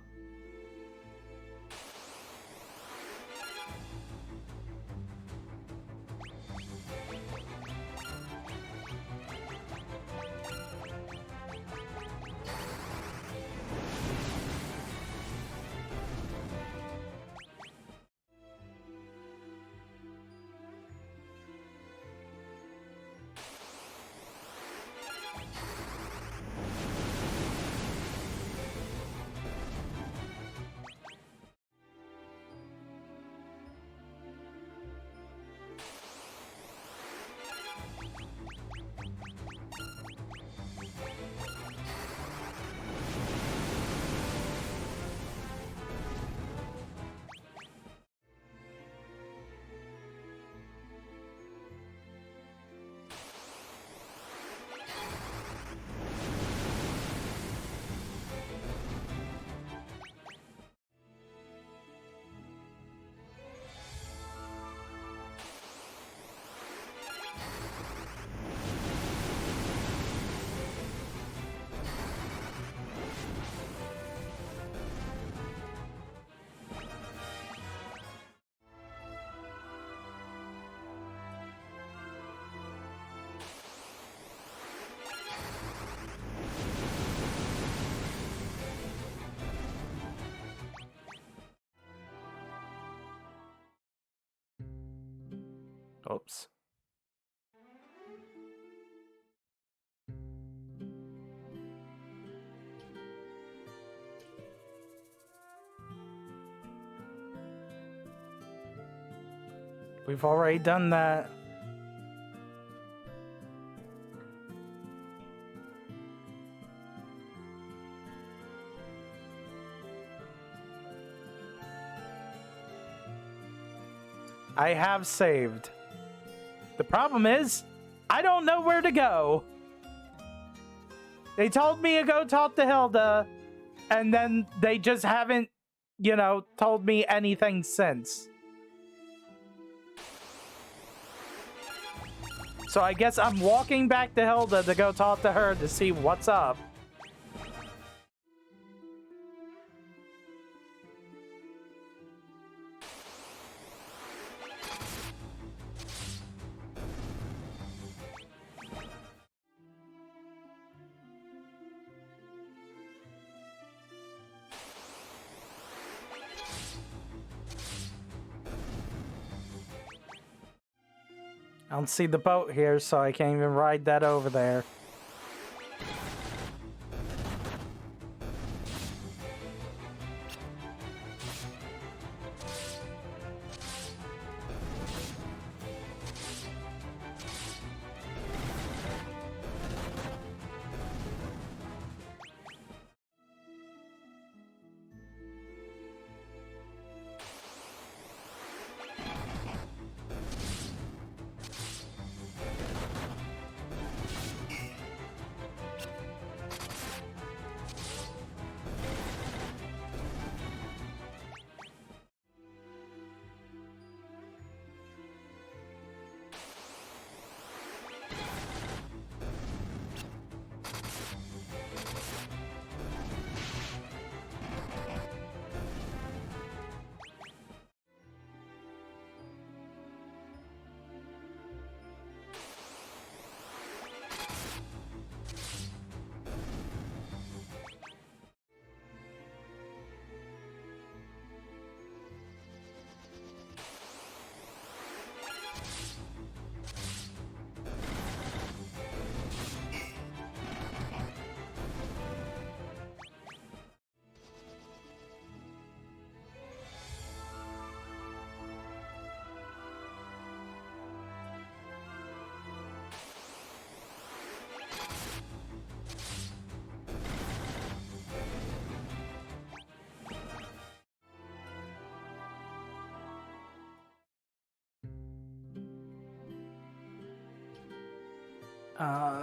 Oops. We've already done that. I have saved. The problem is, I don't know where to go. They told me to go talk to Hilda, and then they just haven't, you know, told me anything since. So I guess I'm walking back to Hilda to go talk to her to see what's up. I don't see the boat here, so I can't even ride that over there.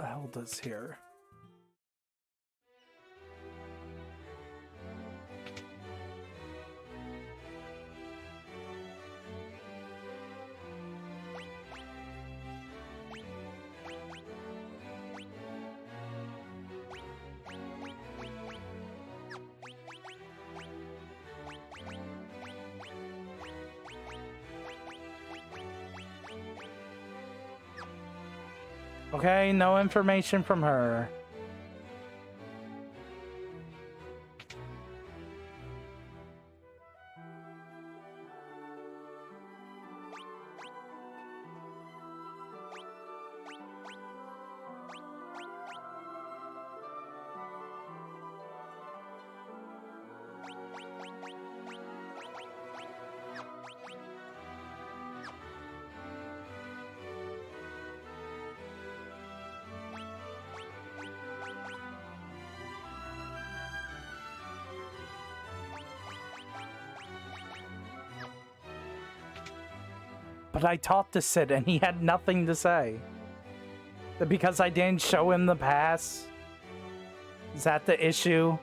Hilda's here. Okay, no information from her. But I talked to Sid and he had nothing to say. That because I didn't show him the pass? Is that the issue?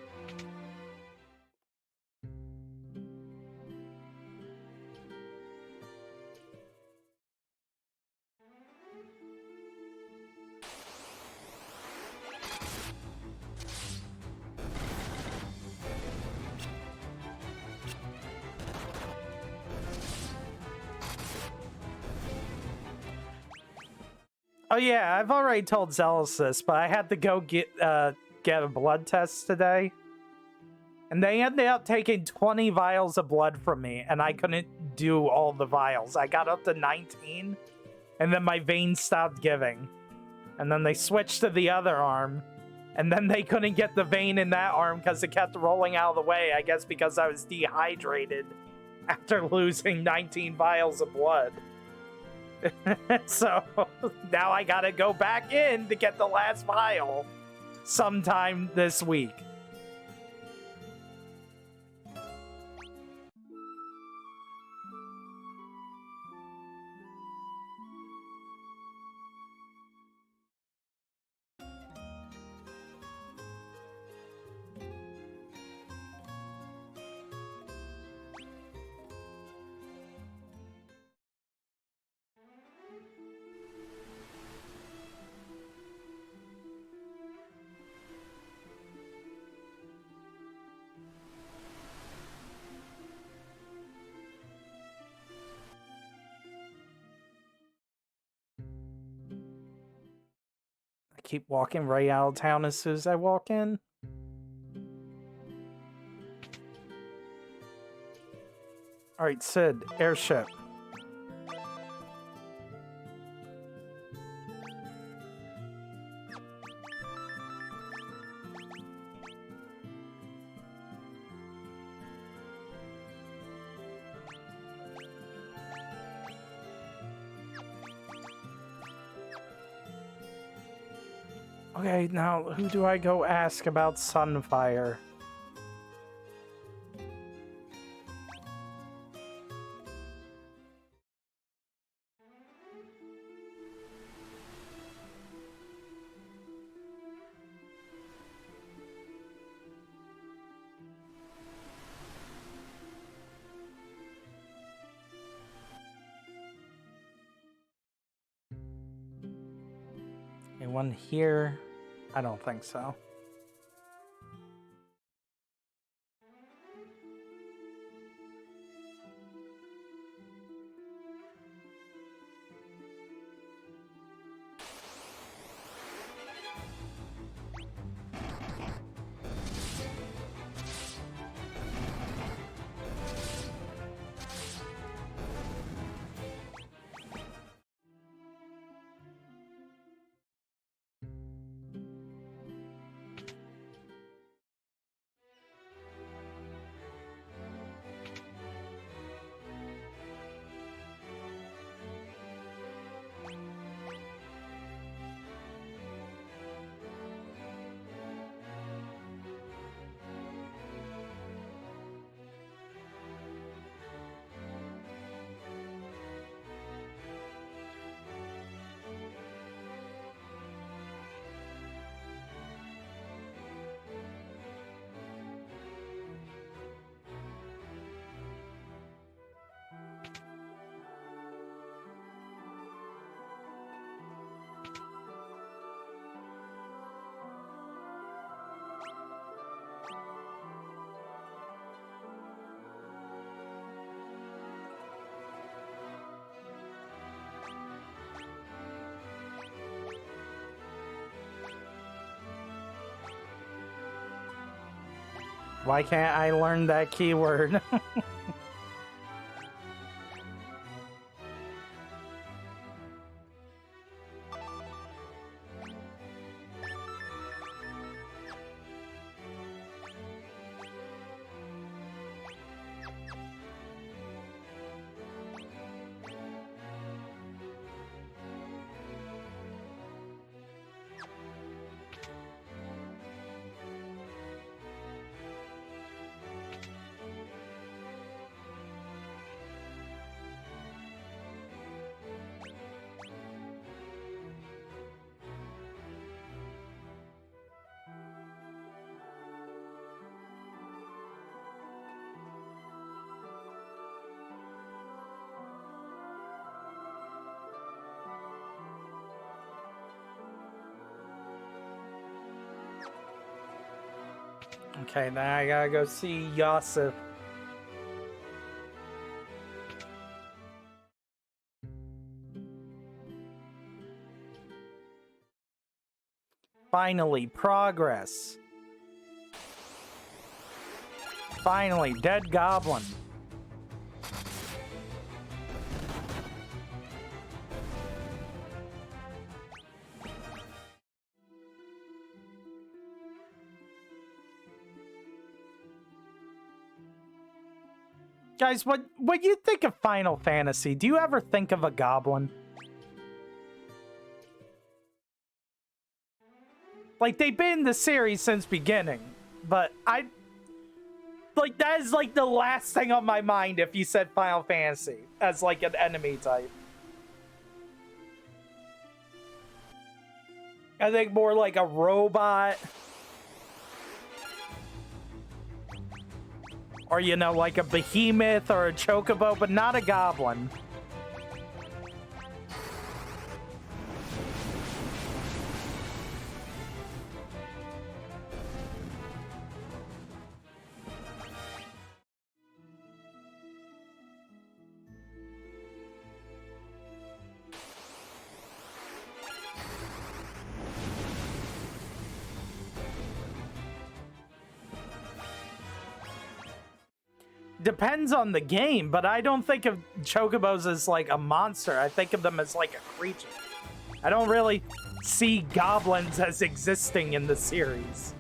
Oh yeah, I've already told Zealous this, but I had to go get a blood test today. And they ended up taking 20 vials of blood from me, and I couldn't do all the vials. I got up to 19, and then my veins stopped giving. And then they switched to the other arm, and then they couldn't get the vein in that arm because it kept rolling out of the way, I guess because I was dehydrated after losing 19 vials of blood. So now I gotta go back in to get the last vial sometime this week. keep walking right out of town as soon as I walk in. Alright, Sid, airship. Okay, now who do I go ask about Sunfire? Anyone here? I don't think so. Why can't I learn that keyword? Okay, then I gotta go see Yasif. Finally, progress. Finally, dead goblin. Guys, when you think of Final Fantasy, do you ever think of a goblin? Like, they've been in the series since beginning, but like, that is like the last thing on my mind if you said Final Fantasy as like an enemy type. I think more like a robot. Or, you know, like a behemoth or a chocobo, but not a goblin. Depends on the game, but I don't think of chocobos as like a monster. I think of them as like a creature. I don't really see goblins as existing in the series.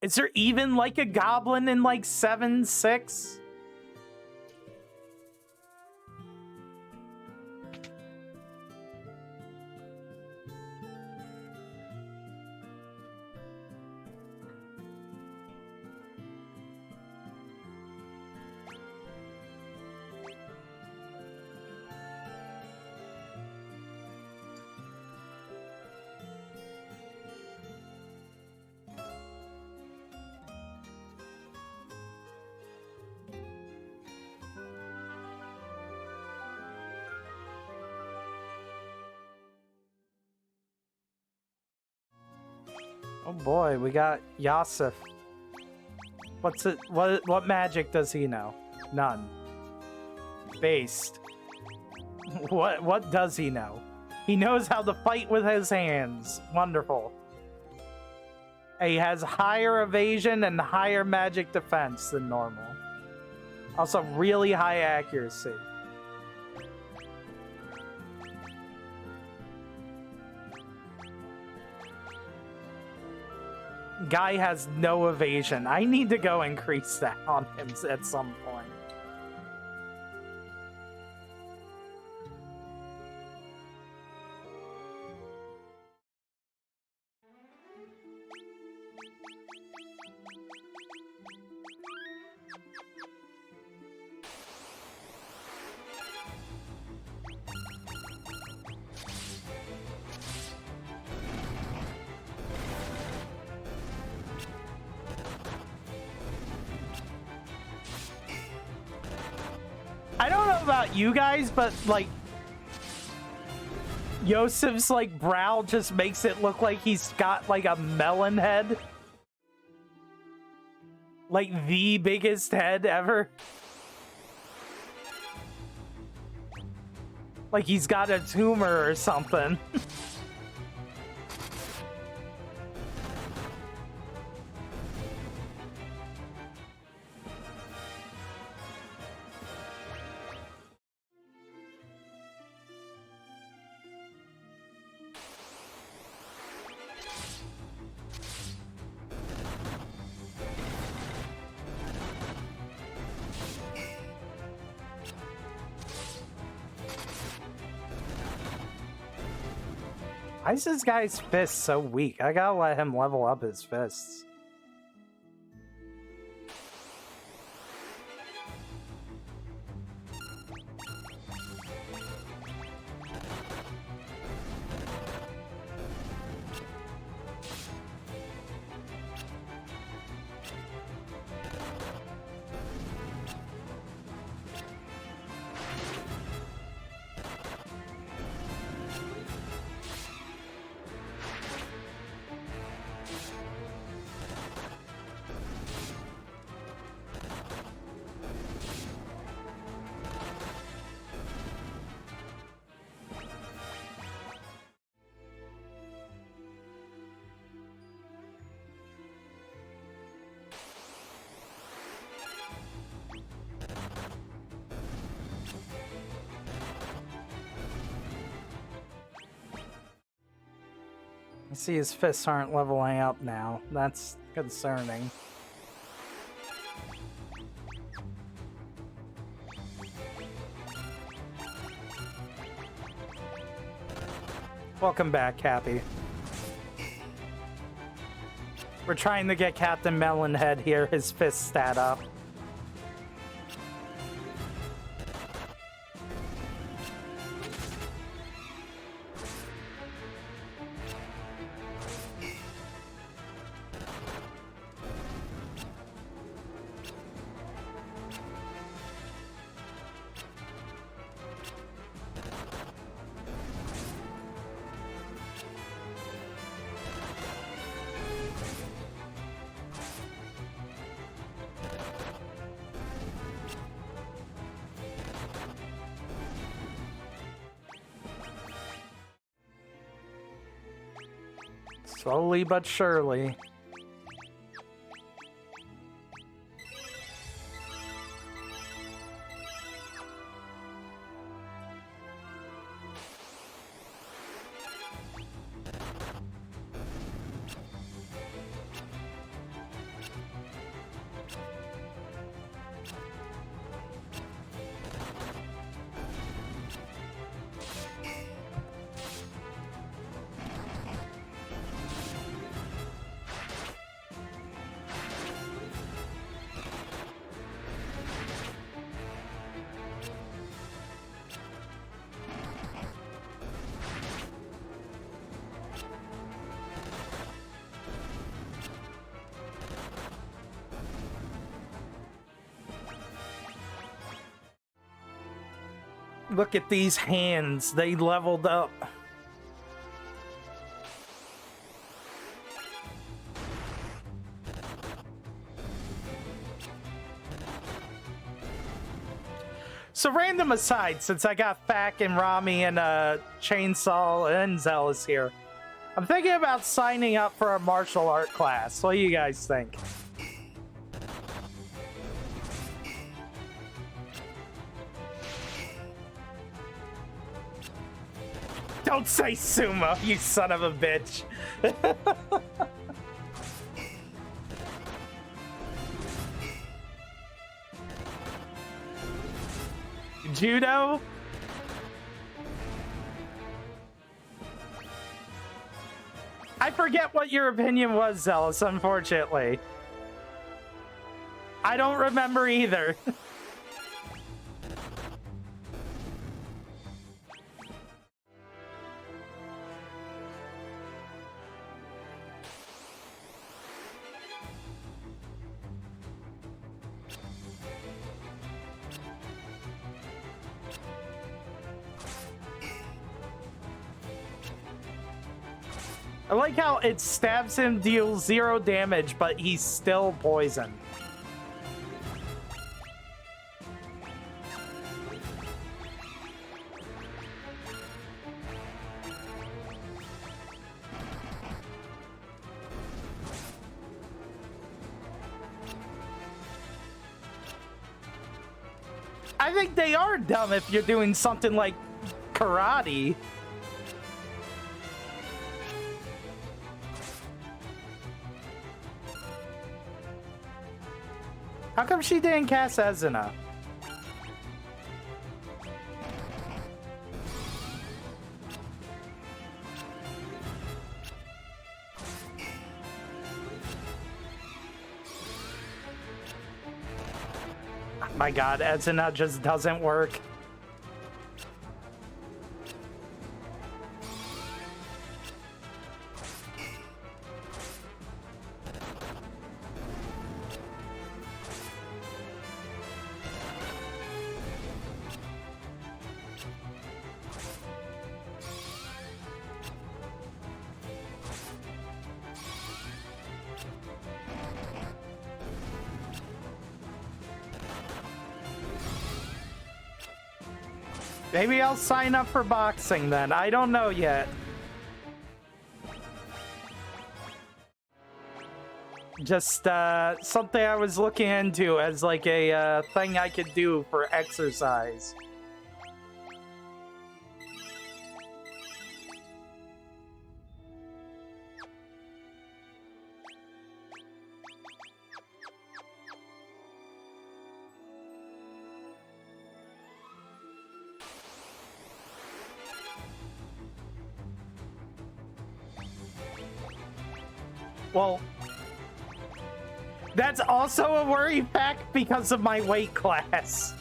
Is there even like a goblin in like 7-6? Oh boy, we got Yasif. What's it? What magic does he know? None. Based. What does he know? He knows how to fight with his hands. Wonderful. He has higher evasion and higher magic defense than normal. Also, really high accuracy. Guy has no evasion. I need to go increase that on him at some point. I don't know about you guys, but like Yosef's like brow just makes it look like he's got like a melon head. Like the biggest head ever. Like he's got a tumor or something. Why is this guy's fist so weak? I gotta let him level up his fists. I see his fists aren't leveling up now. That's concerning. Welcome back, Cappy. We're trying to get Captain Melonhead here, his fist stat up. Slowly but surely. Look at these hands. They leveled up. So random aside, since I got Fack and Rami and Chainsaw and Zealous here, I'm thinking about signing up for a martial art class. What do you guys think? Don't say sumo, you son of a bitch. Judo? I forget what your opinion was, Zealous, unfortunately. I don't remember either. I like how it stabs him, deals 0 damage, but he's still poisoned. I think they are dumb if you're doing something like karate. How come she didn't cast Ezina? Oh my god, Ezina just doesn't work. Maybe I'll sign up for boxing then. I don't know yet. Just something I was looking into as like a thing I could do for exercise. Well, that's also a worry fact because of my weight class.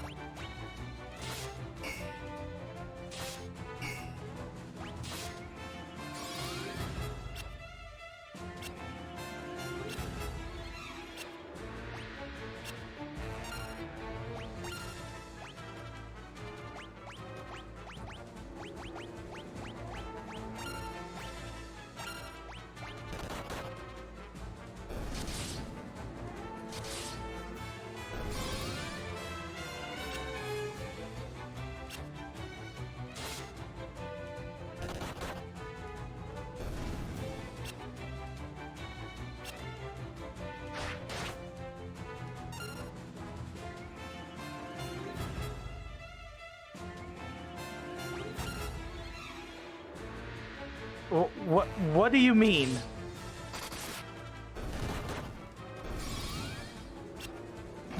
What do you mean?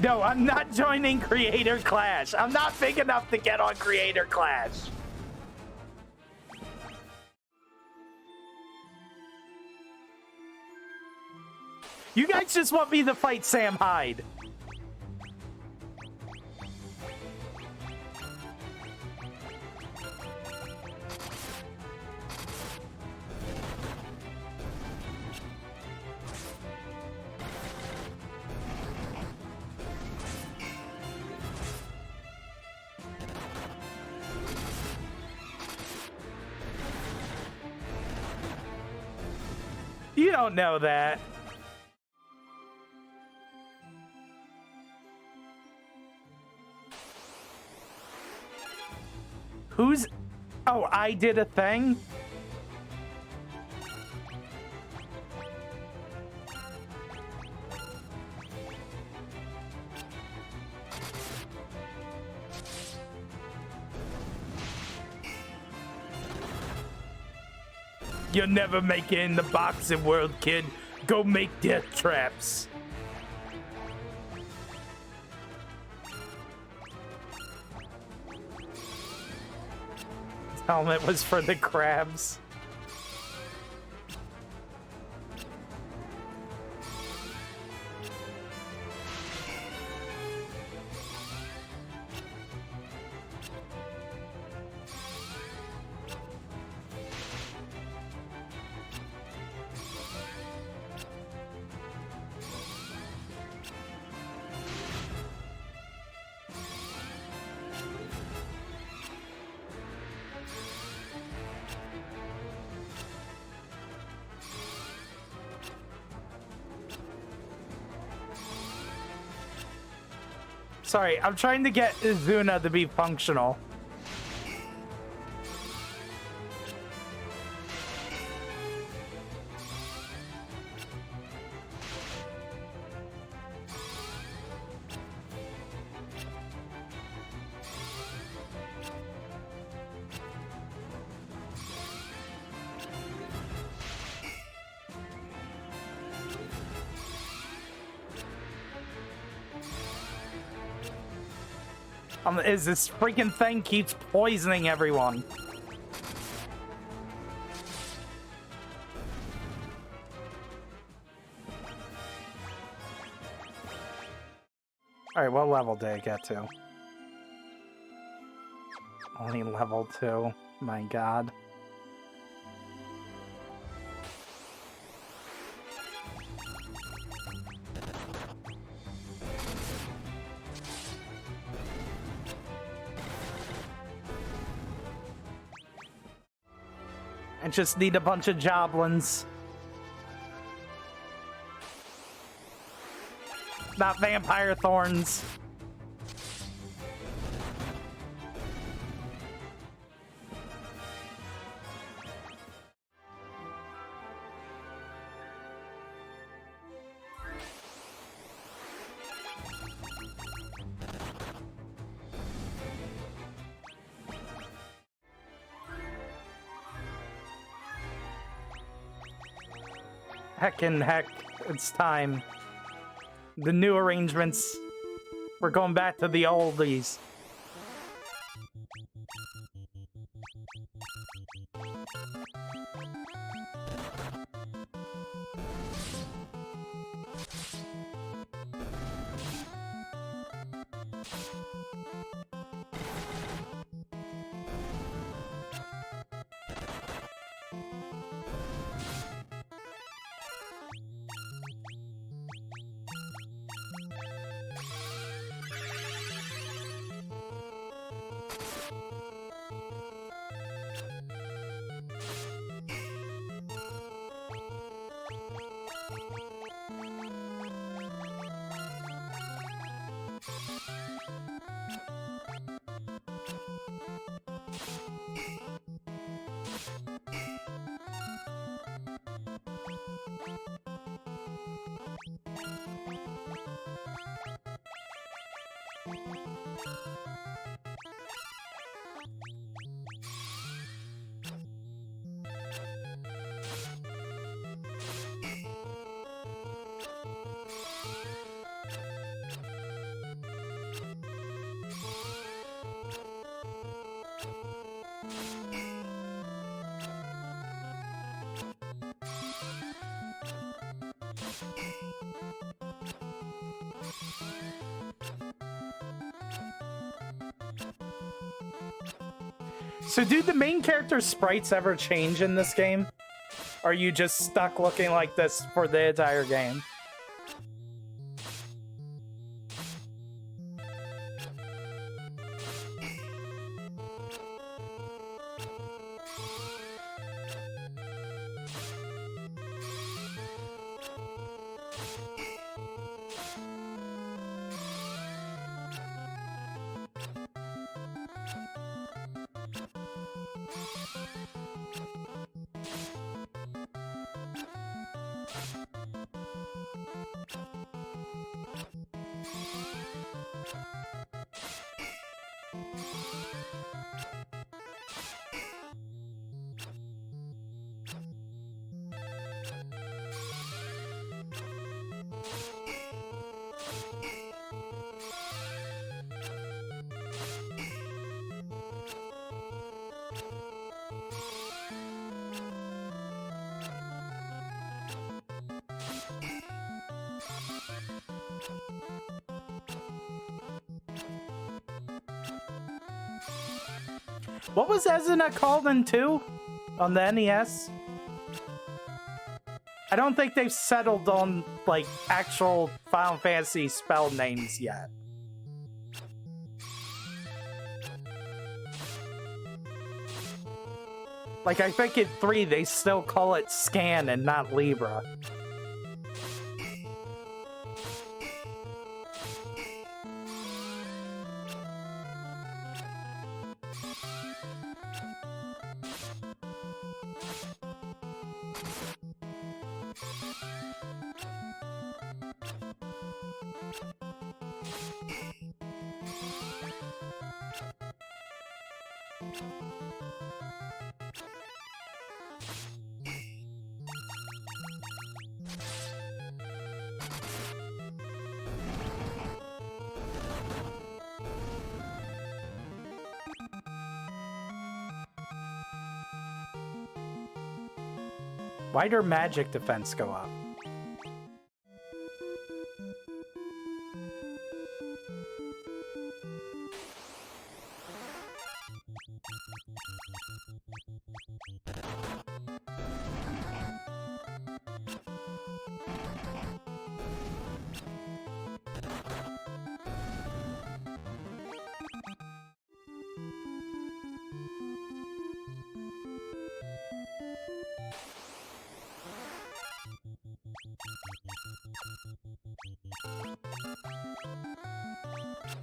No, I'm not joining Creator Clash. I'm not big enough to get on Creator Clash. You guys just want me to fight Sam Hyde. You don't know that. Who's... Oh, I did a thing? You'll never make it in the boxing world, kid. Go make death traps. His helmet was for the crabs. Sorry, I'm trying to get Izuna to be functional. Is this freaking thing keeps poisoning everyone. Alright, what level did I get to? Only level 2. My god. I just need a bunch of joblins. Not vampire thorns. Heckin' heck, it's time. The new arrangements. We're going back to the oldies. So do the main character's sprites ever change in this game? Or are you just stuck looking like this for the entire game? What was Ezina called in 2 on the NES? I don't think they've settled on, like, actual Final Fantasy spell names yet. Like, I think in 3 they still call it Scan and not Libra. Why'd her magic defense go up?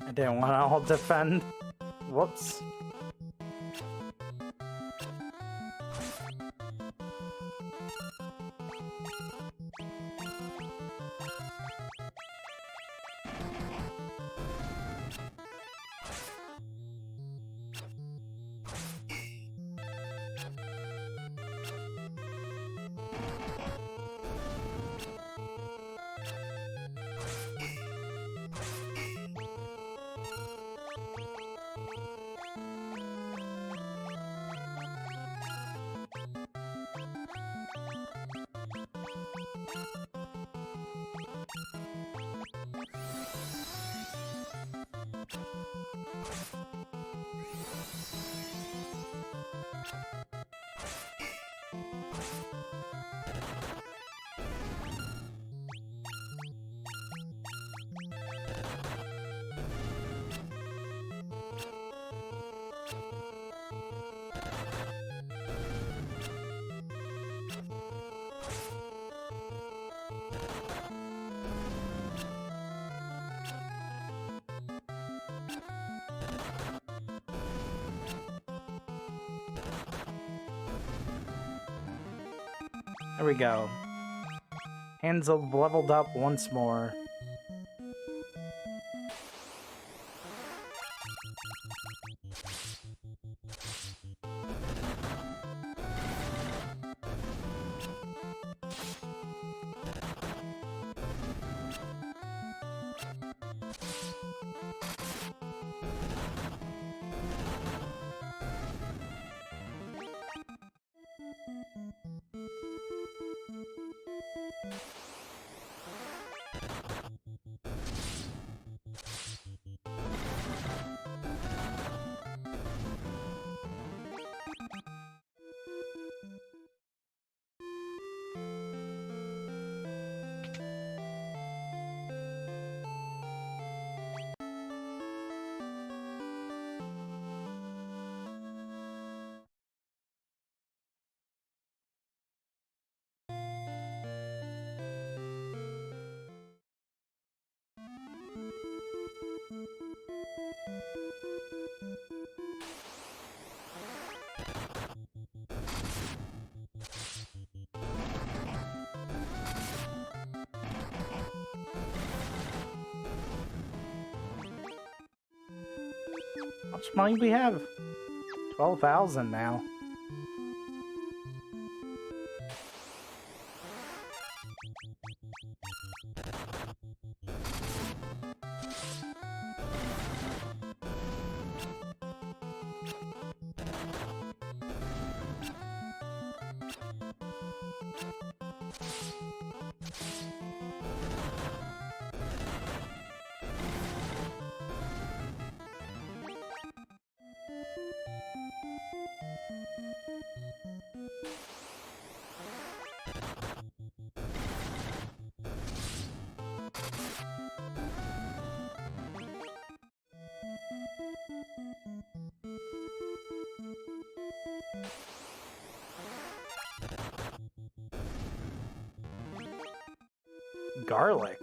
I didn't want to all defend. Whoops. There we go. Hands have leveled up once more. much money we have? 12,000 now. Garlic.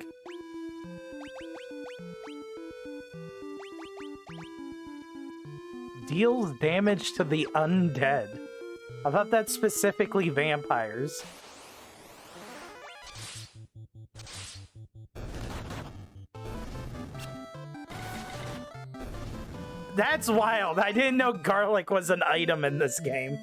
Deals damage to the undead. I thought that's specifically vampires. That's wild. I didn't know garlic was an item in this game.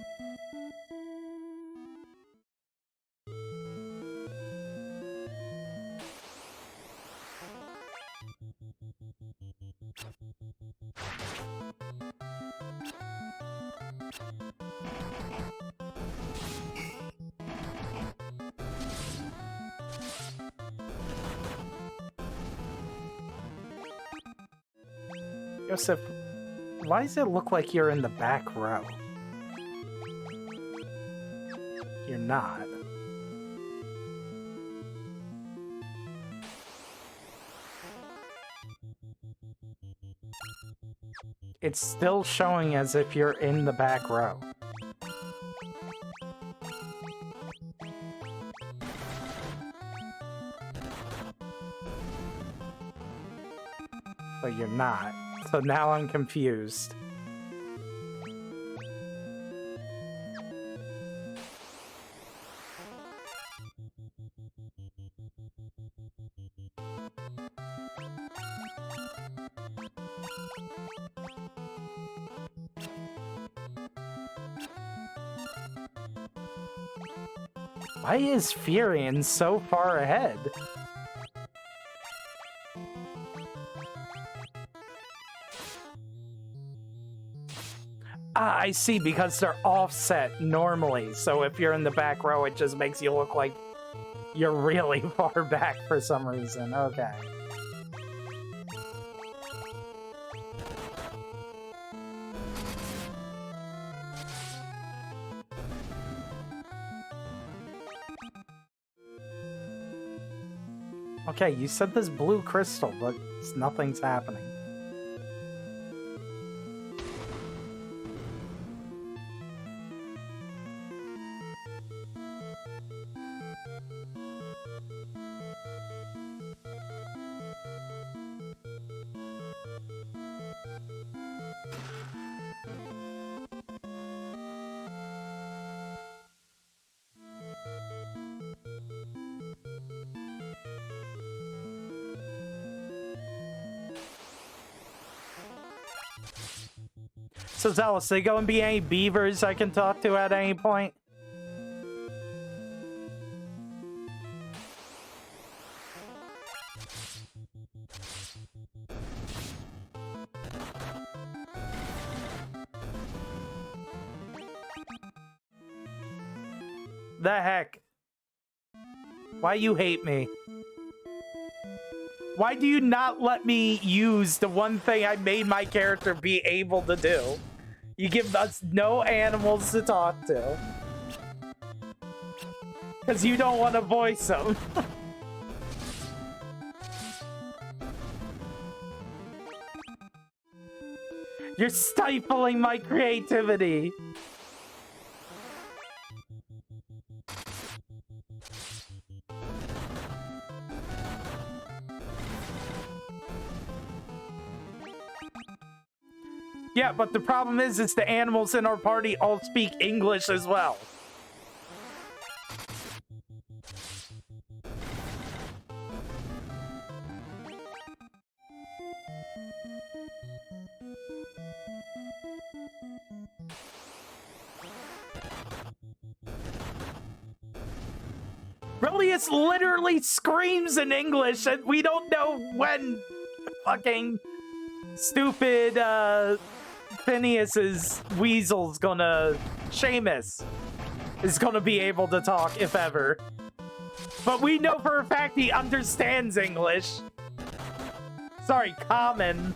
Joseph, why does it look like you're in the back row? You're not. It's still showing as if you're in the back row. But you're not. So now I'm confused. Why is Furion so far ahead? Ah, I see, because they're offset normally. So if you're in the back row, it just makes you look like you're really far back for some reason. Okay. Okay, you said this blue crystal, but nothing's happening. So Zealous, they going to be any beavers I can talk to at any point? The heck? Why you hate me? Why do you not let me use the one thing I made my character be able to do? You give us no animals to talk to. Because you don't want to voice them. You're stifling my creativity. Yeah, but the problem is the animals in our party all speak English as well. Brolucas literally screams in English, and we don't know when fucking stupid Phineas's weasel's gonna... Seamus is gonna be able to talk, if ever. But we know for a fact he understands English. Sorry, common.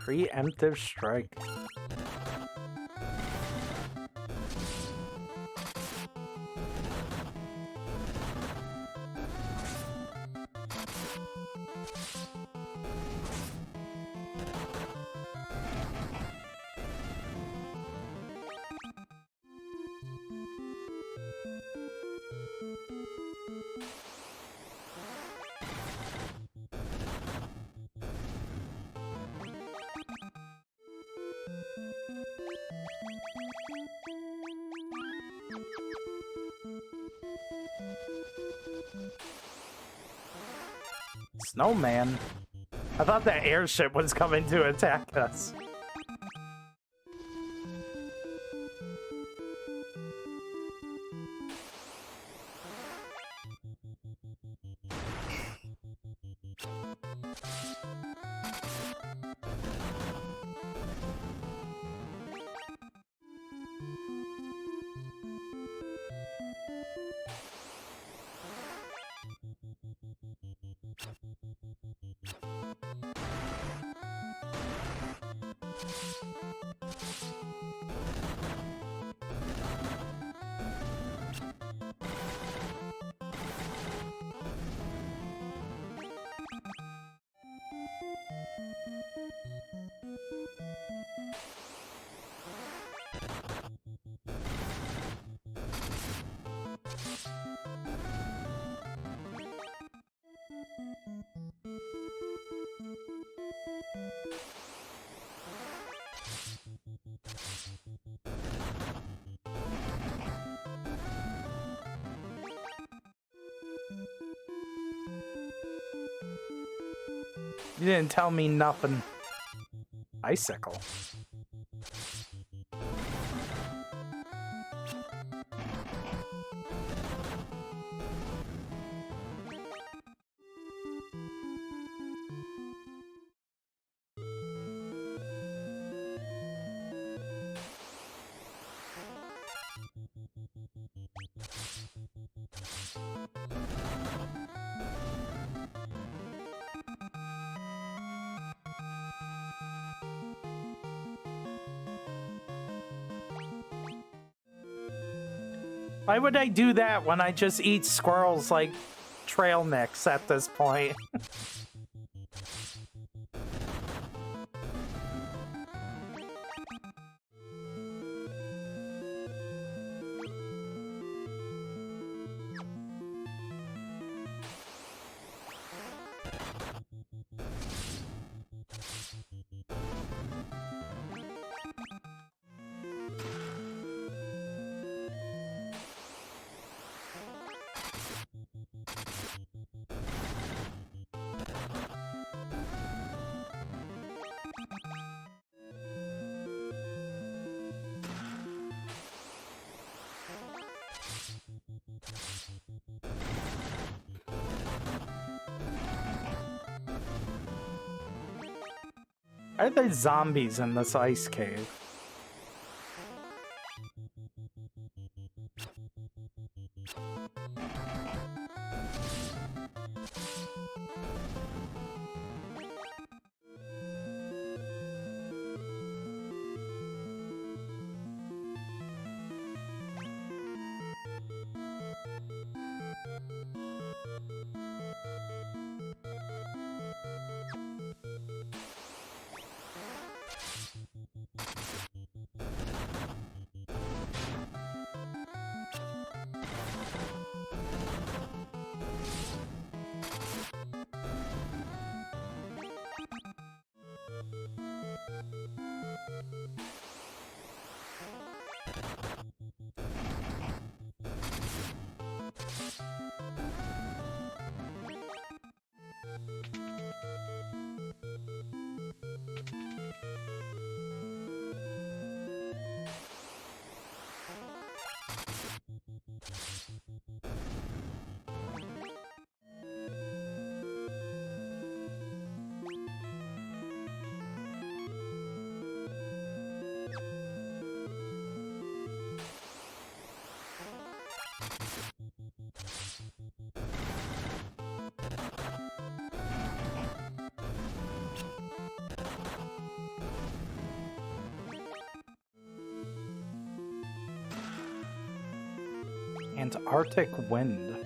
Preemptive strike. Snowman? I thought that airship was coming to attack us. You didn't tell me nothing. Icicle. Why would I do that when I just eat squirrels like trail mix at this point? Are there zombies in this ice cave? Antarctic wind.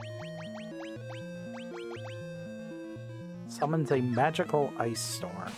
Summons a magical ice storm.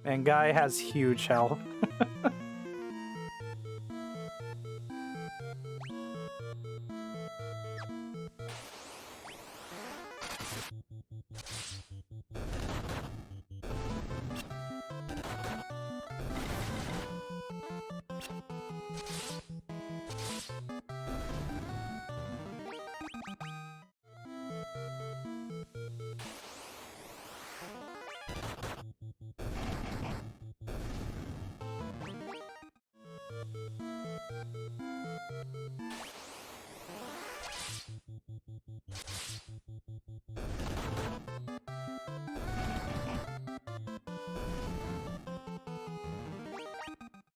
And guy has huge health.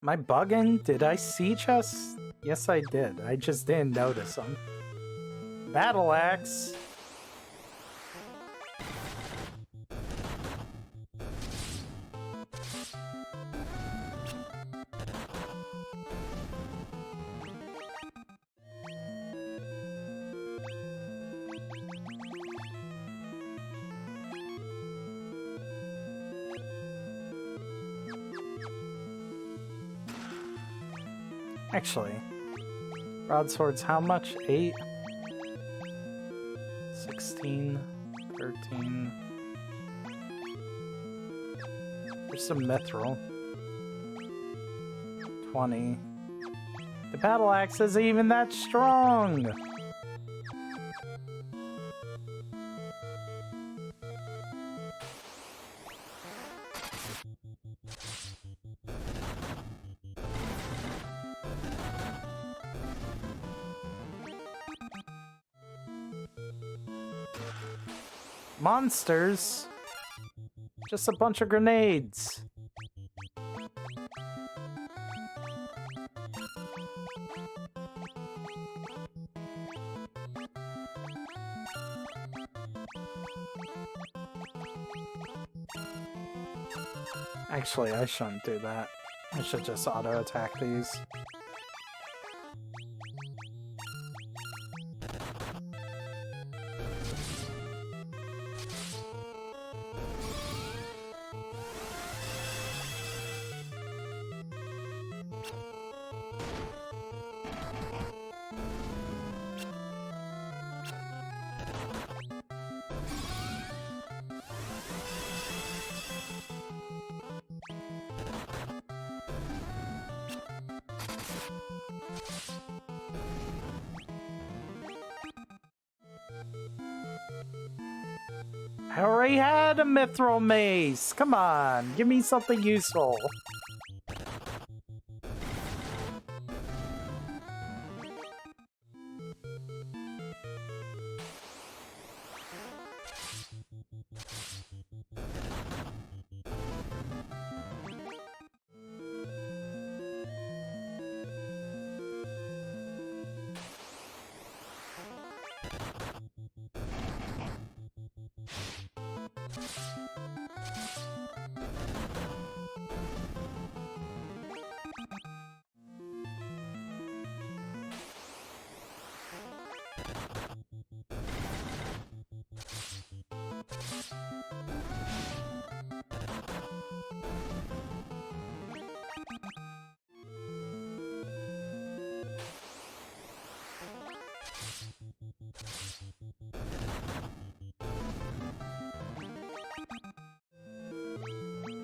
Am I bugging? Did I see chests? Yes, I did. I just didn't notice them. Battle axe. Actually, broadswords, how much? 8? 16? 13? There's some mithril. 20. The battle axe isn't even that strong! Monsters? Just a bunch of grenades. Actually, I shouldn't do that. I should just auto-attack these. I already had a mithril mace. Come on, give me something useful.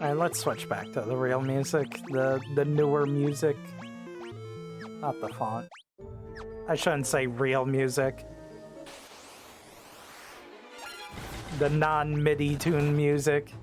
Alright, let's switch back to the real music, the newer music. Not the font. I shouldn't say real music. The non-MIDI tune music.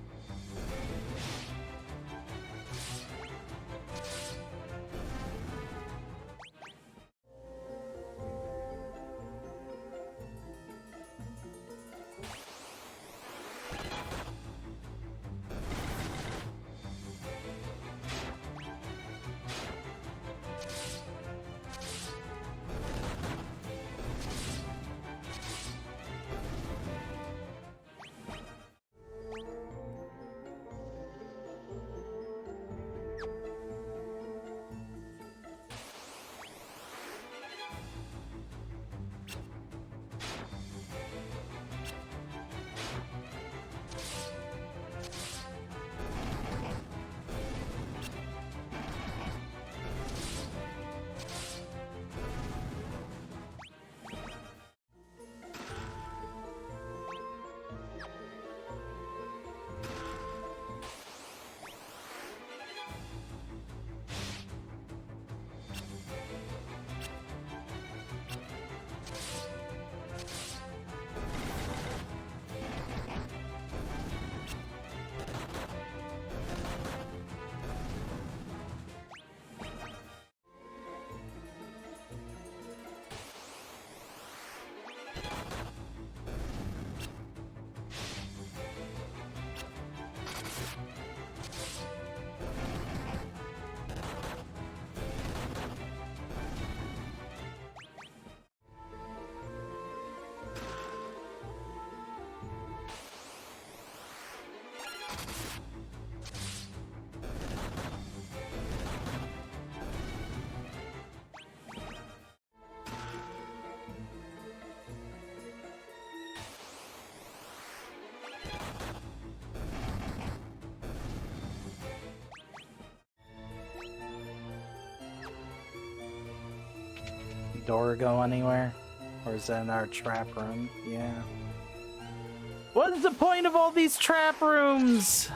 Door go anywhere? Or is that in our trap room? Yeah. What is the point of all these trap rooms?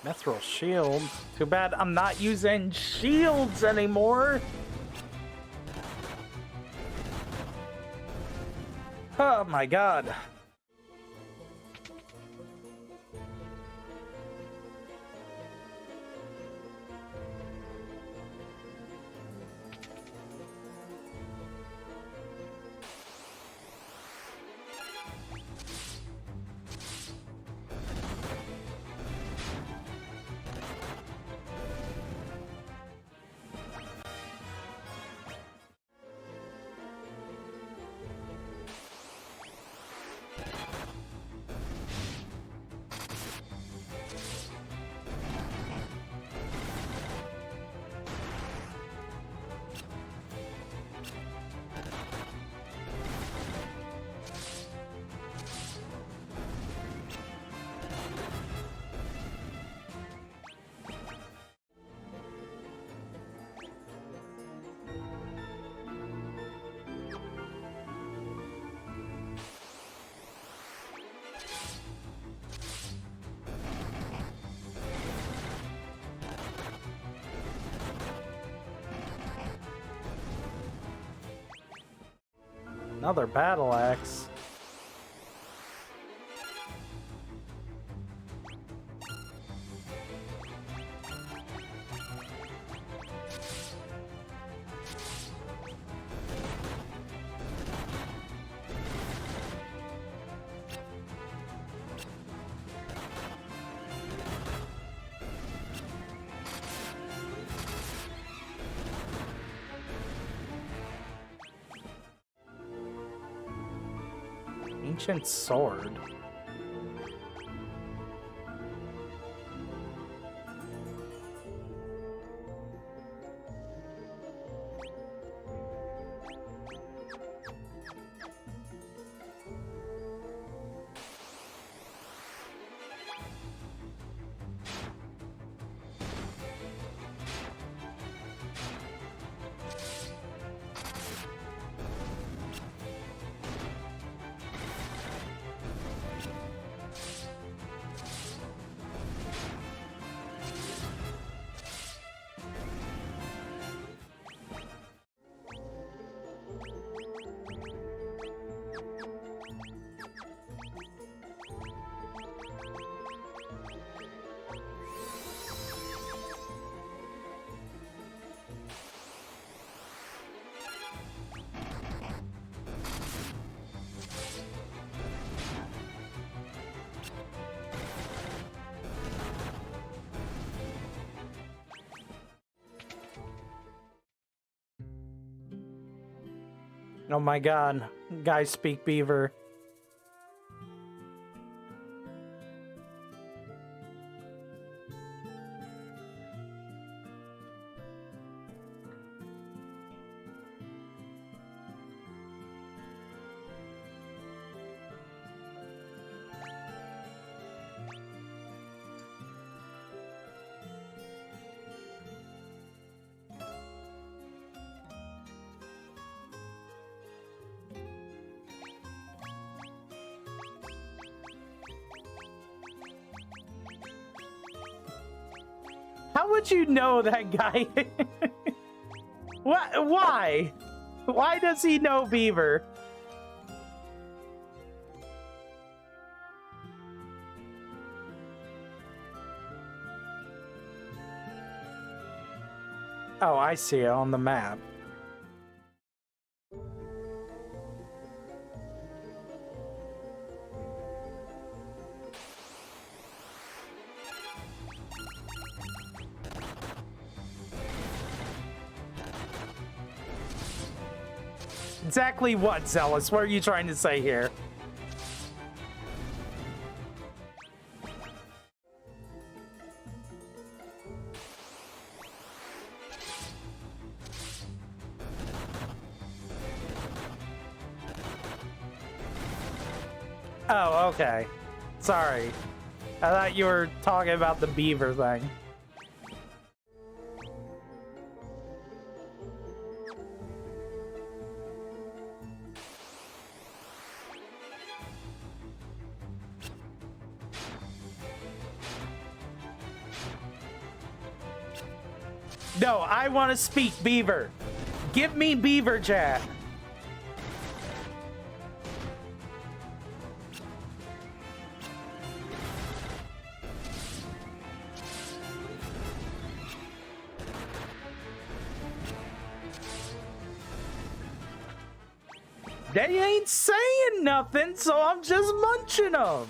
Mithril shield? Too bad I'm not using shields anymore. Oh my god. Another battle axe. Ancient sword. Oh my god, guys speak beaver. How would you know that guy? What? Why? Why does he know beaver? Oh, I see it on the map. Exactly what, Zealous? What are you trying to say here? Oh, okay. Sorry. I thought you were talking about the beaver thing. No, I want to speak beaver. Give me beaver chat. They ain't saying nothing, so I'm just munching them.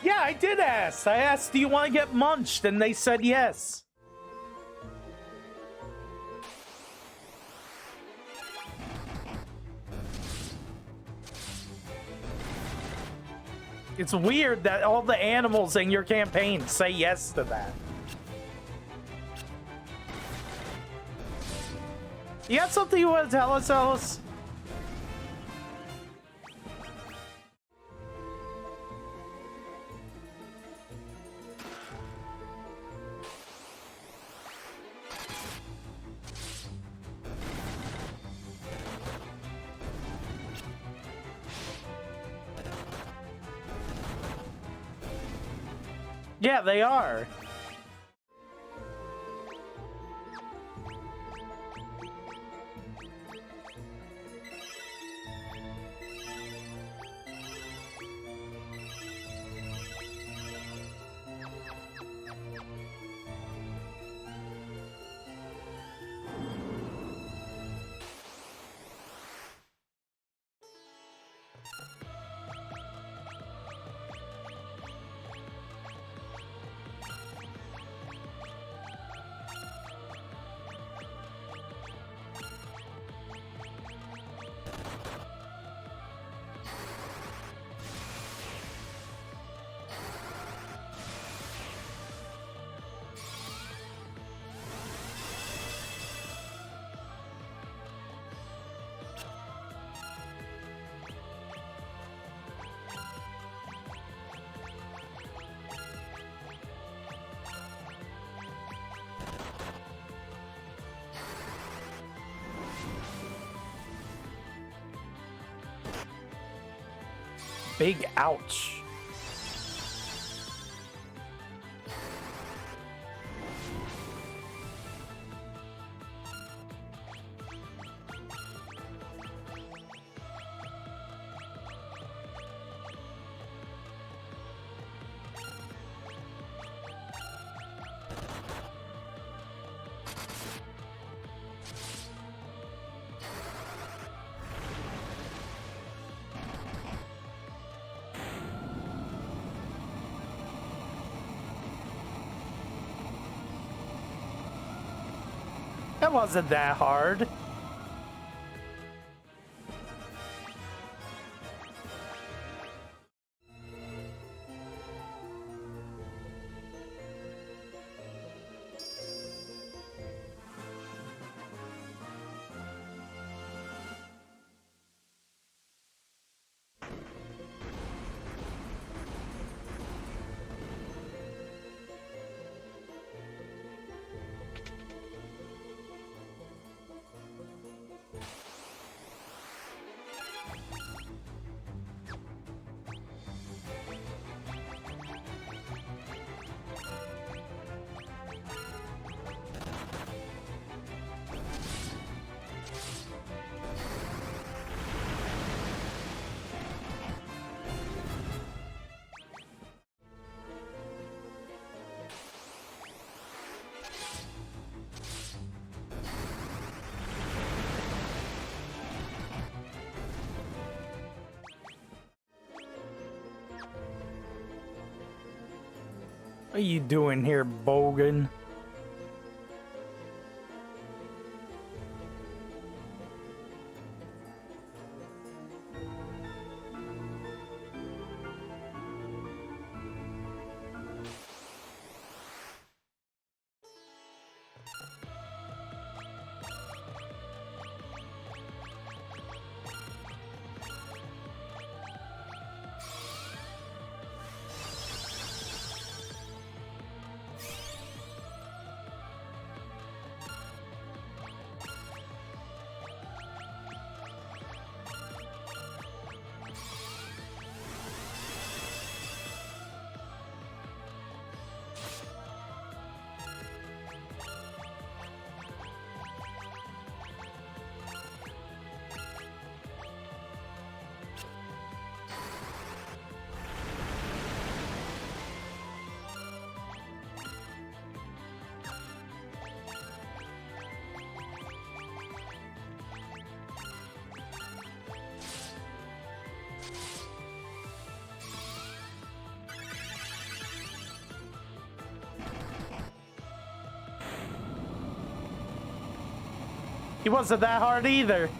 Yeah, I did ask. I asked, do you want to get munched? And they said yes. It's weird that all the animals in your campaign say yes to that. You got something you want to tell us, Alice? Yeah, they are. Big ouch. That wasn't that hard. What are you doing here, Bogan? He wasn't that hard either.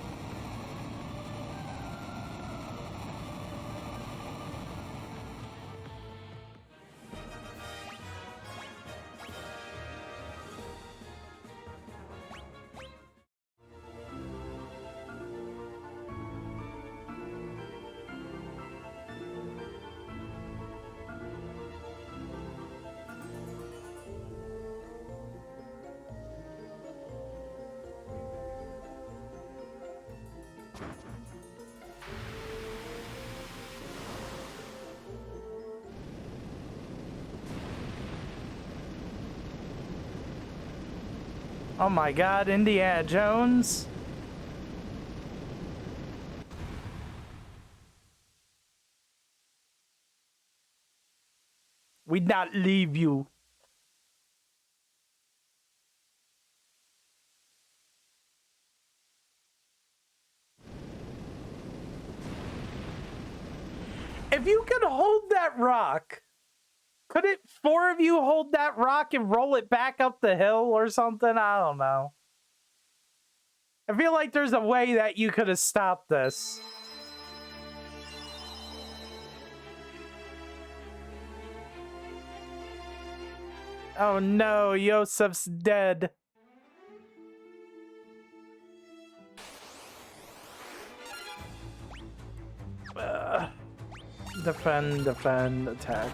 Oh my god, Indiana Jones. We'd not leave you. If you could hold that rock, couldn't four of you hold that rock and roll it back up the hill or something? I don't know. I feel like there's a way that you could have stopped this. Oh no, Yosef's dead. Defend, defend, attack.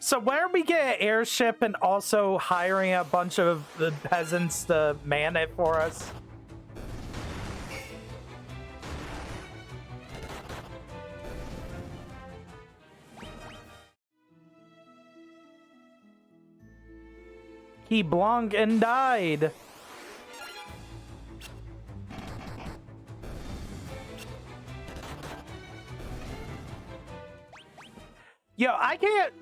So where we get an airship and also hiring a bunch of the peasants to man it for us? He blunk and died. Yo, I can't...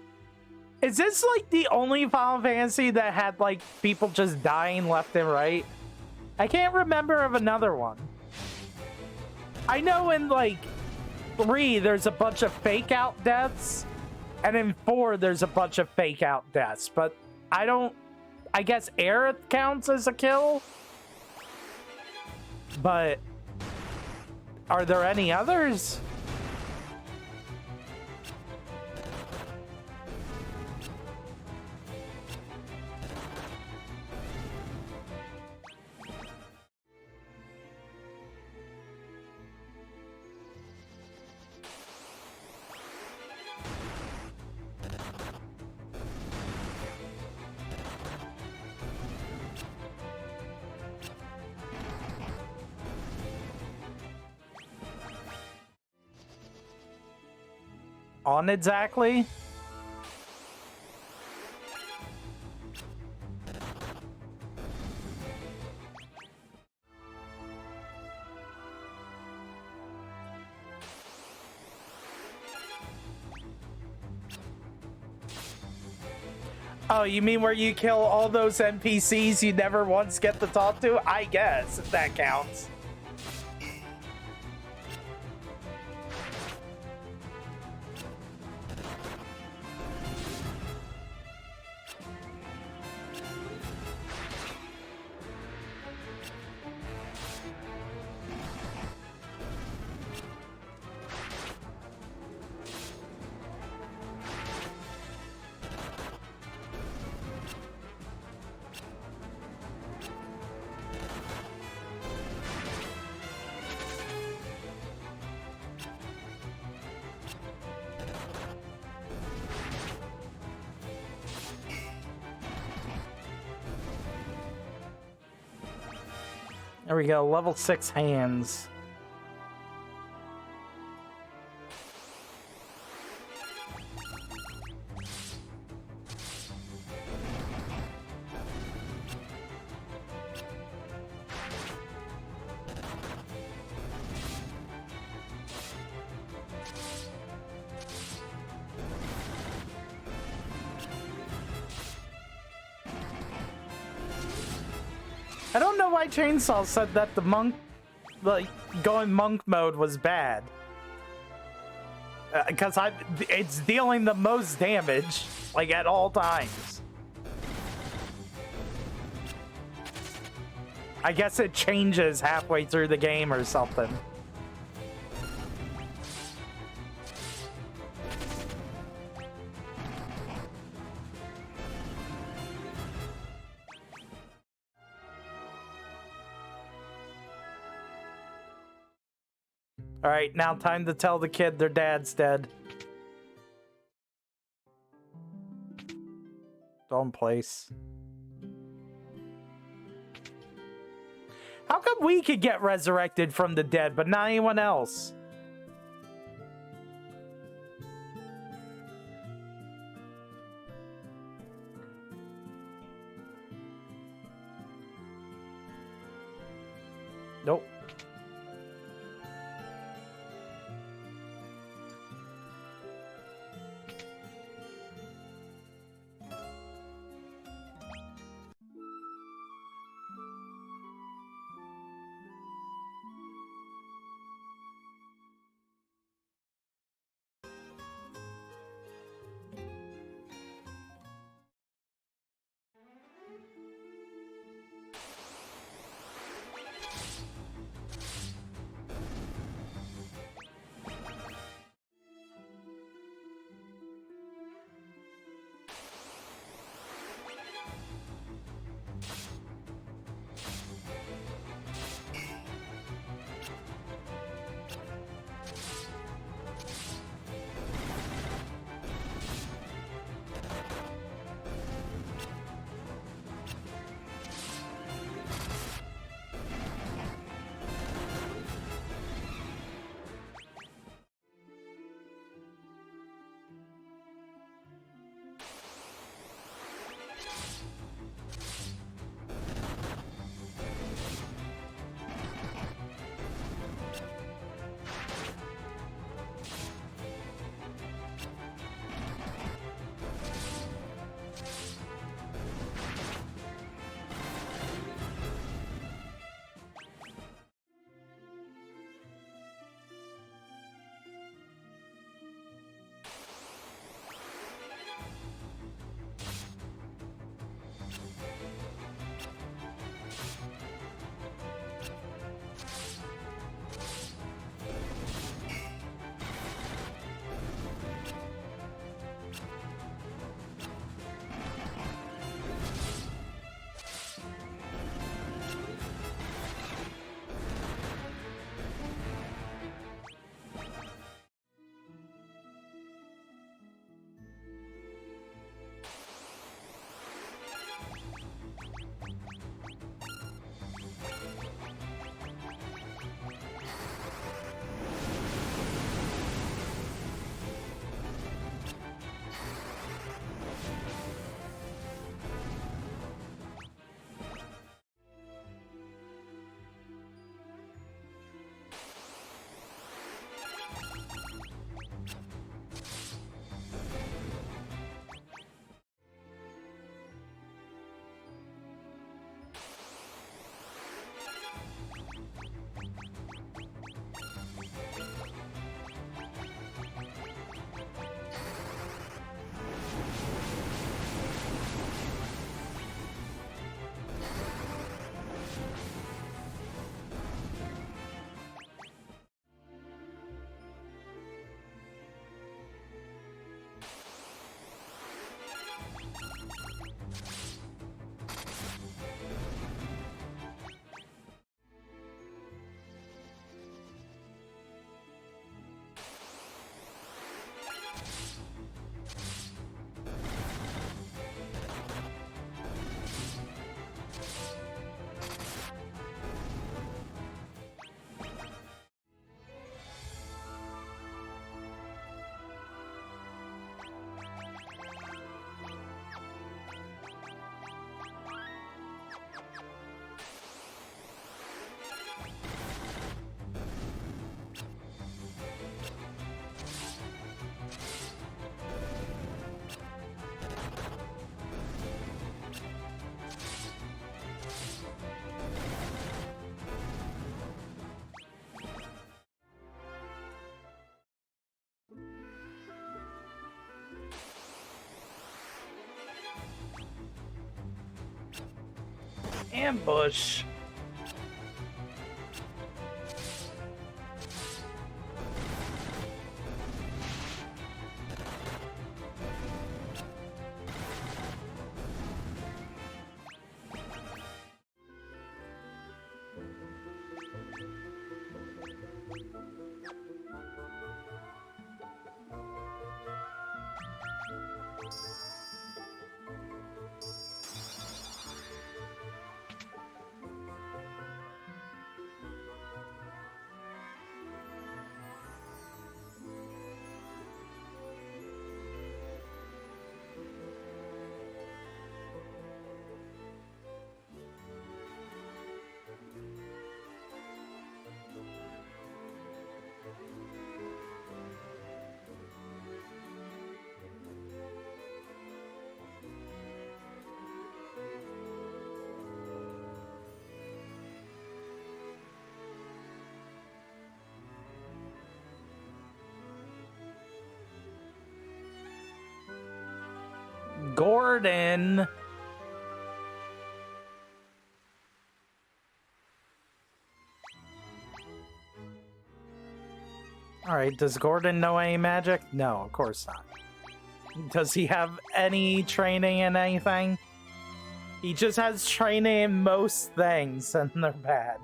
Is this like the only Final Fantasy that had like people just dying left and right? I can't remember of another one. I know in like 3 there's a bunch of fake out deaths, and in 4 there's a bunch of fake out deaths, but I don't... I guess Aerith counts as a kill? But are there any others? On exactly? Oh, you mean where you kill all those NPCs you never once get to talk to? I guess, if that counts. There we go, level 6 hands. I don't know why Chainsaw said that the monk, like, going monk mode was bad. Because it's dealing the most damage, like at all times. I guess it changes halfway through the game or something. All right, now time to tell the kid their dad's dead. Don't place. How come we could get resurrected from the dead, but not anyone else? Nope. Ambush. Gordon. All right, does Gordon know any magic? No, of course not. Does he have any training in anything? He just has training in most things, and they're bad.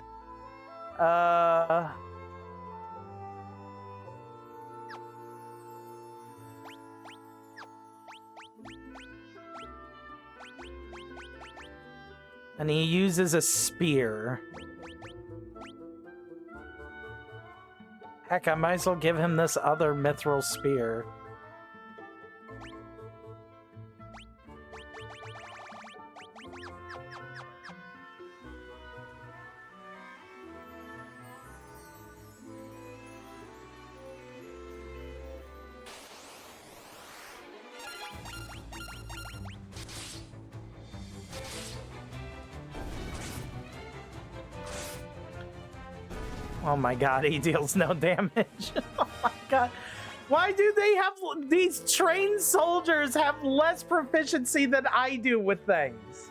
And he uses a spear. Heck, I might as well give him this other mithril spear. Oh my god, he deals no damage. Oh my god. Why do they have these trained soldiers have less proficiency than I do with things?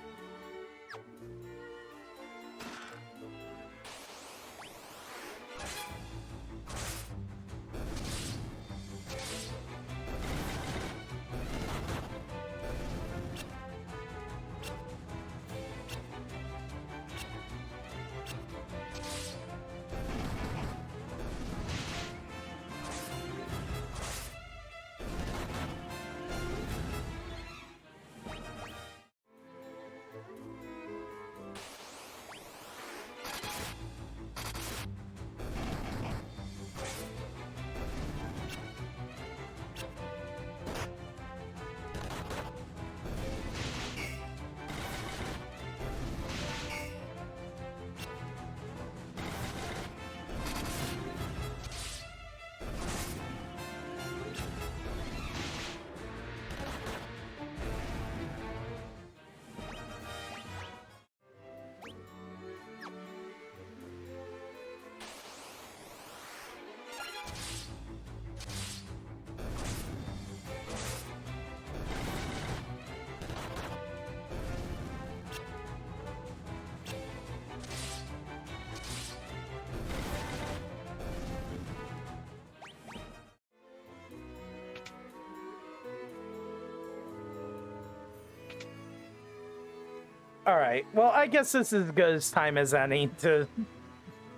All right. Well, I guess this is as good as time as any to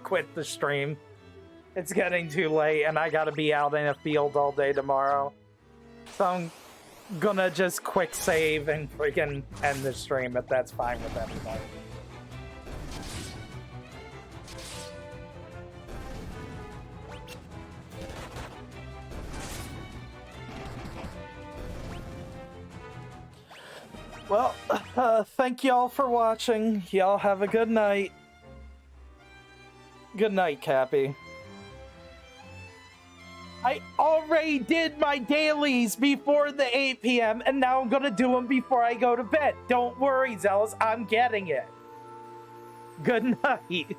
quit the stream. It's getting too late, and I gotta be out in a field all day tomorrow. So I'm gonna just quick save and freaking end the stream if that's fine with everybody. Well, thank y'all for watching. Y'all have a good night. Good night, Cappy. I already did my dailies before the 8 p.m. and now I'm gonna do them before I go to bed. Don't worry, Zealous, I'm getting it. Good night.